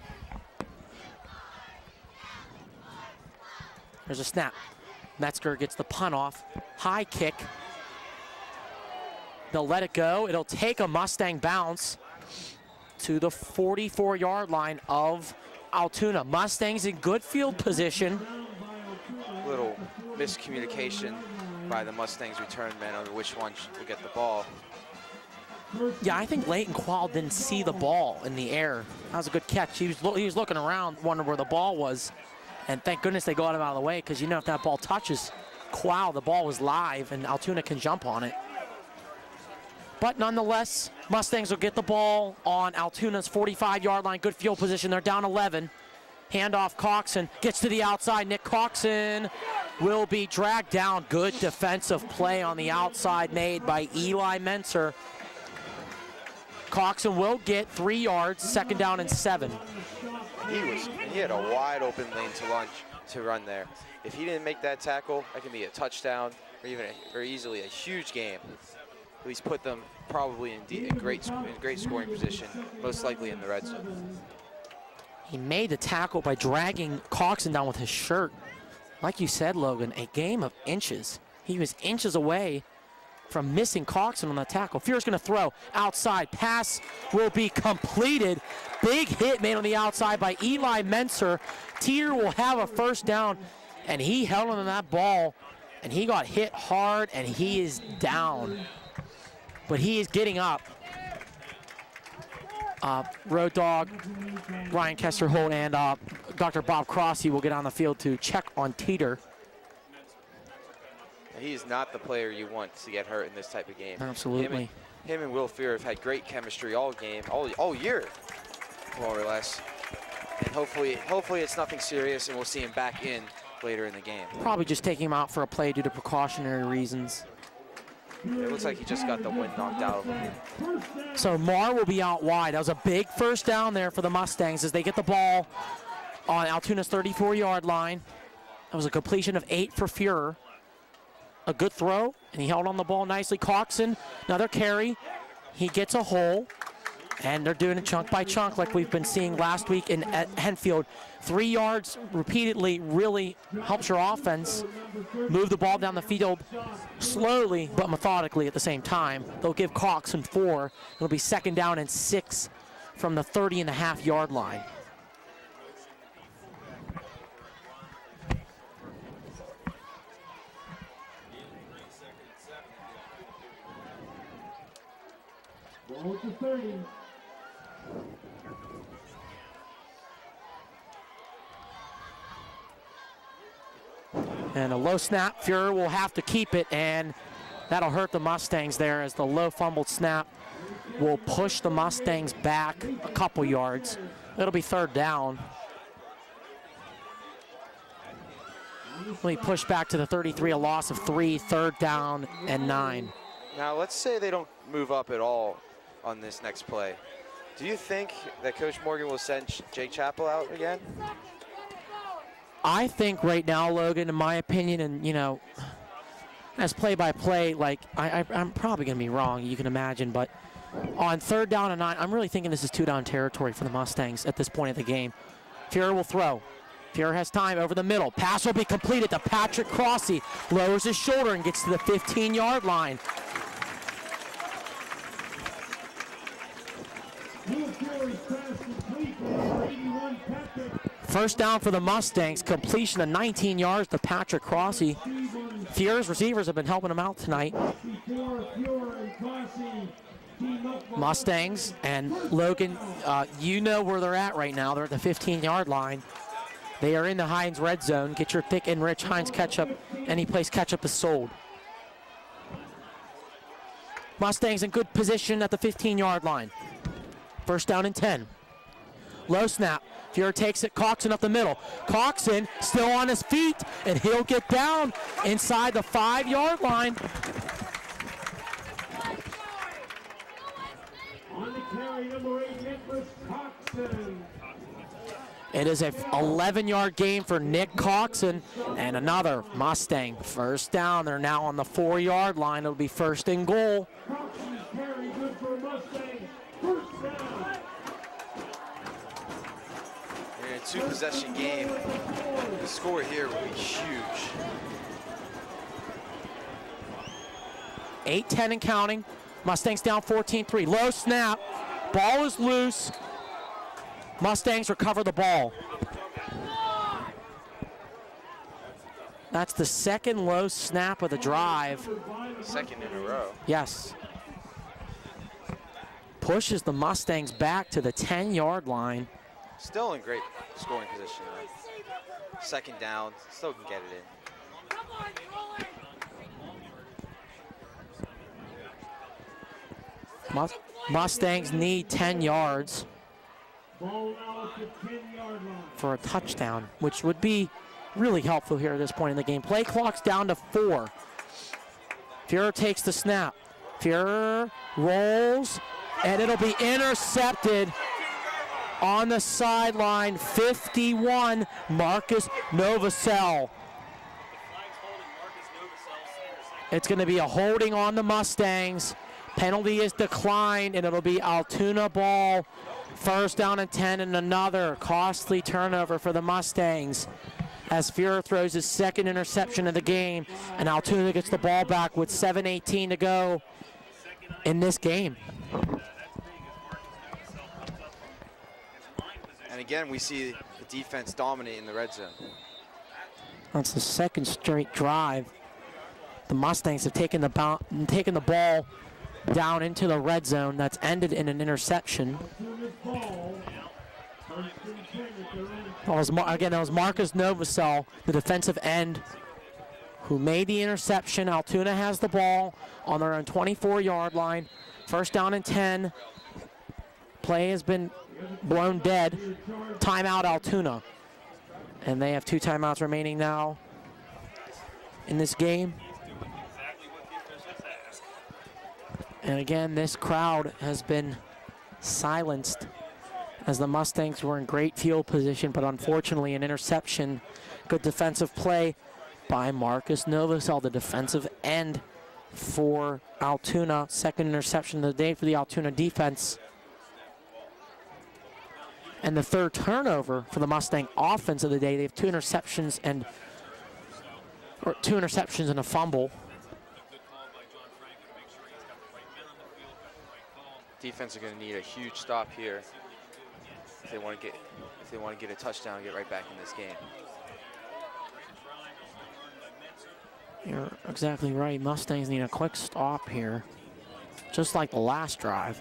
There's a snap. Metzger gets the punt off. High kick. They'll let it go. It'll take a Mustang bounce to the 44-yard line of Altoona. Mustangs in good field position. Little miscommunication by the Mustangs return man over which one will get the ball. Yeah, I think Leighton Qual didn't see the ball in the air. That was a good catch. He was looking around, wondering where the ball was. And thank goodness they got him out of the way, because if that ball touches Qual, the ball was live and Altoona can jump on it. But nonetheless, Mustangs will get the ball on Altoona's 45-yard line. Good field position. They're down 11. Handoff, Coxon gets to the outside. Nick Coxon will be dragged down. Good defensive play on the outside made by Eli Menser. Coxon will get 3 yards, 2nd down and 7. He had a wide open lane to run there. If he didn't make that tackle, that can be a touchdown or easily a huge game. At least put them probably in great scoring position, most likely in the red zone. He made the tackle by dragging Coxon down with his shirt. Like you said, Logan, a game of inches. He was inches away from missing Coxon on the tackle. Fear's going to throw outside. Pass will be completed. Big hit made on the outside by Eli Menser. Teeter will have a 1st down, and he held on to that ball, and he got hit hard, and he is down. But he is getting up. Road Dog, Ryan Kester-Holt, and Dr. Bob Crossy will get on the field to check on Teeter. He is not the player you want to get hurt in this type of game. Absolutely. Him and Will Fear have had great chemistry all game, all year, more or less. And hopefully it's nothing serious, and we'll see him back in later in the game. Probably just taking him out for a play due to precautionary reasons. It looks like he just got the wind knocked out of him. So Marr will be out wide. That was a big 1st down there for the Mustangs as they get the ball on Altoona's 34-yard line. That was a completion of 8 for Fuhrer. A good throw, and he held on the ball nicely. Coxon, another carry. He gets a hole, and they're doing it chunk by chunk like we've been seeing last week at Henfield. 3 yards repeatedly really helps your offense move the ball down the field slowly but methodically at the same time. They'll give Coxon 4. It'll be 2nd down and 6 from the 30.5-yard line. Ball to 30. And a low snap. Fuhrer will have to keep it, and that'll hurt the Mustangs there as the low fumbled snap will push the Mustangs back a couple yards. It'll be 3rd down. We push back to the 33, a loss of 3, 3rd down and 9. Now let's say they don't move up at all on this next play. Do you think that Coach Morgan will send Jake Chappell out again? I think right now, Logan, in my opinion, and as play-by-play, like I'm probably going to be wrong, you can imagine, but on 3rd down and 9, I'm really thinking this is 2-down territory for the Mustangs at this point of the game. Fuhrer will throw. Fuhrer has time over the middle. Pass will be completed to Patrick Crossy. Lowers his shoulder and gets to the 15-yard line. First down for the Mustangs. Completion of 19 yards to Patrick Crossy. Fuhrer's receivers have been helping him out tonight. Mustangs and Logan, you know where they're at right now. They're at the 15-yard line. They are in the Heinz red zone. Get your thick and rich Heinz ketchup. Any place ketchup is sold. Mustangs in good position at the 15-yard line. First down and 10. Low snap. Fuhrer takes it. Coxon up the middle. Coxon still on his feet, and he'll get down inside the 5-yard line. On the carry, number 8, Nicholas Coxon. It is a 11-yard gain for Nick Coxon, and another Mustang. First down. They're now on the 4-yard line. It'll be 1st and goal. Coxon's carry good for Mustang. First down. In a 2-possession game, the score here will be huge. 8-10 and counting. Mustangs down 14-3. Low snap. Ball is loose. Mustangs recover the ball. That's the 2nd low snap of the drive. 2nd in a row. Yes. Pushes the Mustangs back to the 10-yard line. Still in great scoring position. 2nd down, still can get it in. Mustangs need 10 yards Ball now at the 10-yard line. for a touchdown, which would be really helpful here at this point in the game. Play clock's down to 4. Fuhrer takes the snap. Fuhrer rolls, And it'll be intercepted on the sideline. 51, Marcus Novosel. It's going to be a holding on the Mustangs. Penalty is declined, and it'll be Altoona ball. First down and 10, and another costly turnover for the Mustangs as Fuhrer throws his second interception of the game, and Altoona gets the ball back with 7:18 to go in this game. And again, we see the defense dominate in the red zone. That's the second straight drive. The Mustangs have taken the ball down into the red zone. That's ended in an interception. That was Marcus Novosel, the defensive end, who made the interception. Altoona has the ball on their own 24-yard line. First down and 10. Play has been blown dead. Timeout, Altoona. And they have 2 timeouts remaining now in this game. And again, this crowd has been silenced as the Mustangs were in great field position, but unfortunately an interception. Good defensive play by Marcus Novosel, the defensive end for Altoona. Second interception of the day for the Altoona defense. And the third turnover for the Mustang offense of the day. They have 2 interceptions and a fumble. Defense are going to need a huge stop here if they want to get a touchdown and get right back in this game. You're exactly right. Mustangs need a quick stop here, just like the last drive.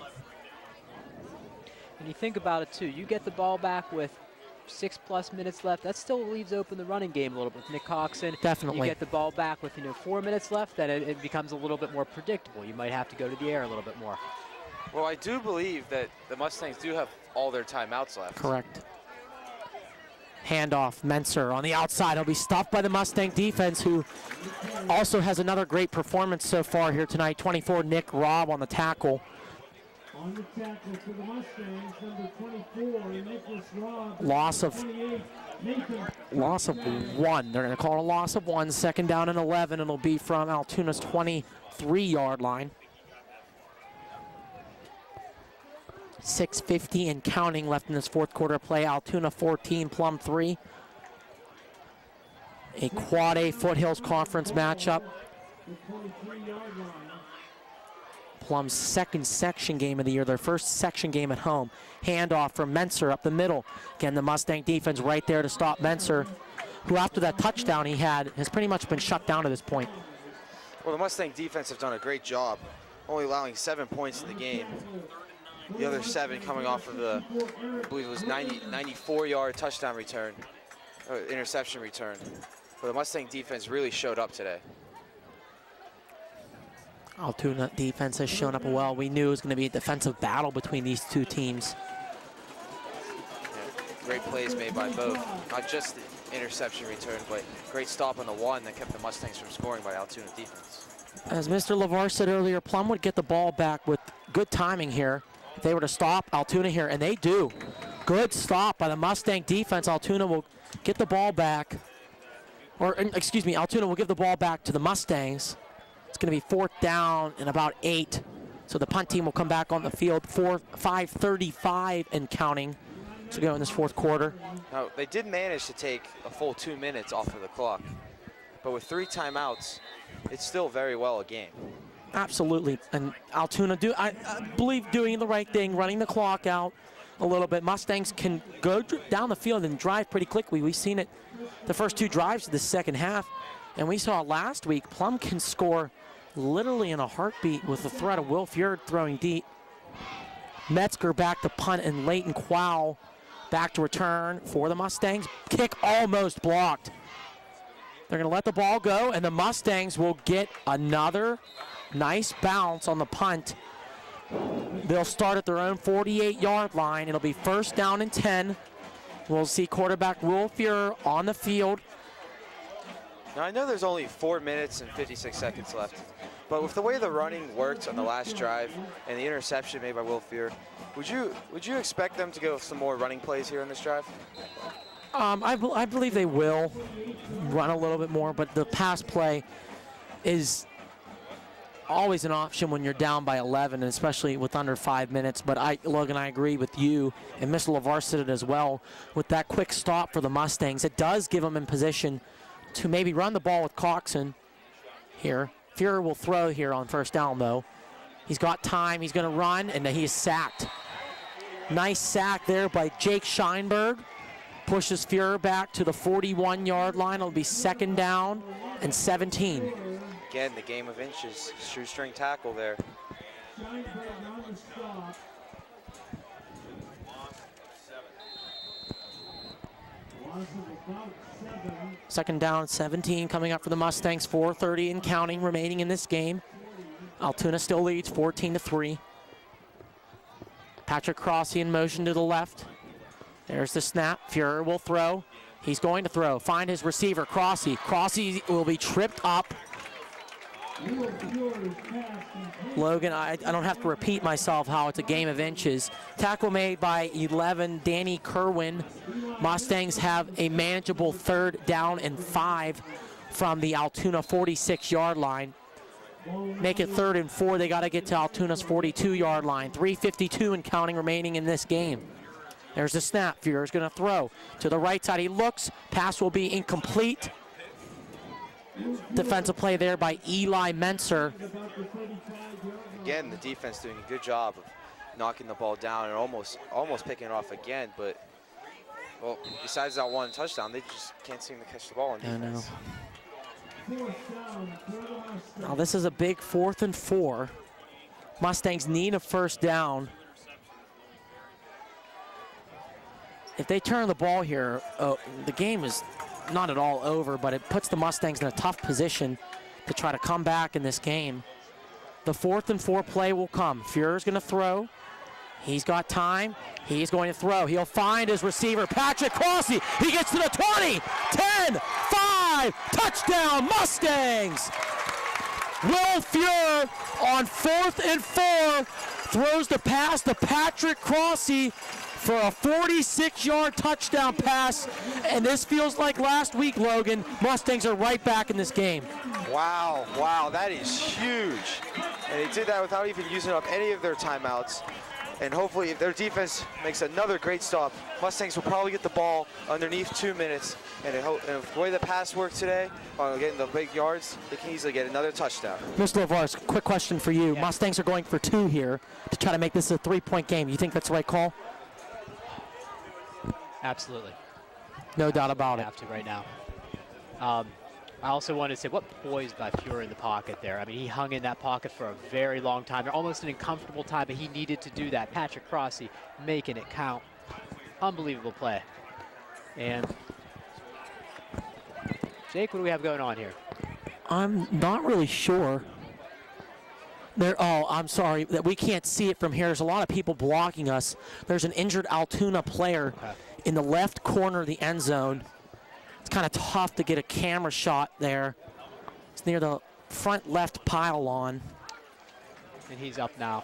When you think about it, too, you get the ball back with 6+ minutes left. That still leaves open the running game a little bit with Nick Coxon. Definitely. You get the ball back with 4 minutes left, then it becomes a little bit more predictable. You might have to go to the air a little bit more. Well, I do believe that the Mustangs do have all their timeouts left. Correct. Handoff, Menser on the outside. He'll be stopped by the Mustang defense, who also has another great performance so far here tonight. 24, Nick Robb on the tackle. On the tackle for the Mustangs, number 24, Nicholas Robb. Loss of 1. They're going to call it a loss of 1. Second down and 11. It'll be from Altoona's 23-yard line. 6:50 and counting left in this fourth quarter play. Altoona 14, Plum 3. A Quad A Foothills Conference matchup. Plum's second section game of the year, their first section game at home. Handoff from Menser up the middle. Again, the Mustang defense right there to stop Menser, who after that touchdown he had has pretty much been shut down to this point. Well, the Mustang defense have done a great job, only allowing 7 points in the game. The other 7 coming off of the, I believe it was 94-yard touchdown return, or interception return. But the Mustang defense really showed up today. Altoona defense has shown up well. We knew it was going to be a defensive battle between these two teams. Yeah, great plays made by both. Not just the interception return, but great stop on the one that kept the Mustangs from scoring by Altoona defense. As Mr. LeVar said earlier, Plum would get the ball back with good timing here. If they were to stop Altoona here, and they do. Good stop by the Mustang defense. Altoona will get the ball back. Or, excuse me, Altoona will give the ball back to the Mustangs. It's going to be 4th down and about 8. So the punt team will come back on the field. 5:35 and counting to go in this fourth quarter. Now, they did manage to take a full 2 minutes off of the clock. But with 3 timeouts, it's still very well a game. Absolutely, and Altoona, I believe, doing the right thing, running the clock out a little bit. Mustangs can go down the field and drive pretty quickly. We've seen it the first 2 drives of the second half, and we saw last week Plum can score literally in a heartbeat with the threat of Will Fuhrer throwing deep. Metzger back to punt, and Leighton Quao back to return for the Mustangs. Kick almost blocked. They're going to let the ball go, and the Mustangs will get another nice bounce on the punt. They'll start at their own 48-yard line. It'll be 1st down and 10. We'll see quarterback Will Fuhrer on the field. Now, I know there's only 4 minutes and 56 seconds left But with the way the running worked on the last drive and the interception made by Will Fear, would you expect them to go with some more running plays here in this drive? I believe they will run a little bit more, but the pass play is always an option when you're down by 11, and especially with under 5 minutes. But Logan, I agree with you, and Mr. LeVar said it as well. With that quick stop for the Mustangs, it does give them in position to maybe run the ball with Coxon here. Fuhrer will throw here on first down, though. He's got time. He's going to run, and he is sacked. Nice sack there by Jake Scheinberg. Pushes Fuhrer back to the 41-yard line. It'll be 2nd down and 17. Again, the game of inches. Shoestring tackle there. Second down, 17 coming up for the Mustangs. 4:30 and counting remaining in this game. Altoona still leads 14-3. Patrick Crossy in motion to the left. There's the snap. Fuhrer will throw. He's going to throw. Find his receiver, Crossy. Crossy will be tripped up. Logan, I don't have to repeat myself how it's a game of inches. Tackle made by 11, Danny Kerwin. Mustangs have a manageable 3rd down and 5 from the Altoona 46-yard line. Make it 3rd and 4. They got to get to Altoona's 42-yard line. 3:52 and counting remaining in this game. There's the snap. Fuhrer's going to throw to the right side. He looks. Pass will be incomplete. Defensive play there by Eli Menser. Again, the defense doing a good job of knocking the ball down and almost picking it off again. But, well, besides that one touchdown, they just can't seem to catch the ball on defense. I know. Now this is a big 4th and 4. Mustangs need a first down. If they turn the ball here, the game is not at all over, but it puts the Mustangs in a tough position to try to come back in this game. The 4th and 4 play will come. Fuhrer's going to throw. He's got time. He's going to throw. He'll find his receiver, Patrick Crossy. He gets to the 20, 10, 5, touchdown Mustangs. Will Fuhrer on 4th and 4 throws the pass to Patrick Crossy for a 46-yard touchdown pass, and this feels like last week, Logan. Mustangs are right back in this game. Wow, that is huge. And they did that without even using up any of their timeouts. And hopefully, if their defense makes another great stop, Mustangs will probably get the ball underneath 2 minutes. And if the way the pass worked today, on getting the big yards, they can easily get another touchdown. Mr. LeVar, quick question for you. Yeah. Mustangs are going for 2 here to try to make this a 3-point game. You think that's the right call? Absolutely. No doubt about it. Have to right now. I also wanted to say, what poise by Fuhrer in the pocket there. I mean, he hung in that pocket for a very long time. Almost an uncomfortable time, but he needed to do that. Patrick Crossy making it count. Unbelievable play. And Jake, what do we have going on here? I'm not really sure. I'm sorry that we can't see it from here. There's a lot of people blocking us. There's an injured Altoona player in the left corner of the end zone. It's kind of tough to get a camera shot there. It's near the front left pylon. And he's up now.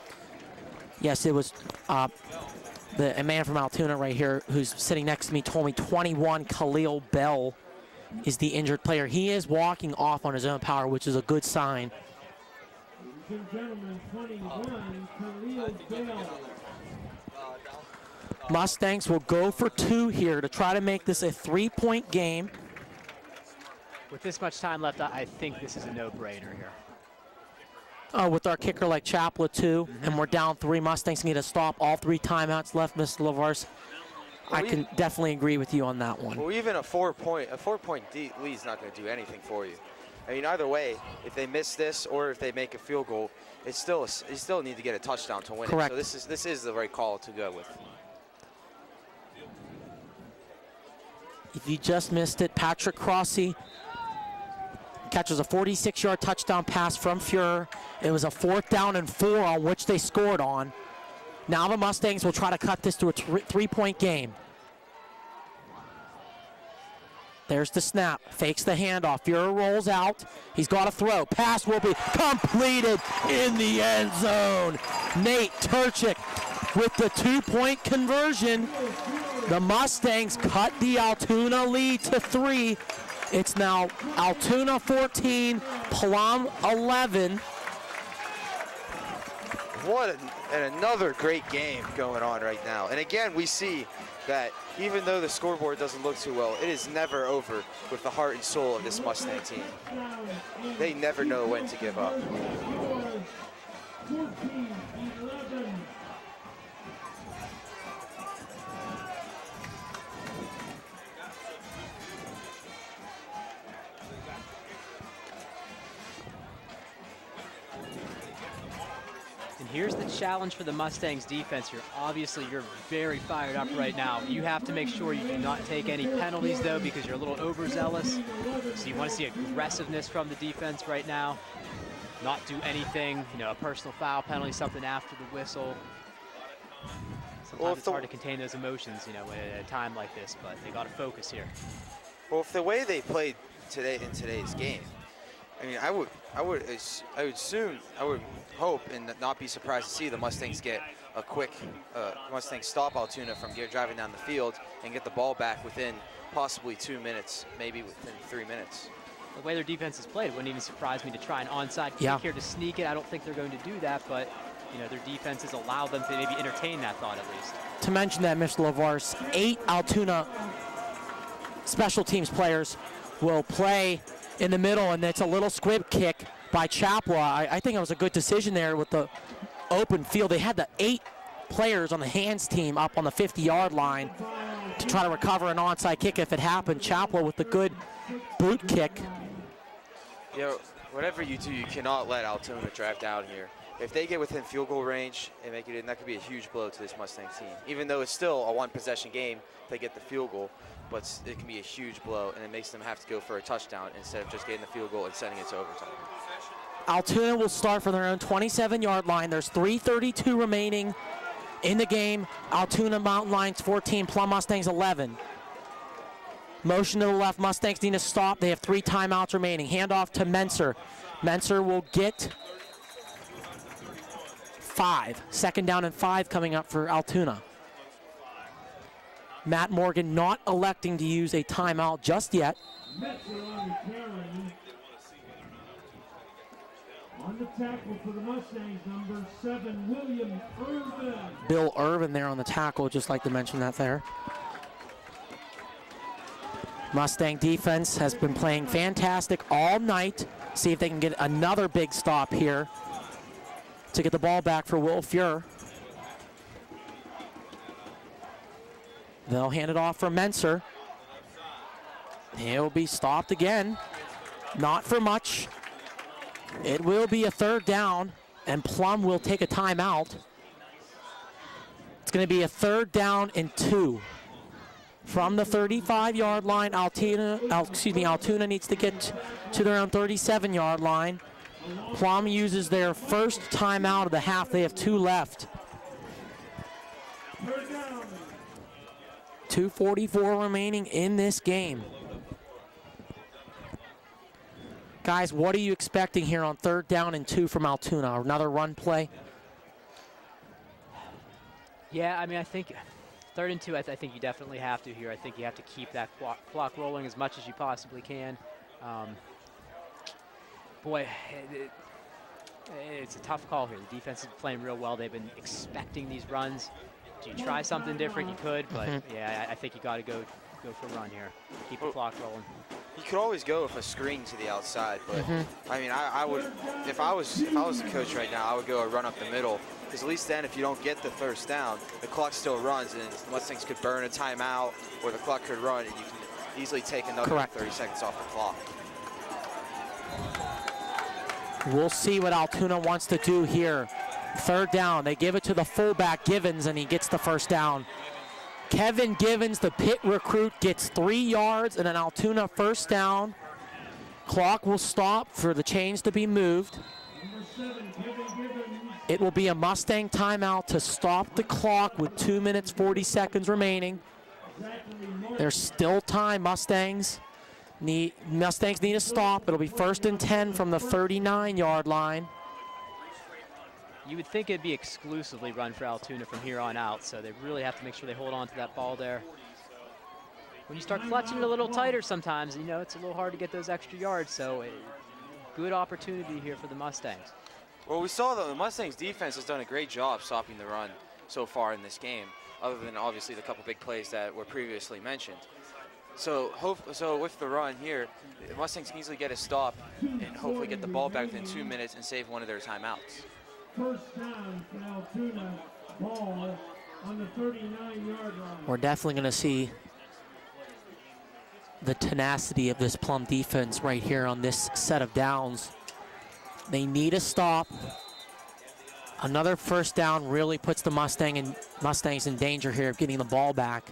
Yes, it was a man from Altoona right here who's sitting next to me told me 21 Khalil Bell is the injured player. He is walking off on his own power, which is a good sign. Ladies and gentlemen, 21, Khalil Bell. Mustangs will go for 2 here to try to make this a 3-point game. With this much time left, I think this is a no-brainer here. With our kicker like Chapla too, and we're down 3. Mustangs need to stop all 3 timeouts left, Mr. LeVar. I can definitely agree with you on that one. Well, even a 4-point lead is not going to do anything for you. I mean, either way, if they miss this or if they make a field goal, you still need to get a touchdown to win Correct. it. So this is the right call to go with. If you just missed it, Patrick Crossy catches a 46-yard touchdown pass from Fuhrer. It was a 4th down and 4 on which they scored on. Now the Mustangs will try to cut this to a 3-point game. There's the snap, fakes the handoff. Fuhrer rolls out. He's got to throw. Pass will be completed in the end zone. Nate Turchik with the 2-point conversion. The Mustangs cut the Altoona lead to 3. It's now Altoona 14, Plum 11. Another great game going on right now. And again, we see that even though the scoreboard doesn't look too well, it is never over with the heart and soul of this Mustang team. They never know when to give up. 14-11. And here's the challenge for the Mustangs defense here. Obviously, you're very fired up right now. You have to make sure you do not take any penalties, though, because you're a little overzealous. So you want to see aggressiveness from the defense right now. Not do anything, a personal foul penalty, something after the whistle. Sometimes it's hard to contain those emotions, at a time like this, but they got to focus here. Well, if the way they played today in today's game, I mean, I would hope and not be surprised to see the Mustangs get a quick Mustangs stop Altoona from driving down the field and get the ball back within possibly 2 minutes, maybe within 3 minutes. The way their defense is played, it wouldn't even surprise me to try an onside kick here to sneak it. I don't think they're going to do that, but their defenses allow them to maybe entertain that thought at least. To mention that, Mr. LaVarse, 8 Altoona special teams players will play in the middle, and it's a little squib kick by Chapua. I think it was a good decision there with the open field. They had the 8 players on the hands team up on the 50-yard line to try to recover an onside kick if it happened. Chapua with the good boot kick. Whatever you do, you cannot let Altoona drive down here. If they get within field goal range and make it in, that could be a huge blow to this Mustang team. Even though it's still a one-possession game, they get the field goal, but it can be a huge blow, and it makes them have to go for a touchdown instead of just getting the field goal and sending it to overtime. Altoona will start from their own 27-yard line. There's 3:32 remaining in the game. Altoona Mountain Lions 14, Plum Mustangs 11. Motion to the left, Mustangs need to stop. They have 3 timeouts remaining. Handoff to Menser. Menser will get 5. Second down and 5 coming up for Altoona. Matt Morgan not electing to use a timeout just yet. On the tackle for the Mustangs, number 7, William Irvin. Bill Irvin there on the tackle, just like to mention that there. Mustang defense has been playing fantastic all night. See if they can get another big stop here to get the ball back for Will Fuhrer. They'll hand it off for Menser. He'll be stopped again. Not for much. It will be a 3rd down, and Plum will take a timeout. It's going to be a 3rd down and 2. From the 35-yard line, Altoona needs to get to their own 37-yard line. Plum uses their first timeout of the half. They have 2 left. 2:44 remaining in this game. Guys, what are you expecting here on 3rd down and 2 from Altoona? Another run play? Yeah, I mean, I think 3rd and 2, I think you definitely have to here. I think you have to keep that clock rolling as much as you possibly can. It's a tough call here. The defense is playing real well. They've been expecting these runs. Do you try something different? You could, but yeah, I think you got to go for a run here. Keep the clock rolling. You could always go with a screen to the outside, but I mean, I would, if I was the coach right now, I would go a run up the middle, because at least then, if you don't get the first down, the clock still runs, and Mustangs could burn a timeout, or the clock could run, and you can easily take another 30 seconds off the clock. We'll see what Altoona wants to do here. 3rd down, they give it to the fullback, Givens, and he gets the first down. Kevin Givens, the Pitt recruit, gets 3 yards and an Altoona first down. Clock will stop for the chains to be moved. It will be a Mustang timeout to stop the clock with 2 minutes, 40 seconds remaining. There's still time, Mustangs. Mustangs need a stop. It'll be 1st and 10 from the 39-yard line. You would think it'd be exclusively run for Altoona from here on out, so they really have to make sure they hold on to that ball there. When you start clutching it a little tighter sometimes, you know, it's a little hard to get those extra yards, so a good opportunity here for the Mustangs. Well, we saw that the Mustangs defense has done a great job stopping the run so far in this game, other than obviously the couple big plays that were previously mentioned. So with the run here, the Mustangs can easily get a stop and hopefully get the ball back within 2 minutes and save one of their timeouts. First down for Altoona, ball on the 39-yard line. We're definitely going to see the tenacity of this Plum defense right here on this set of downs. They need a stop. Another first down really puts the Mustangs in danger here of getting the ball back.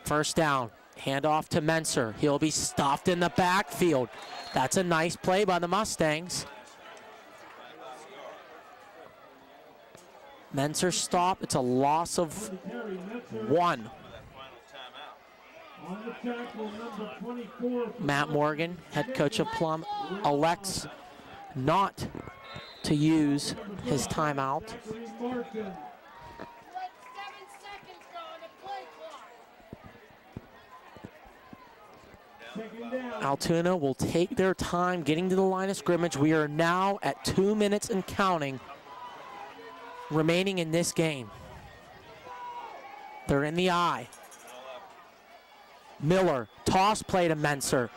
First down, handoff to Menser. He'll be stopped in the backfield. That's a nice play by the Mustangs. Menser stop. It's a loss of 1. Matt Morgan, head coach of Plum, elects not to use his timeout. Altoona will take their time getting to the line of scrimmage. We are now at 2 minutes and counting remaining in this game. They're in the eye. Miller, toss play to Menser.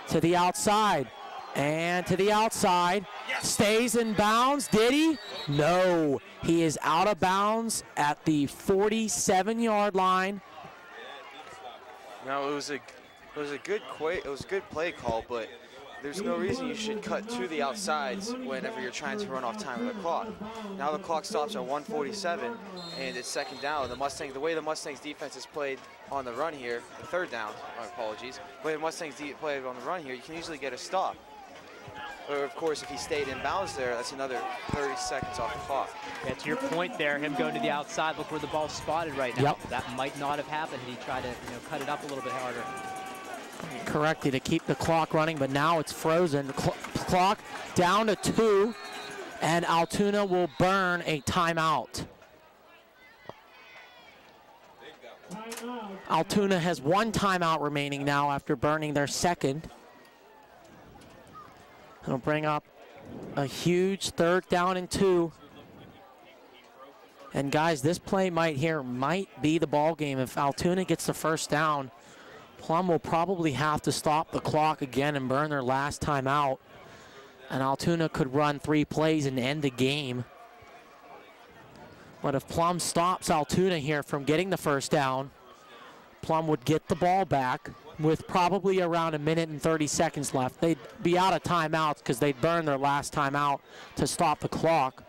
To the outside, and to the outside. Stays in bounds, did he? No, he is out of bounds at the 47-yard line. Now it was a good play call, but there's no reason you should cut to the outsides whenever you're trying to run off time of the clock. Now the clock stops at 1:47, and it's second down. The way the Mustangs defense is played on the run here, the third down, my apologies. The way the Mustangs played on the run here, you can usually get a stop. Or of course, if he stayed in bounds there, that's another 30 seconds off the clock. Yeah, to your point there, him going to the outside, look where the ball's spotted right now. Yep. That might not have happened had he tried to cut it up a little bit harder. Correctly to keep the clock running, but now it's frozen. The clock down to 2, and Altoona will burn a timeout. Altoona has 1 timeout remaining now after burning their second. It'll bring up a huge 3rd down and 2. And guys, this play might be the ball game. If Altoona gets the first down, Plum will probably have to stop the clock again and burn their last timeout. And Altoona could run 3 plays and end the game. But if Plum stops Altoona here from getting the first down, Plum would get the ball back with probably around 1 minute and 30 seconds left. They'd be out of timeouts because they'd burn their last timeout to stop the clock.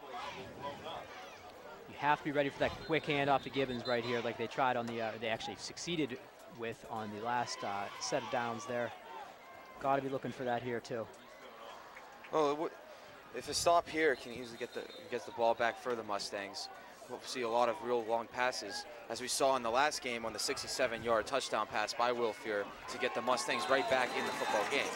You have to be ready for that quick handoff to Gibbons right here, like they tried on the, they actually succeeded with on the last set of downs there. Got to be looking for that here too. Well, if a stop here can easily get the ball back for the Mustangs. We'll see a lot of real long passes, as we saw in the last game on the 67-yard touchdown pass by Will Fuhr to get the Mustangs right back in the football game.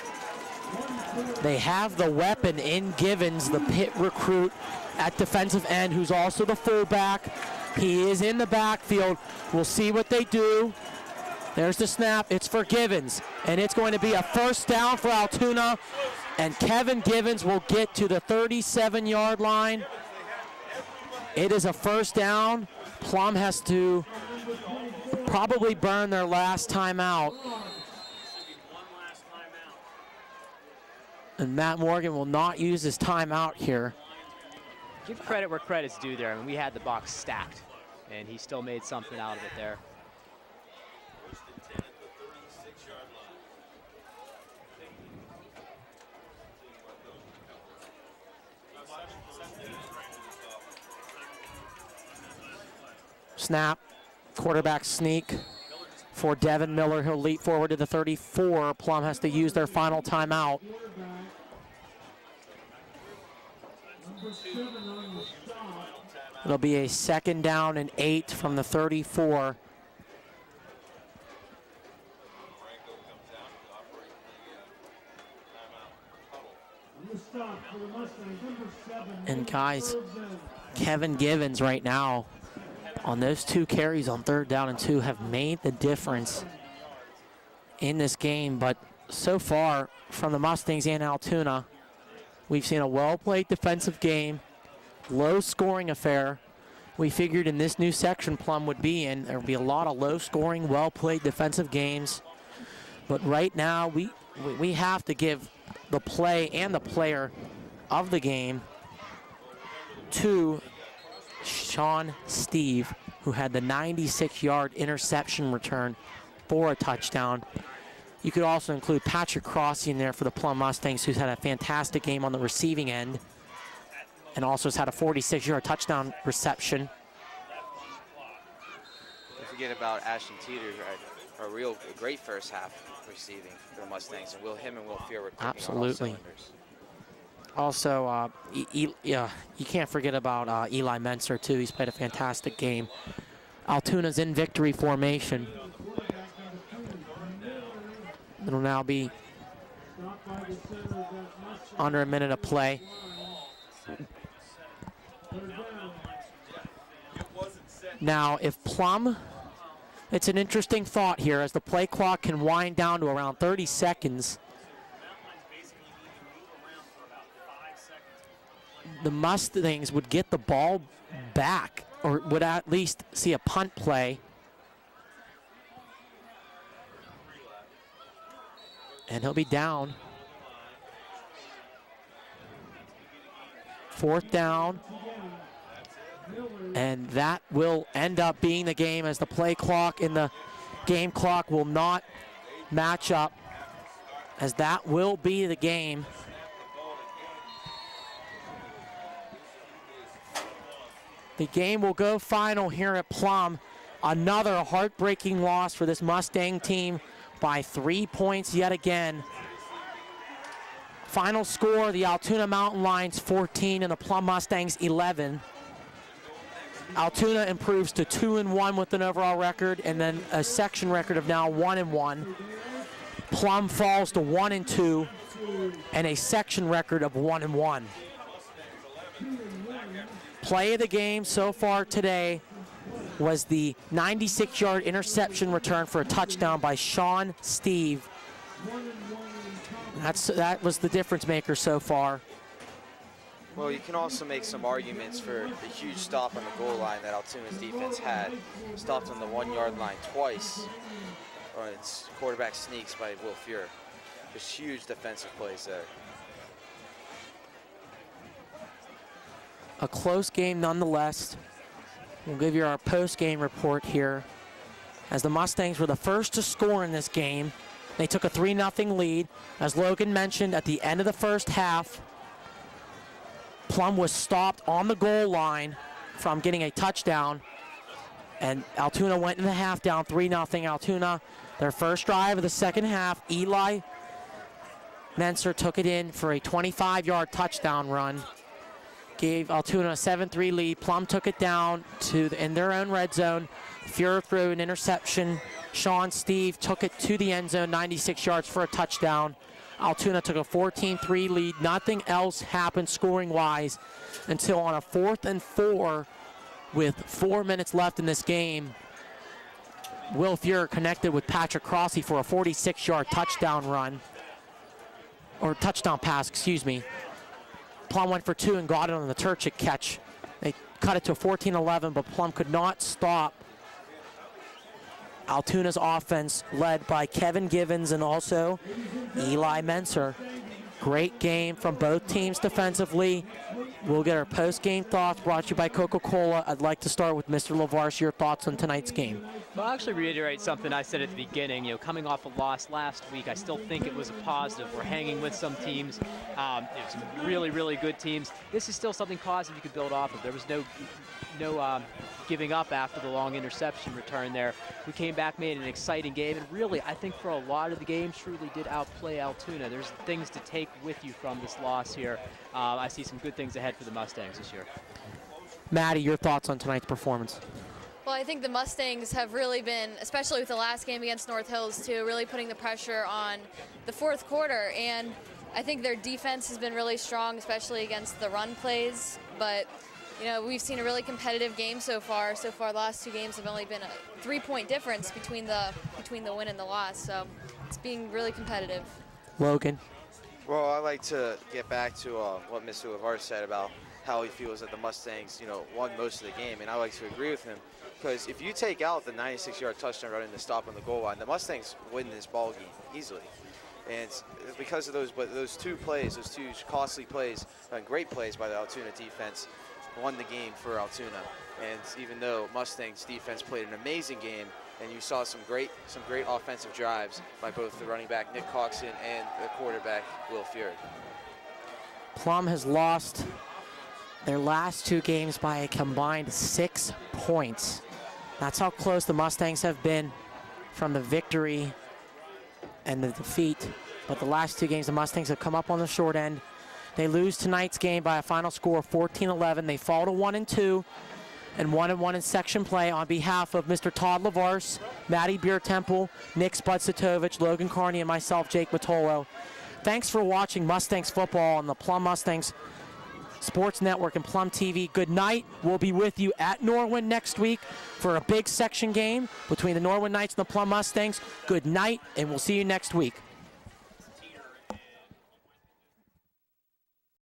They have the weapon in Givens, the Pitt recruit at defensive end, who's also the fullback. He is in the backfield. We'll see what they do. There's the snap. It's for Givens, and it's going to be a first down for Altoona, and Kevin Givens will get to the 37-yard line. It is a first down. Plum has to probably burn their last timeout. And Matt Morgan will not use his timeout here. Give credit where credit's due there. I mean, we had the box stacked, and he still made something out of it there. Snap, quarterback sneak for Devin Miller. He'll leap forward to the 34. Plum has to use their final timeout. It'll be a 2nd down and 8 from the 34. Guys, Kevin Givens right now on those 2 carries on 3rd down and 2 have made the difference in this game. But so far from the Mustangs and Altoona, we've seen a well-played defensive game, low-scoring affair. We figured in this new section Plum would be in, there would be a lot of low-scoring, well-played defensive games. But right now, we have to give the play and the player of the game to Sean Steve, who had the 96-yard interception return for a touchdown. You could also include Patrick Crossy in there for the Plum Mustangs, who's had a fantastic game on the receiving end and also has had a 46-yard touchdown reception. Don't forget about Ashton Teeter, who had a great first half receiving for the Mustangs, and him and Will Fear were clicking on all cylinders. Also, you can't forget about Eli Menser, too. He's played a fantastic game. Altoona's in victory formation. It'll now be under a minute of play. Now, if Plum, it's an interesting thought here as the play clock can wind down to around 30 seconds. The Mustangs would get the ball back or would at least see a punt play. And he'll be down. 4th down. And that will end up being the game as the play clock and the game clock will not match up, as that will be the game. The game will go final here at Plum. Another heartbreaking loss for this Mustang team by 3 points yet again. Final score, the Altoona Mountain Lions 14 and the Plum Mustangs 11. Altoona improves to 2-1 with an overall record, and then a section record of now 1-1. Plum falls to 1-2 and a section record of 1-1. Play of the game so far today was the 96-yard interception return for a touchdown by Sean Steve. That was the difference maker so far. Well, you can also make some arguments for the huge stop on the goal line that Altoona's defense had. Stopped on the 1-yard line twice on its quarterback sneaks by Will Fear. Just huge defensive plays there. A close game nonetheless. We'll give you our post-game report here. As the Mustangs were the first to score in this game, they took a 3-0 lead. As Logan mentioned, at the end of the first half, Plum was stopped on the goal line from getting a touchdown, and Altoona went in the half down 3-0. Altoona, their first drive of the second half, Eli Menser took it in for a 25-yard touchdown run. Gave Altoona a 7-3 lead. Plum took it down in their own red zone. Fuhrer threw an interception. Sean Steve took it to the end zone, 96 yards for a touchdown. Altoona took a 14-3 lead. Nothing else happened scoring-wise until on a 4th and 4 with 4 minutes left in this game. Will Fuhrer connected with Patrick Crossy for a 46-yard touchdown run. Or touchdown pass, excuse me. Plum went for 2 and got it on the Turchik catch. They cut it to 14-11, but Plum could not stop Altoona's offense, led by Kevin Givens and also Eli Menser. Great game from both teams defensively. We'll get our post-game thoughts brought to you by Coca-Cola. I'd like to start with Mr. LaVarse. Your thoughts on tonight's game? Well, I'll actually reiterate something I said at the beginning. You know, coming off a loss last week, I still think it was a positive. We're hanging with some teams, some really, really good teams. This is still something positive you could build off of. There was no giving up after the long interception return there. We came back, made an exciting game, and really, I think for a lot of the games, truly did outplay Altoona. There's things to take with you from this loss here. I see some good things ahead for the Mustangs this year. Maddie, your thoughts on tonight's performance? Well, I think the Mustangs have really been, especially with the last game against North Hills too, really putting the pressure on the fourth quarter. And I think their defense has been really strong, especially against the run plays. But, you know, we've seen a really competitive game so far. So far, the last 2 games have only been a 3-point difference between the win and the loss. So it's being really competitive. Logan. Well, I like to get back to what Mr. LeVar said about how he feels that the Mustangs, you know, won most of the game, and I like to agree with him. Because if you take out the 96-yard touchdown run and the stop on the goal line, the Mustangs win this ball game easily. And it's because of those 2 plays, those 2 costly plays, great plays by the Altoona defense, won the game for Altoona. And even though Mustangs defense played an amazing game, and you saw some great offensive drives by both the running back Nick Coxon and the quarterback Will Fury. Plum has lost their last 2 games by a combined 6 points. That's how close the Mustangs have been from the victory and the defeat. But the last 2 games, the Mustangs have come up on the short end. They lose tonight's game by a final score of 14-11. They fall to 1-2 and 1-1 in section play. On behalf of Mr. Todd LaVarse, Matty Beer Temple, Nick Spudsitovich, Logan Carney, and myself, Jake Matolo. Thanks for watching Mustangs football on the Plum Mustangs Sports Network and Plum TV. Good night. We'll be with you at Norwin next week for a big section game between the Norwin Knights and the Plum Mustangs. Good night, and we'll see you next week.